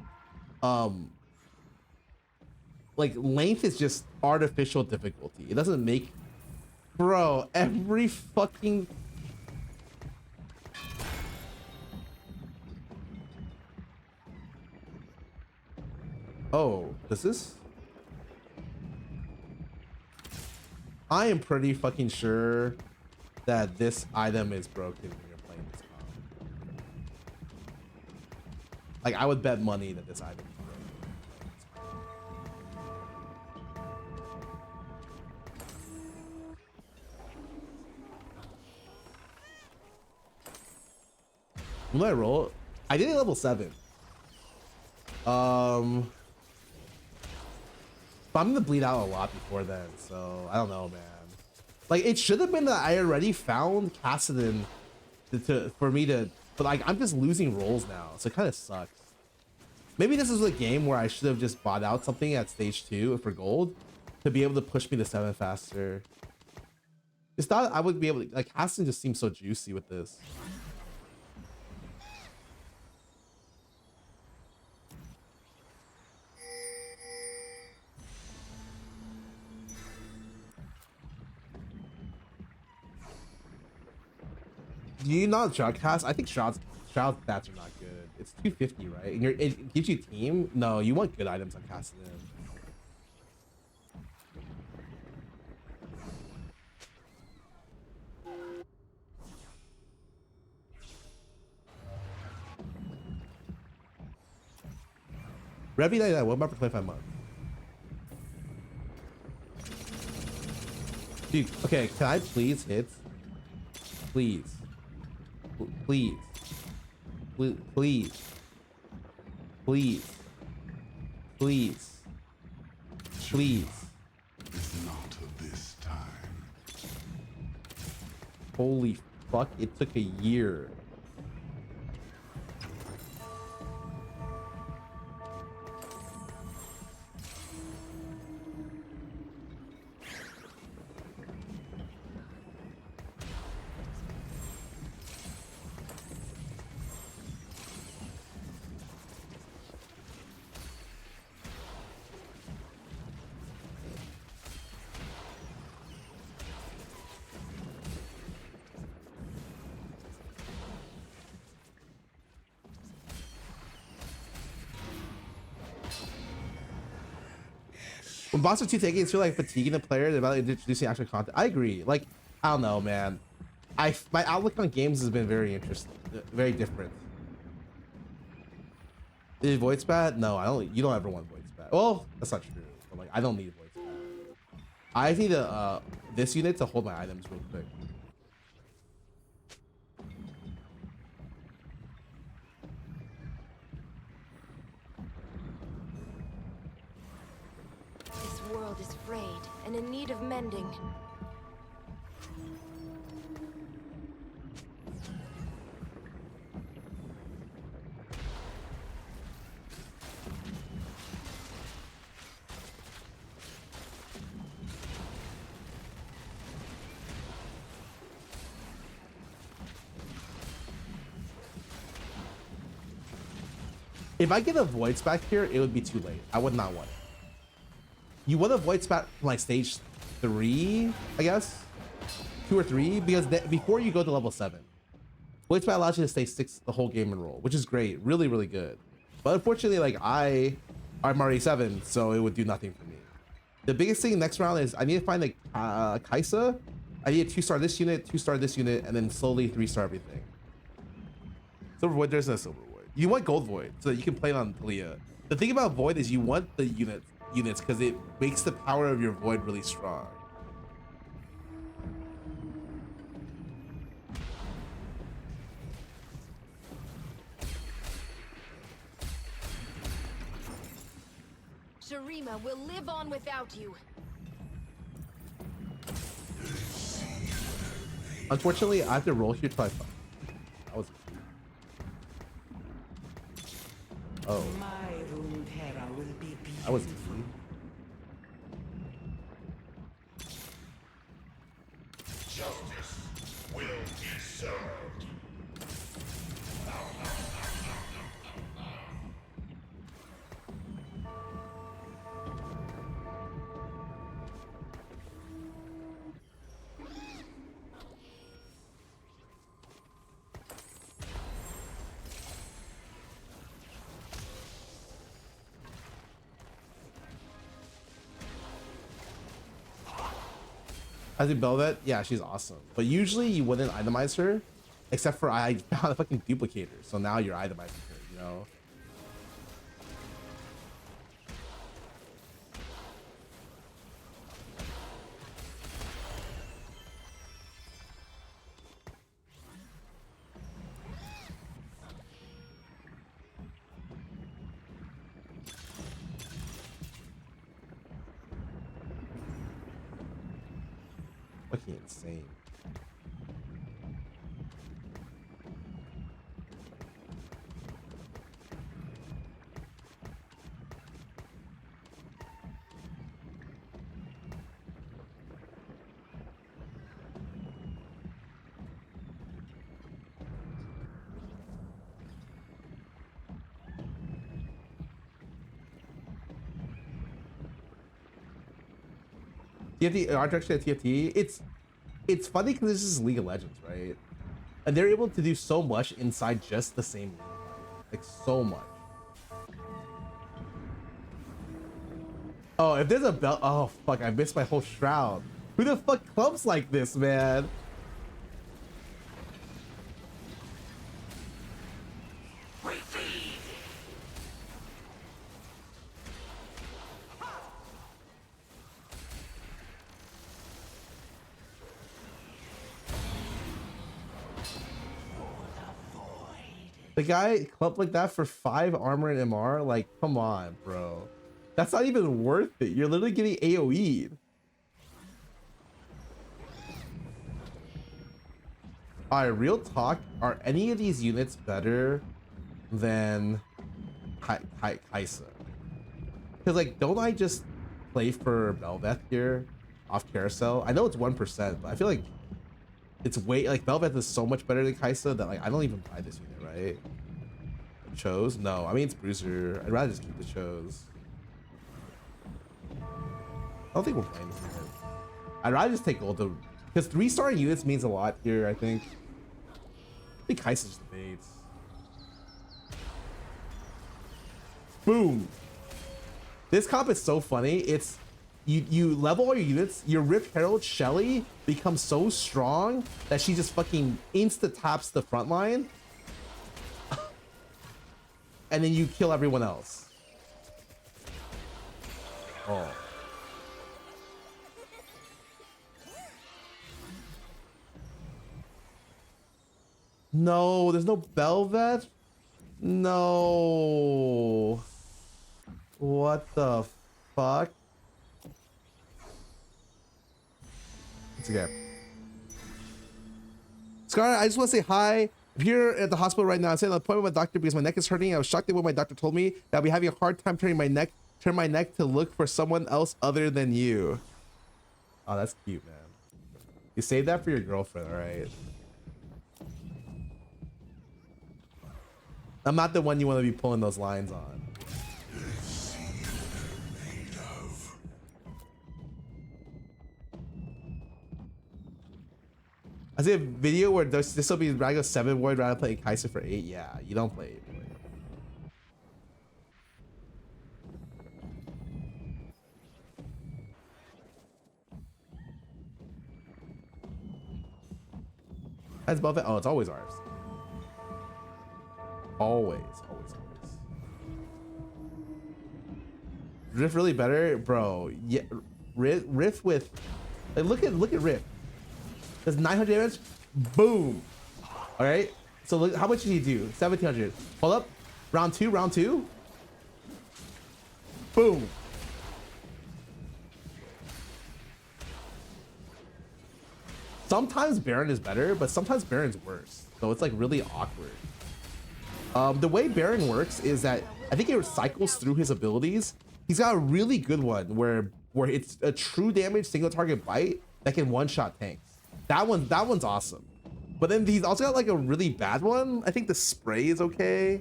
Speaker 1: like length is just artificial difficulty. It doesn't make, bro, every fucking. Oh, does this? I am pretty fucking sure that this item is broken when you're playing this comp. Like, I would bet money that this item is broken. When did I roll? I did it level 7. But I'm gonna bleed out a lot before then, so I don't know, man. Like, it should have been that I already found Kassadin for me to, but like I'm just losing rolls now, so it kind of sucks. Maybe this is a game where I should have just bought out something at stage 2 for gold to be able to push me to 7 faster. Just thought I would be able to, like, Kassadin just seems so juicy with this. Do you not shroud cast? I think shroud stats are not good. It's 250, right? And it gives you team. No, you want good items on casting in. Revy 99, what about for 25 months? Dude, okay, can I please hit? Please. Please. Please. Please. Please. Please.
Speaker 2: It's not of this time.
Speaker 1: Holy fuck, it took a year. When bosses 2 taking, it's feel like fatiguing the player about introducing actual content. I agree. Like, I don't know, man. My outlook on games has been very interesting, very different. Is void spat? No, I don't. You don't ever want void spat. Well, that's not true. But like, I don't need void spat. I need this unit to hold my items real quick.
Speaker 3: This world is frayed and in need of mending.
Speaker 1: If I get a void spat here, it would be too late. I would not want it. You want a void spat from like stage 3, I guess, 2 or 3, because before you go to level 7, void spat allows you to stay 6 the whole game and roll, which is great, really, really good. But unfortunately, like I'm already 7, so it would do nothing for me. The biggest thing next round is I need to find like Kaisa. I need to 2-star this unit, 2-star this unit, and then slowly 3-star everything. Silver void, there's no silver void. You want gold void so that you can play it on Talia. The thing about void is you want the units because it makes the power of your void really strong.
Speaker 3: Shurima will live on without you.
Speaker 1: Unfortunately, I have to roll here till I fall. That was. Oh.
Speaker 9: My room terror will be
Speaker 1: That was
Speaker 9: beautiful.
Speaker 1: easy.
Speaker 2: Justice will be
Speaker 1: As a Belvet, yeah, she's awesome. But usually you wouldn't itemize her, except for I found a fucking duplicator. So now you're itemizing her, you know? Fucking insane. TFT, art direction at TFT, it's funny because this is League of Legends, right? And they're able to do so much inside just the same league, like so much. Oh, if there's a belt, oh fuck, I missed my whole shroud. Who the fuck clubs like this, man? The guy clubbed like that for 5 armor and MR? Like, come on, bro. That's not even worth it. You're literally getting AoE'd. Alright, real talk. Are any of these units better than Kaisa? Because, like, don't I just play for Belveth here off carousel? I know it's 1%, but I feel like it's way, like, Belveth is so much better than Kaisa that, like, I don't even buy this unit, right? Chose? No, I mean, it's Bruiser. I'd rather just keep the Chose. I don't think we're playing this unit. I'd rather just take gold to, because 3-star units means a lot here, I think. I think Kaisa's just the bait. Boom. This comp is so funny. It's you level all your units, your Rift Herald Shelly becomes so strong that she just fucking insta taps the front line. And then you kill everyone else. Oh. No, there's no Belvet? No. What the fuck? It's okay. Scarra, I just want to say hi. I'm here at the hospital right now. I'm sitting at an appointment with my doctor because my neck is hurting. I was shocked at what my doctor told me, that I'll be having a hard time turn my neck to look for someone else other than you. Oh, that's cute, man. You saved that for your girlfriend, all right? I'm not the one you want to be pulling those lines on. I see a video where this will be Rago 7 Void rather play Kaiser for 8. Yeah, you don't play 8 Void. That's above it. Oh, it's always ours. Always. Rift really better, bro. Yeah, Rift with, like, look at Rift. Does 900 damage. Boom. All right. So look, how much did he do? 1700. Hold up. Round two. Boom. Sometimes Baron is better, but sometimes Baron's worse. So it's like really awkward. The way Baron works is that I think it cycles through his abilities. He's got a really good one where it's a true damage single target bite that can one-shot tanks. That one's awesome. But then he's also got like a really bad one. I think the spray is okay.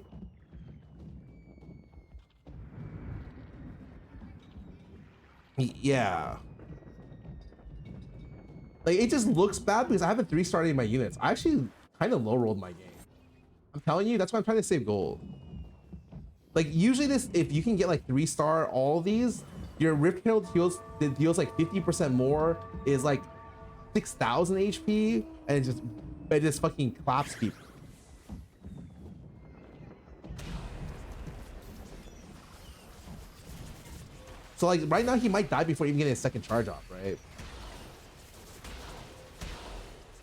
Speaker 1: Yeah. Like, it just looks bad because I haven't 3-starred any of my units. I actually kind of low-rolled my game. I'm telling you, that's why I'm trying to save gold. Like, usually this, if you can get like 3-star all of these, your Rift Herald deals like 50% more, is like 6,000 HP and it just fucking claps people. So like right now he might die before even getting a second charge off, right?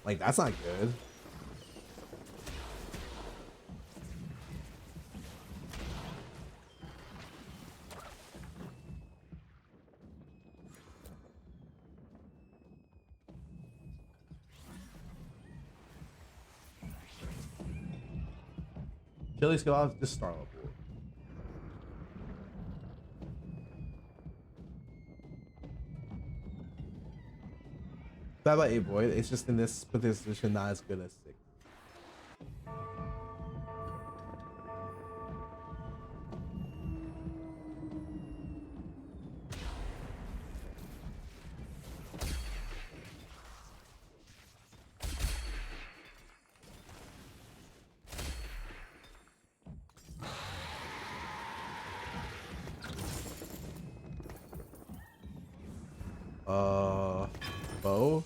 Speaker 1: Like that's not good. Chili's go out just start level. Bad about 8 Void. It's just in this position not as good as 6. Bow?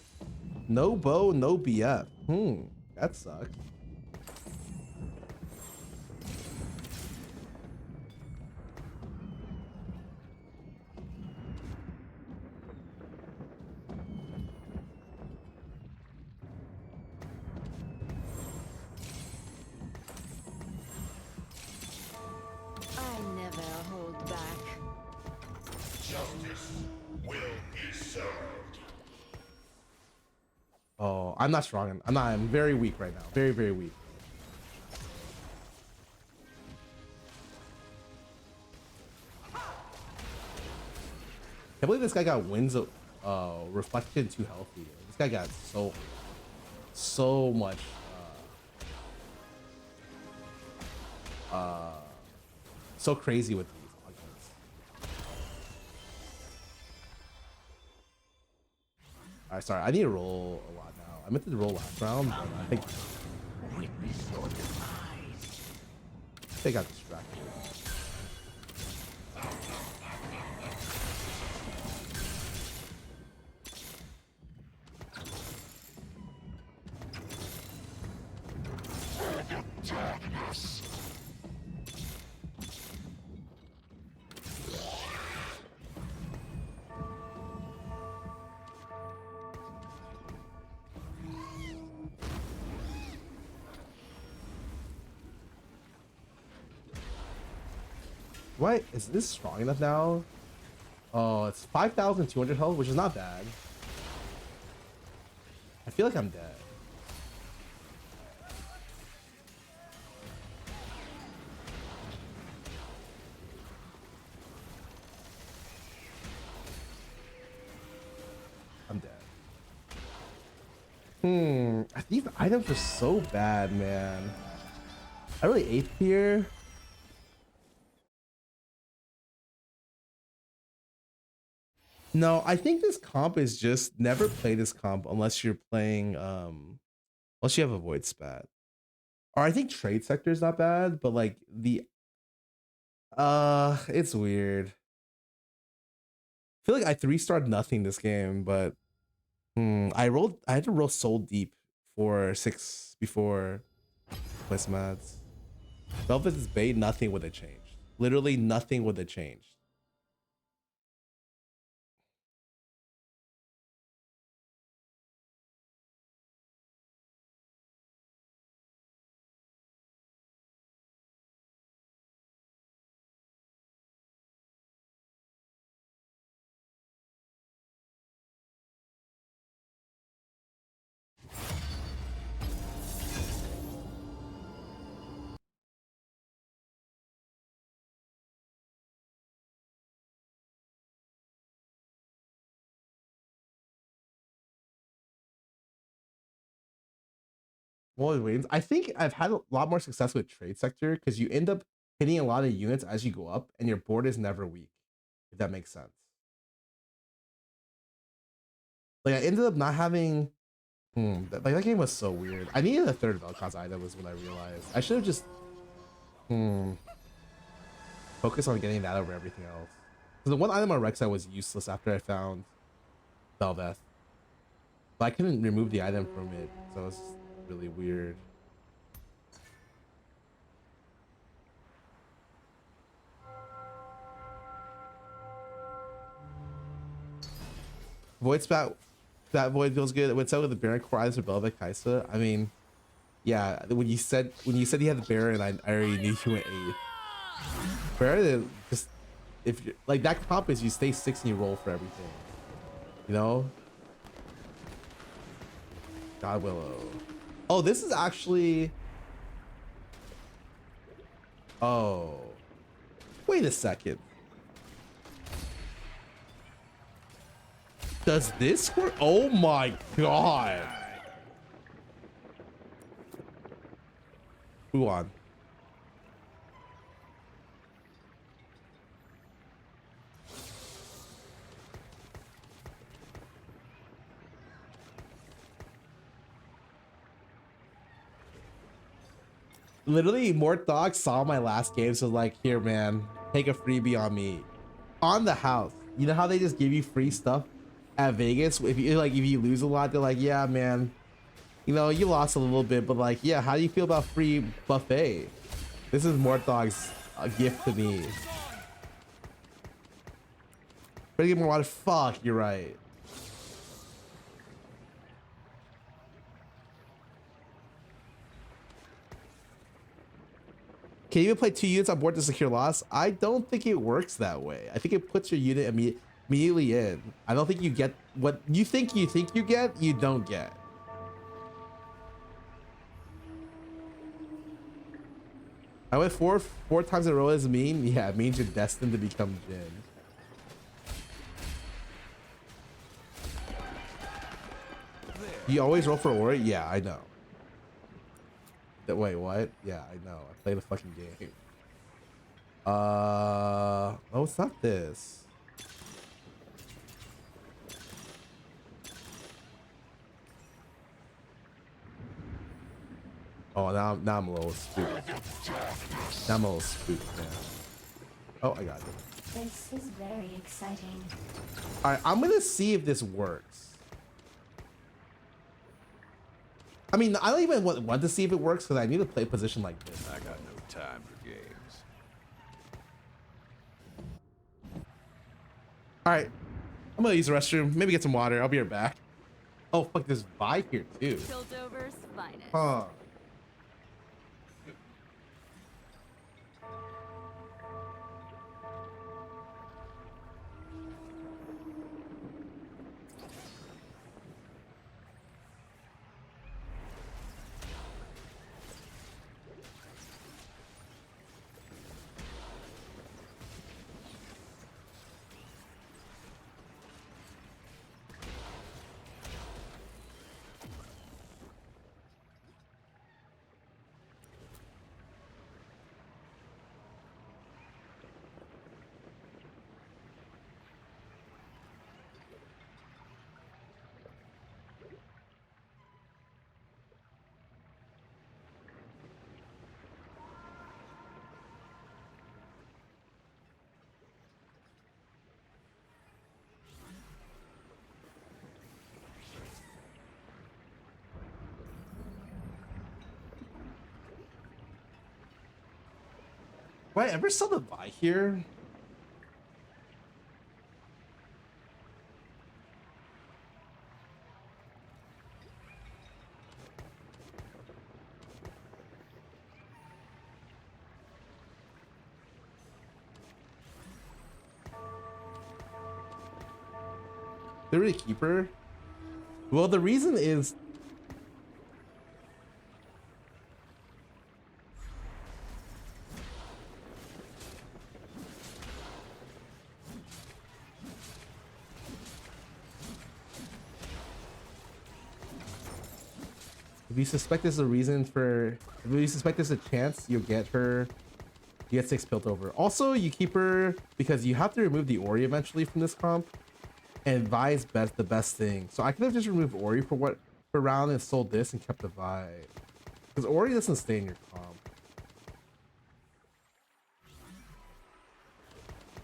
Speaker 1: No bow, no BF. That sucks.
Speaker 3: I never hold back.
Speaker 10: Justice will be served.
Speaker 1: Oh, I'm not strong. I'm very weak right now. Very, very weak. I believe this guy got wins of reflected too healthy. This guy got so much so crazy with these augments. Alright, sorry, I need to roll a lot now. I meant to roll last round, but I think they got distracted. What? Is this strong enough now? Oh, it's 5,200 health, which is not bad. I feel like I'm dead. I'm dead. These items are so bad, man. I really ate here. No, I think this comp is just never play this comp unless you're playing unless you have a void spat. Or I think trade sector is not bad, but like the it's weird. I feel like I 3-starred nothing this game, but I had to roll soul deep for 6 before placemats. Velvet's bait, nothing would have changed. Literally nothing would have changed. Well, wins. I think I've had a lot more success with trade sector because you end up hitting a lot of units as you go up, and your board is never weak. If that makes sense. Like I ended up not having. That game was so weird. I needed a third Vel'Koz item was what I realized. I should have just focused on getting that over everything else. Because the one item on Rek'Sai was useless after I found Vel'Veth. But I couldn't remove the item from it, so it's really weird. Void spat, that void feels good. What's up with the Baron core eyes with Belva Kaisa? I mean, yeah. When you said he had the Baron, I already knew he went 8. Baron just, if you like that comp is you stay 6 and you roll for everything. You know. God Willow. Oh, this is actually. Oh. Wait a second. Does this work? Oh my god. Who on? Literally, Mort Dog saw my last game, so like, here, man, take a freebie on me. On the house. You know how they just give you free stuff at Vegas? If you lose a lot, they're like, yeah, man, you know, you lost a little bit, but like, yeah, how do you feel about free buffet? This is Mort Dog's gift to me. Better get more water. Fuck, you're right. Can you even play 2 units on board to secure loss? I don't think it works that way. I think it puts your unit immediately in. I don't think you get what you think you get, you don't get. I went four times in a row as mean. Yeah, it means you're destined to become Jin. You always roll for Ori? Yeah, I know. Wait, what? Yeah, I know. I played a fucking game. Oh, it's not this. Oh, now I'm a little spooked. Now I'm a little spooked, man. Oh, I got it.
Speaker 8: This is very exciting.
Speaker 1: All right, I'm gonna see if this works. I mean, I don't even want to see if it works because I need to play a position like this.
Speaker 4: I got no time for games.
Speaker 1: All right, I'm gonna use the restroom. Maybe get some water. I'll be right back. Oh fuck, there's Vi here too.
Speaker 6: Piltover's finest.
Speaker 1: Huh. Wait, ever saw the Vi here? They really keep her? Well, the reason is if you suspect there's a reason for, if you suspect there's a chance you'll get her, you get 6 Piltover. Also, you keep her because you have to remove the Ori eventually from this comp, and Vi is the best thing. So I could have just removed Ori for round and sold this and kept the Vi, because Ori doesn't stay in your comp.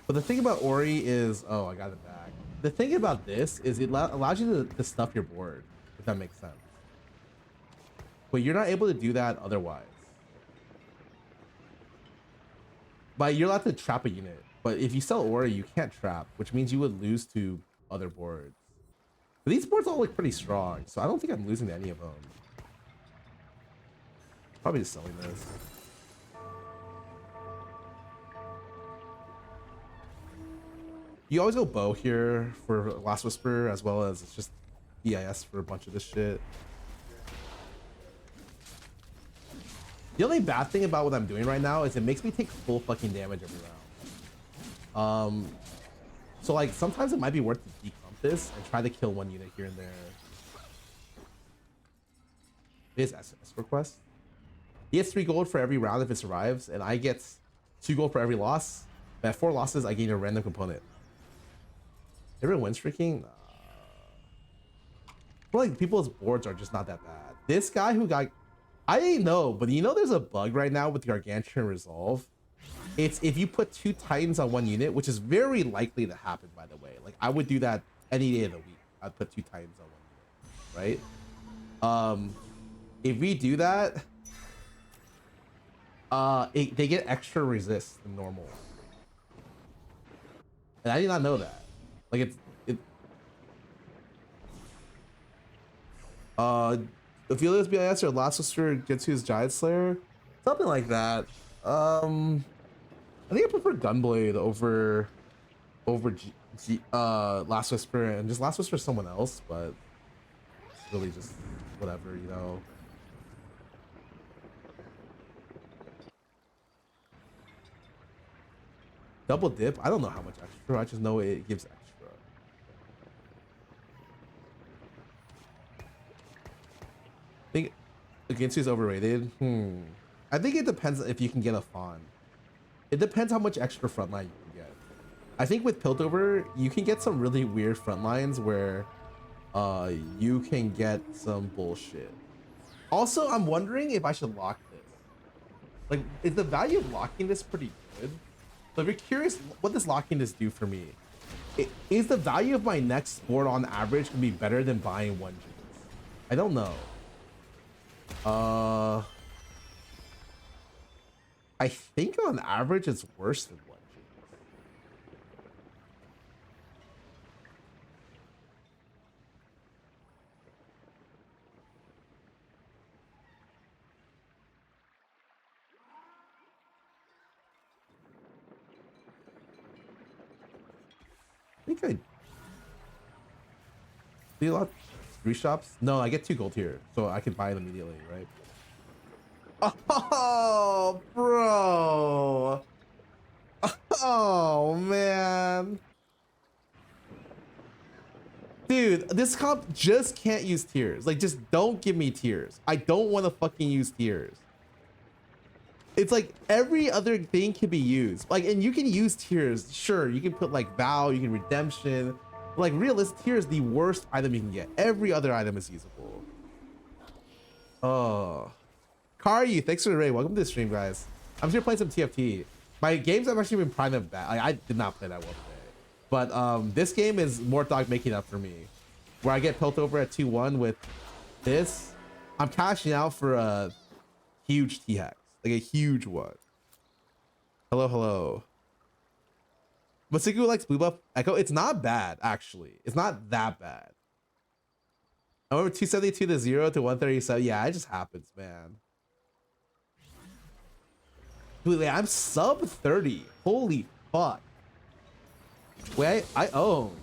Speaker 1: But the thing about Ori is, oh, I got it back. The thing about this is it allows you to stuff your board. if that makes sense. But you're not able to do that otherwise. But you're allowed to trap a unit. But if you sell aura, you can't trap, which means you would lose to other boards. But these boards all look pretty strong, so I don't think I'm losing to any of them. Probably just selling this. You always go bow here for Last Whisper, as well as it's just EIS for a bunch of this shit. The only bad thing about what I'm doing right now is it makes me take full fucking damage every round. So like sometimes it might be worth to decomp this and try to kill one unit here and there. It is escort quest. He gets 3 gold for every round if it survives, and I get 2 gold for every loss. At 4 losses, I gain a random component. Everyone win streaking? I feel like people's boards are just not that bad. This guy who got, I didn't know, but you know there's a bug right now with Gargantuan Resolve. It's if you put 2 Titans on 1 unit, which is very likely to happen, by the way. Like I would do that any day of the week. I'd put 2 Titans on 1 unit, right? If we do that, they get extra resist than normal. And I did not know that. Like Ophelia's BIS or Last Sister gets his Giant Slayer, something like that. I think I prefer Gunblade over Last Whisper, and just Last Whisper someone else, but it's really just whatever, you know. Double dip? I don't know how much extra. I just know it gives extra. I think against you is overrated. I think it depends if you can get a fawn. It depends how much extra frontline you can get. I think with Piltover, you can get some really weird frontlines where you can get some bullshit. Also, I'm wondering if I should lock this. Like, is the value of locking this pretty good? So if you're curious, what does locking this do for me? Is the value of my next board on average gonna be better than buying 1 Jinx? I don't know. I think on average it's worse than 1 Jinx. I think I do a lot. 3 shops? No, I get 2 gold here, so I can buy it immediately, right? Oh, bro. Oh, man. Dude, this comp just can't use tears. Like, just don't give me tears. I don't want to fucking use tears. It's like every other thing can be used. Like, and you can use tears. Sure, you can put like Vow, you can Redemption. Like, realistic, tears the worst item you can get. Every other item is usable. Oh. Kari, thanks for the raid. Welcome to the stream, guys. I'm just playing some TFT. My games have actually been prime of bad. Like, I did not play that well today. But this game is Mortdog making up for me. Where I get Piltover at 2-1 with this. I'm cashing out for a huge T-Hex. Like a huge one. Hello, hello. Masiku likes blue buff Echo. It's not bad, actually. It's not that bad. I remember 272 to 0 to 137. Yeah, it just happens, man. Dude, I'm sub 30. Holy fuck. Wait, I own.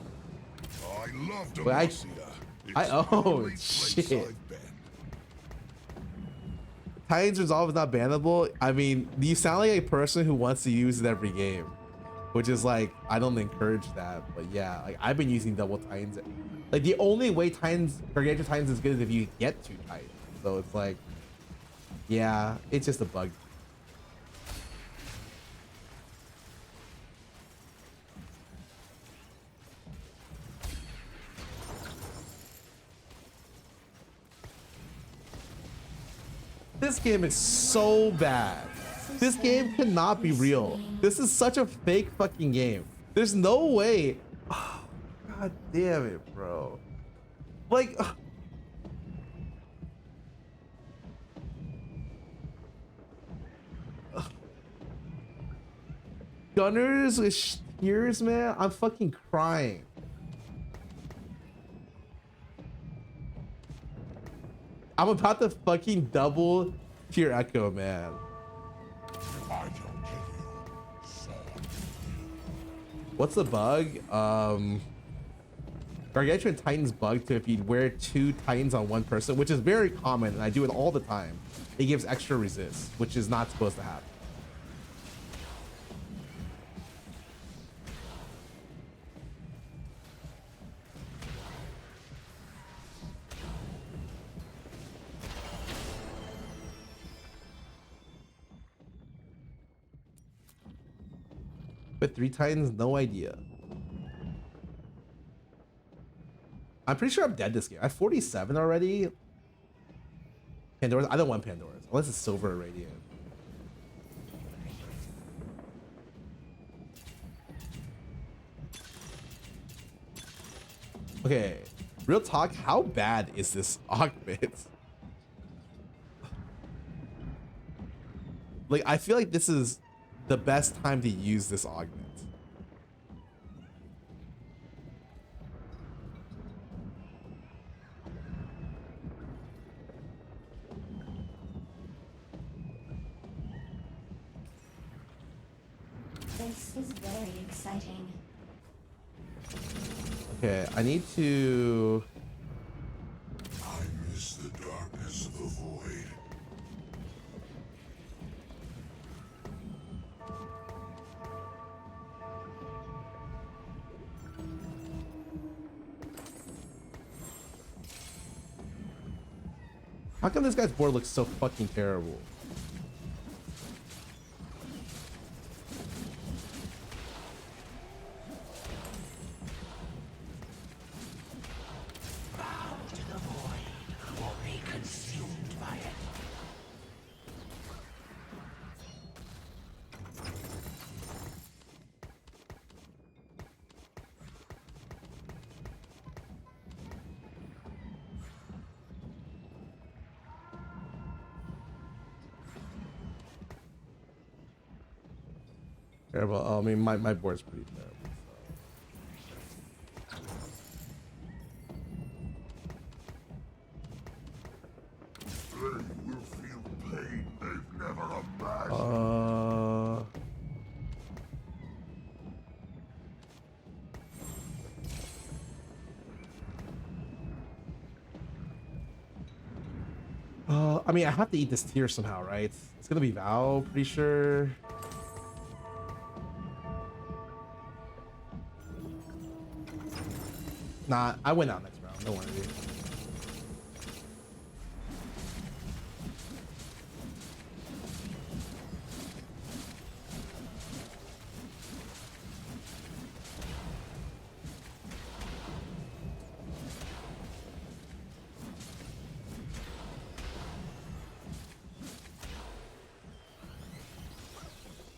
Speaker 10: I love
Speaker 1: Wait, I own. Shit. Titan's Resolve is not bannable. I mean, you sound like a person who wants to use it every game, which is like, I don't encourage that. But yeah, like I've been using double Titans. Like the only way Gargantuan Titans is good is if you get 2 Titans. So it's like, yeah, it's just a bug. This game is so bad. This game cannot be real. This is such a fake fucking game. There's no way. Oh, God damn it, bro. Like, Gunners with tears, man. I'm fucking crying. I'm about to fucking double tier echo, man.
Speaker 10: If I don't kill you, sword.
Speaker 1: What's the bug? Gargantuan Titan's bug to if you wear 2 Titans on one person, which is very common, and I do it all the time. It gives extra resist, which is not supposed to happen. But 3 Titans, no idea. I'm pretty sure I'm dead this game. I have 47 already. Pandora's. I don't want Pandora's unless it's silver or radiant. Okay, real talk. How bad is this augment? Like, I feel like this is the best time to use this augment.
Speaker 8: This is very exciting.
Speaker 1: Okay, I need to.
Speaker 10: I miss the darkness of the void.
Speaker 1: How come this guy's board looks so fucking terrible? Terrible. Oh, I mean, my board's pretty terrible.
Speaker 10: They will feel pain they've never imagined.
Speaker 1: I mean, I have to eat this tier somehow, right? It's gonna be Val, pretty sure. Nah, I went out next round. Don't worry.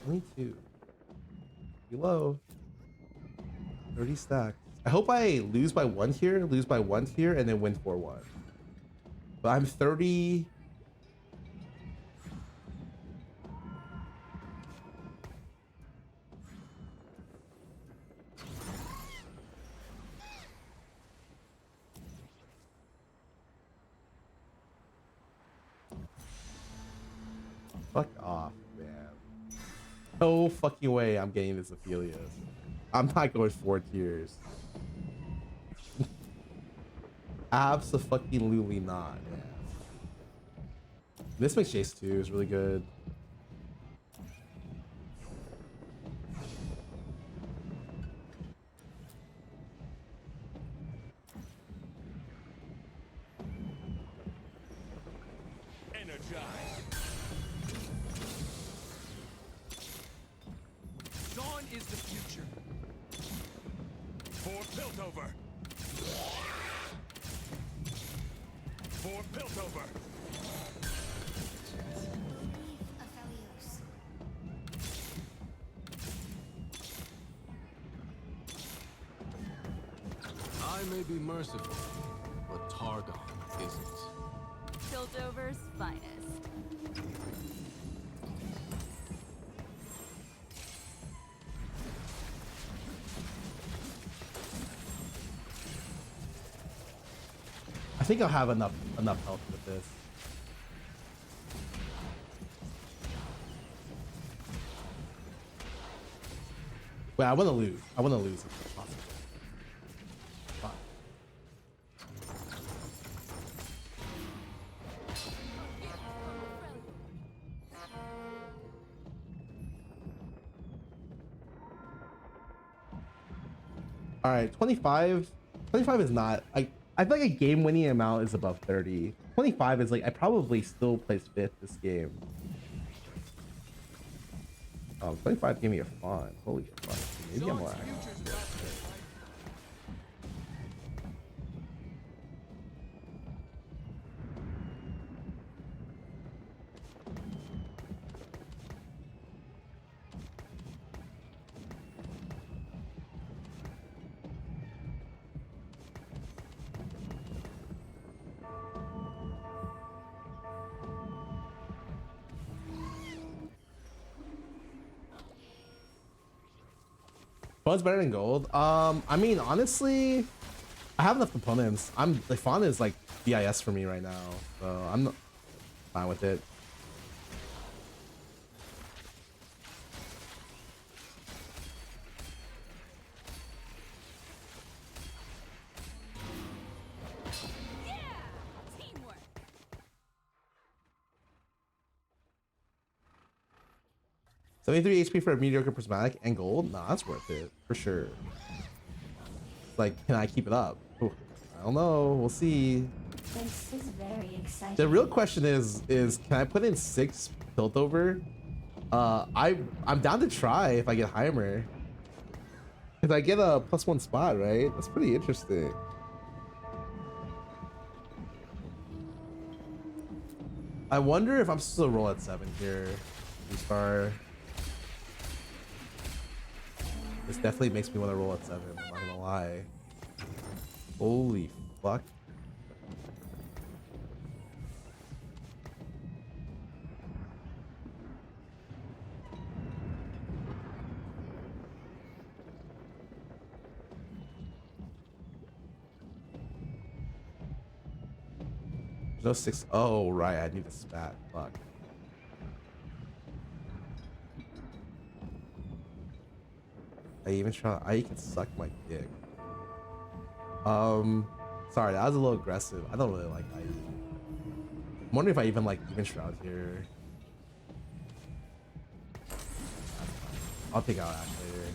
Speaker 1: Me too. Below. 30 stacks. I hope I lose by 1 tier, lose by 1 tier, and then win 4-1. But I'm 30. Fuck off, man. No fucking way I'm getting this Aphelios. I'm not going 4 tiers. Absolutely not, man. This makes Jace 2 is really good.
Speaker 11: Dawn is the future. For Piltover. For Piltover.
Speaker 4: I may be merciful, but Targon isn't.
Speaker 6: Piltover's finest.
Speaker 1: think I'll have enough health with this. Wait, I want to lose. I want to lose if it's possible. Fine. All right, 25. 25 is not. I feel like a game winning amount is above 30. 25 is like I probably still place 5th this game. 25 gave me a font. Holy fuck. Maybe I'm lagging. Fun's better than gold. I mean, honestly, I have enough components. Like fun is like BIS for me right now, so I'm not fine with it.
Speaker 6: Yeah! Teamwork.
Speaker 1: 73 HP for a mediocre prismatic and gold? Nah, that's worth it for sure. Like, can I keep it up? Ooh, I don't know. We'll see.
Speaker 8: This is very exciting.
Speaker 1: The real question is can I put in 6 tilt over? I'm down to try if I get Heimer. If I get a +1 spot, right? That's pretty interesting. I wonder if I'm supposed to roll at 7 here. Star. This definitely makes me want to roll at 7, I'm not gonna lie. Holy fuck. There's no 6. Oh, right. I need a spat. Fuck. I can suck my dick. Sorry, that was a little aggressive. I don't really like IE. I'm wondering if I even like even shroud here. I'll take out Ash later.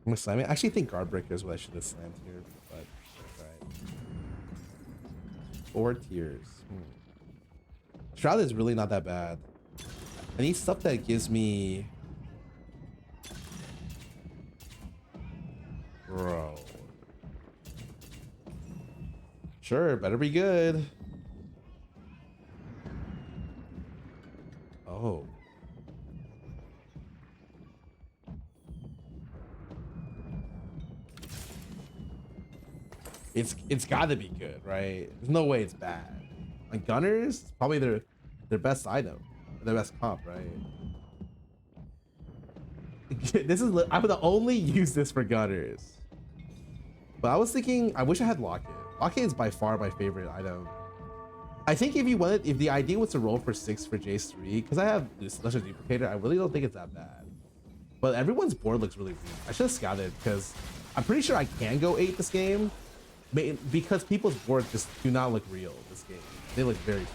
Speaker 1: I'm gonna slam it. I actually think guard breaker is what I should have slammed here, but that's alright. 4 tiers. Shroud is really not that bad. I need stuff that gives me. Bro. Sure, better be good. Oh. It's gotta be good, right? There's no way it's bad. Like Gunners, it's probably their best item, their best comp, right? I would only use this for Gunners. But I was thinking, I wish I had Locket. Locket is by far my favorite item. I think if the idea was to roll for 6 for Jace 3, because I have this Lesser Duplicator, I really don't think it's that bad. But everyone's board looks really weak. I should have scouted because I'm pretty sure I can go 8 this game. Because people's boards just do not look real this game. They look very fake.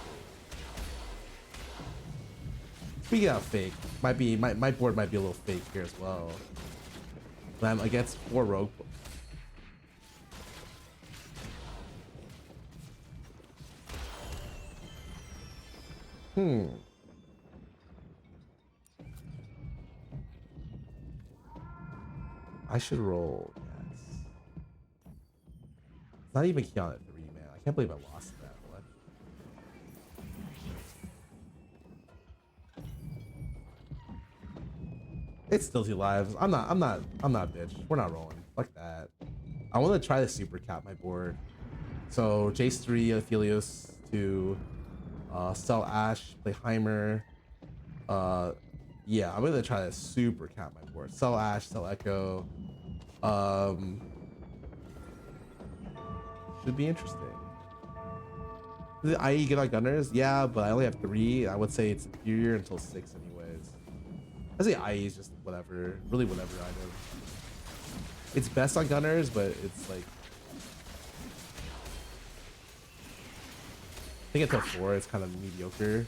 Speaker 1: Speaking of fake, my board might be a little fake here as well. But I'm against 4 rogue. I should roll. Not even Kiana at 3, man. I can't believe I lost that. What? It's still 2 lives. I'm not, bitch. We're not rolling. Fuck that. I want to try to super cap my board. So Jace 3, Aphelios 2, sell Ash, play Heimer. Yeah, I'm gonna try to super cap my board. Sell Ash, sell Echo. Should be interesting. Is it IE get on Gunners? Yeah, but I only have 3. I would say it's inferior until 6 anyways. I say IE is just whatever, really whatever item. It's best on Gunners, but it's like, I think until 4 it's kind of mediocre.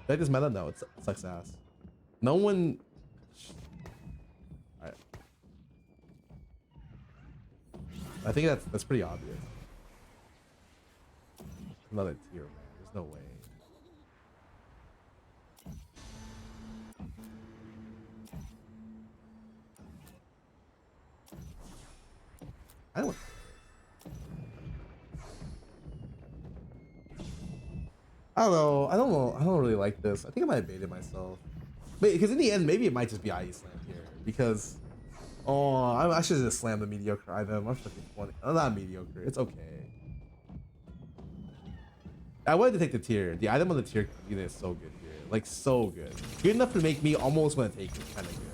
Speaker 1: Like this meta? No, it sucks ass. No one. Alright. I think that's pretty obvious. Another tier, man. There's no way. I don't. I don't know. I don't really like this. I think I might have baited myself. Because in the end, maybe it might just be IE slam here. Because, I should just slam the mediocre item. I'm fucking funny. I'm not mediocre. It's okay. I wanted to take the tier. The item on the tier unit is so good here. Like, so good. Good enough to make me almost want to take it. Kind of good.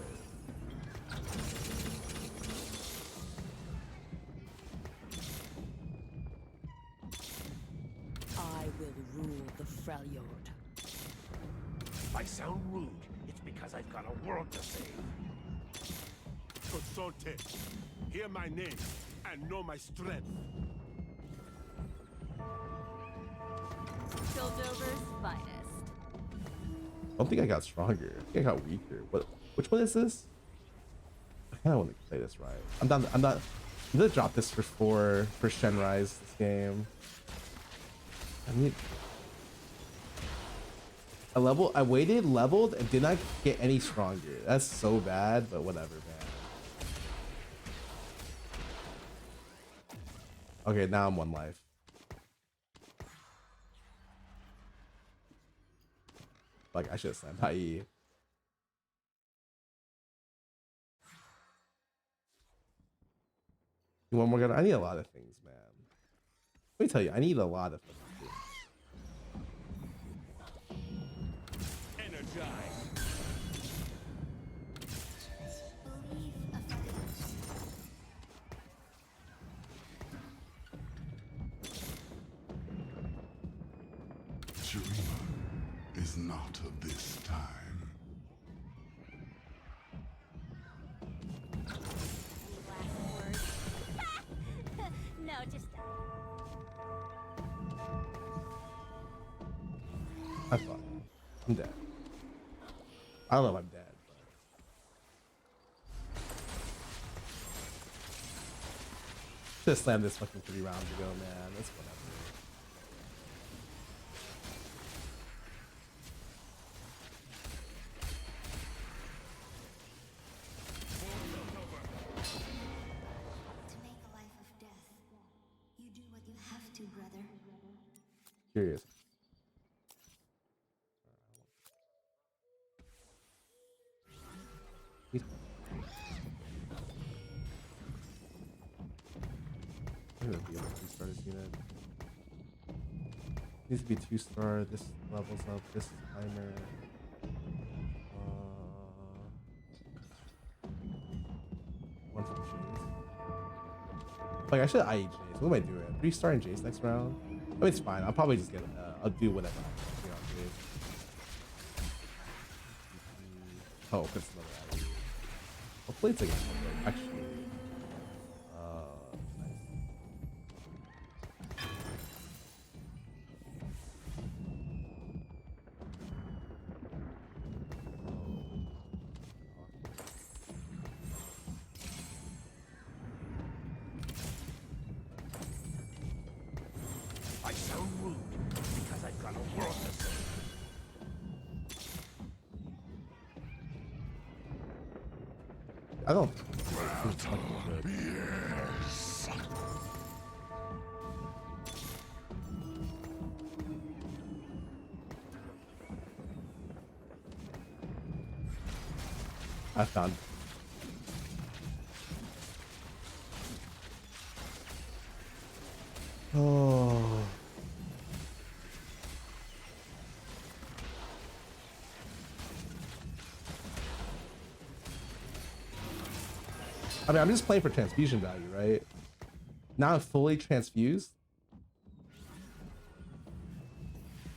Speaker 11: If I sound rude, it's because I've got a world to save. Consorte, hear my name and know my strength.
Speaker 3: Piltover's finest.
Speaker 1: I don't think I got stronger. I think I got weaker. Which one is this? I kind of want to play this right. I'm not. I'm gonna drop this for Shenrise this game. I need. I waited, leveled, and did not get any stronger. That's so bad, but whatever, man. Okay, now I'm 1 life. Like, I should have slammed IE. One more gun. I need a lot of things, man. Let me tell you, I need a lot of things.
Speaker 10: Is not of this time.
Speaker 3: No, just
Speaker 1: I'm fine. I'm dead. I don't know if I'm dead, but should have slammed this fucking 3 rounds ago, man. That's whatever. Curious. I'm gonna be able to 2-star this unit. Needs to be 2-star. This levels up. This is timer. One for Jace. Like I should IE Jace. What am I doing? 3-star in Jace next round. I mean, it's fine. I'll probably just get. I'll do whatever. You know, oh, that's another IE. Hopefully it's like actually.
Speaker 11: I sound rude because I've got a world to save.
Speaker 1: I don't.
Speaker 10: Yes.
Speaker 1: I found. Oh. I mean, I'm just playing for transfusion value, right? Now I'm fully transfused.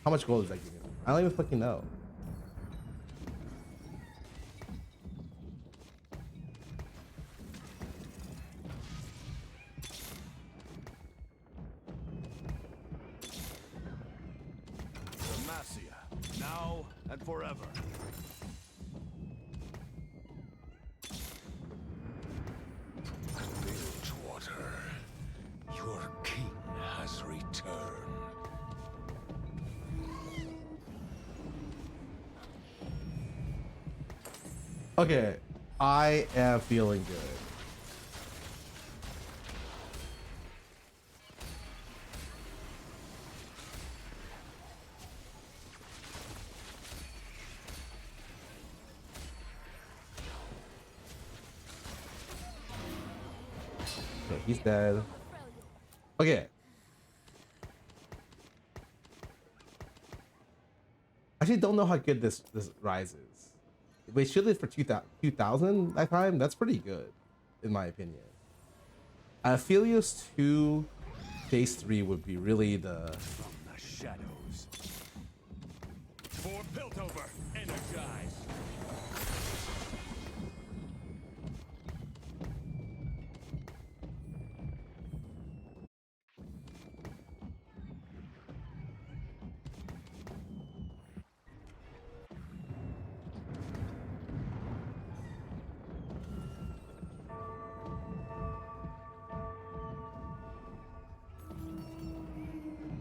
Speaker 1: How much gold is that giving me? I don't even fucking know.
Speaker 11: Demacia, now and forever.
Speaker 10: Bilgewater, your king has returned.
Speaker 1: Okay, I am feeling good. Okay, he's dead. Okay. I actually don't know how good this rise is. We shielded for 2000 that time. That's pretty good, in my opinion. Aphelios 2 phase 3 would be really the
Speaker 11: From the shadows. For Piltover, energize.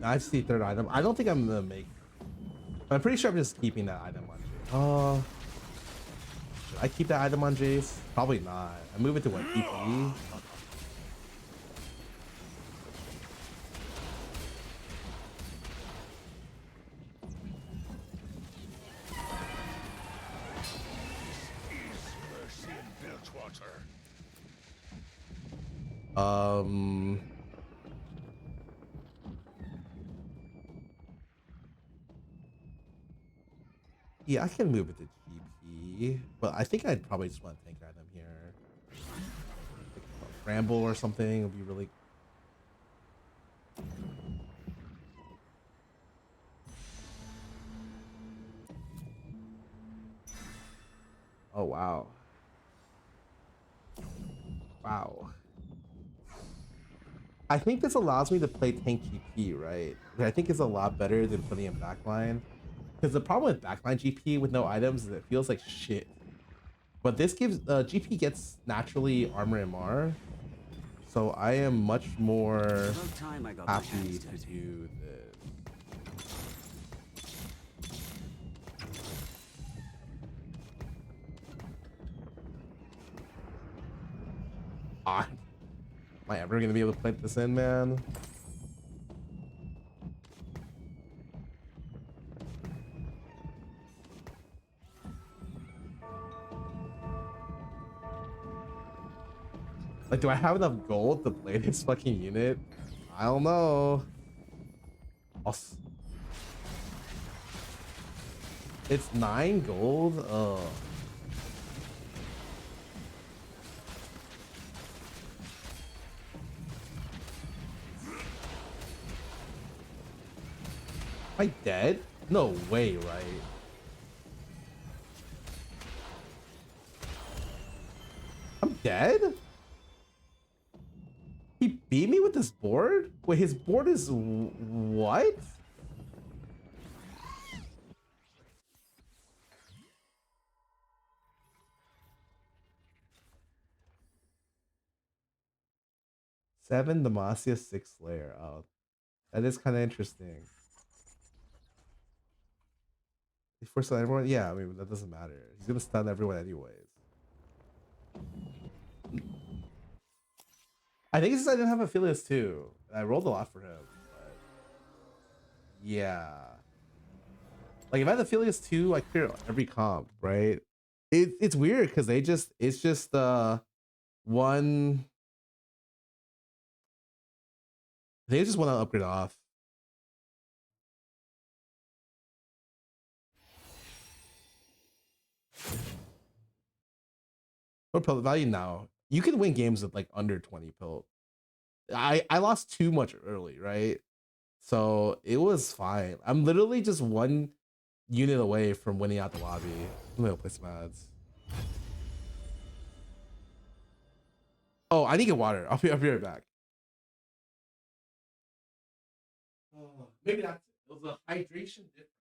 Speaker 1: I see third item. I don't think I'm gonna make. I'm pretty sure I'm just keeping that item on Jace. Should I keep that item on Jace? Probably not. I move it to what, PP?
Speaker 10: Mercy in Bilgewater.
Speaker 1: Yeah, I can move it to GP, but I think I'd probably just want to tank item here. Like a Bramble or something would be really. Oh wow. Wow. I think this allows me to play tank GP, right? Which I think is a lot better than putting in backline. Because the problem with backline GP with no items is it feels like shit. But this gives GP gets naturally armor MR. So I am much more happy to do this. Am I ever gonna be able to play this in, man? Like, do I have enough gold to play this fucking unit? I don't know. It's 9 gold? Oh. Am I dead? No way, right? I'm dead? He beat me with this board? Wait, his board is what? Seven Demacia, 6 Slayer. Oh, that is kind of interesting. For stun everyone? Yeah, I mean, that doesn't matter. He's gonna stun everyone anyways. I think it's just I didn't have Affiliates too. I rolled a lot for him. But yeah. Like if I had Affiliates too, I clear every comp, right? It's weird because it's just one. They just want to upgrade off. What pill value now? You can win games with like under 20 pill. I lost too much early, right? So it was fine. I'm literally just one unit away from winning out the lobby. I'm gonna play some ads. Oh, I need to get water. I'll be right back. Oh, maybe that's it was a hydration difference.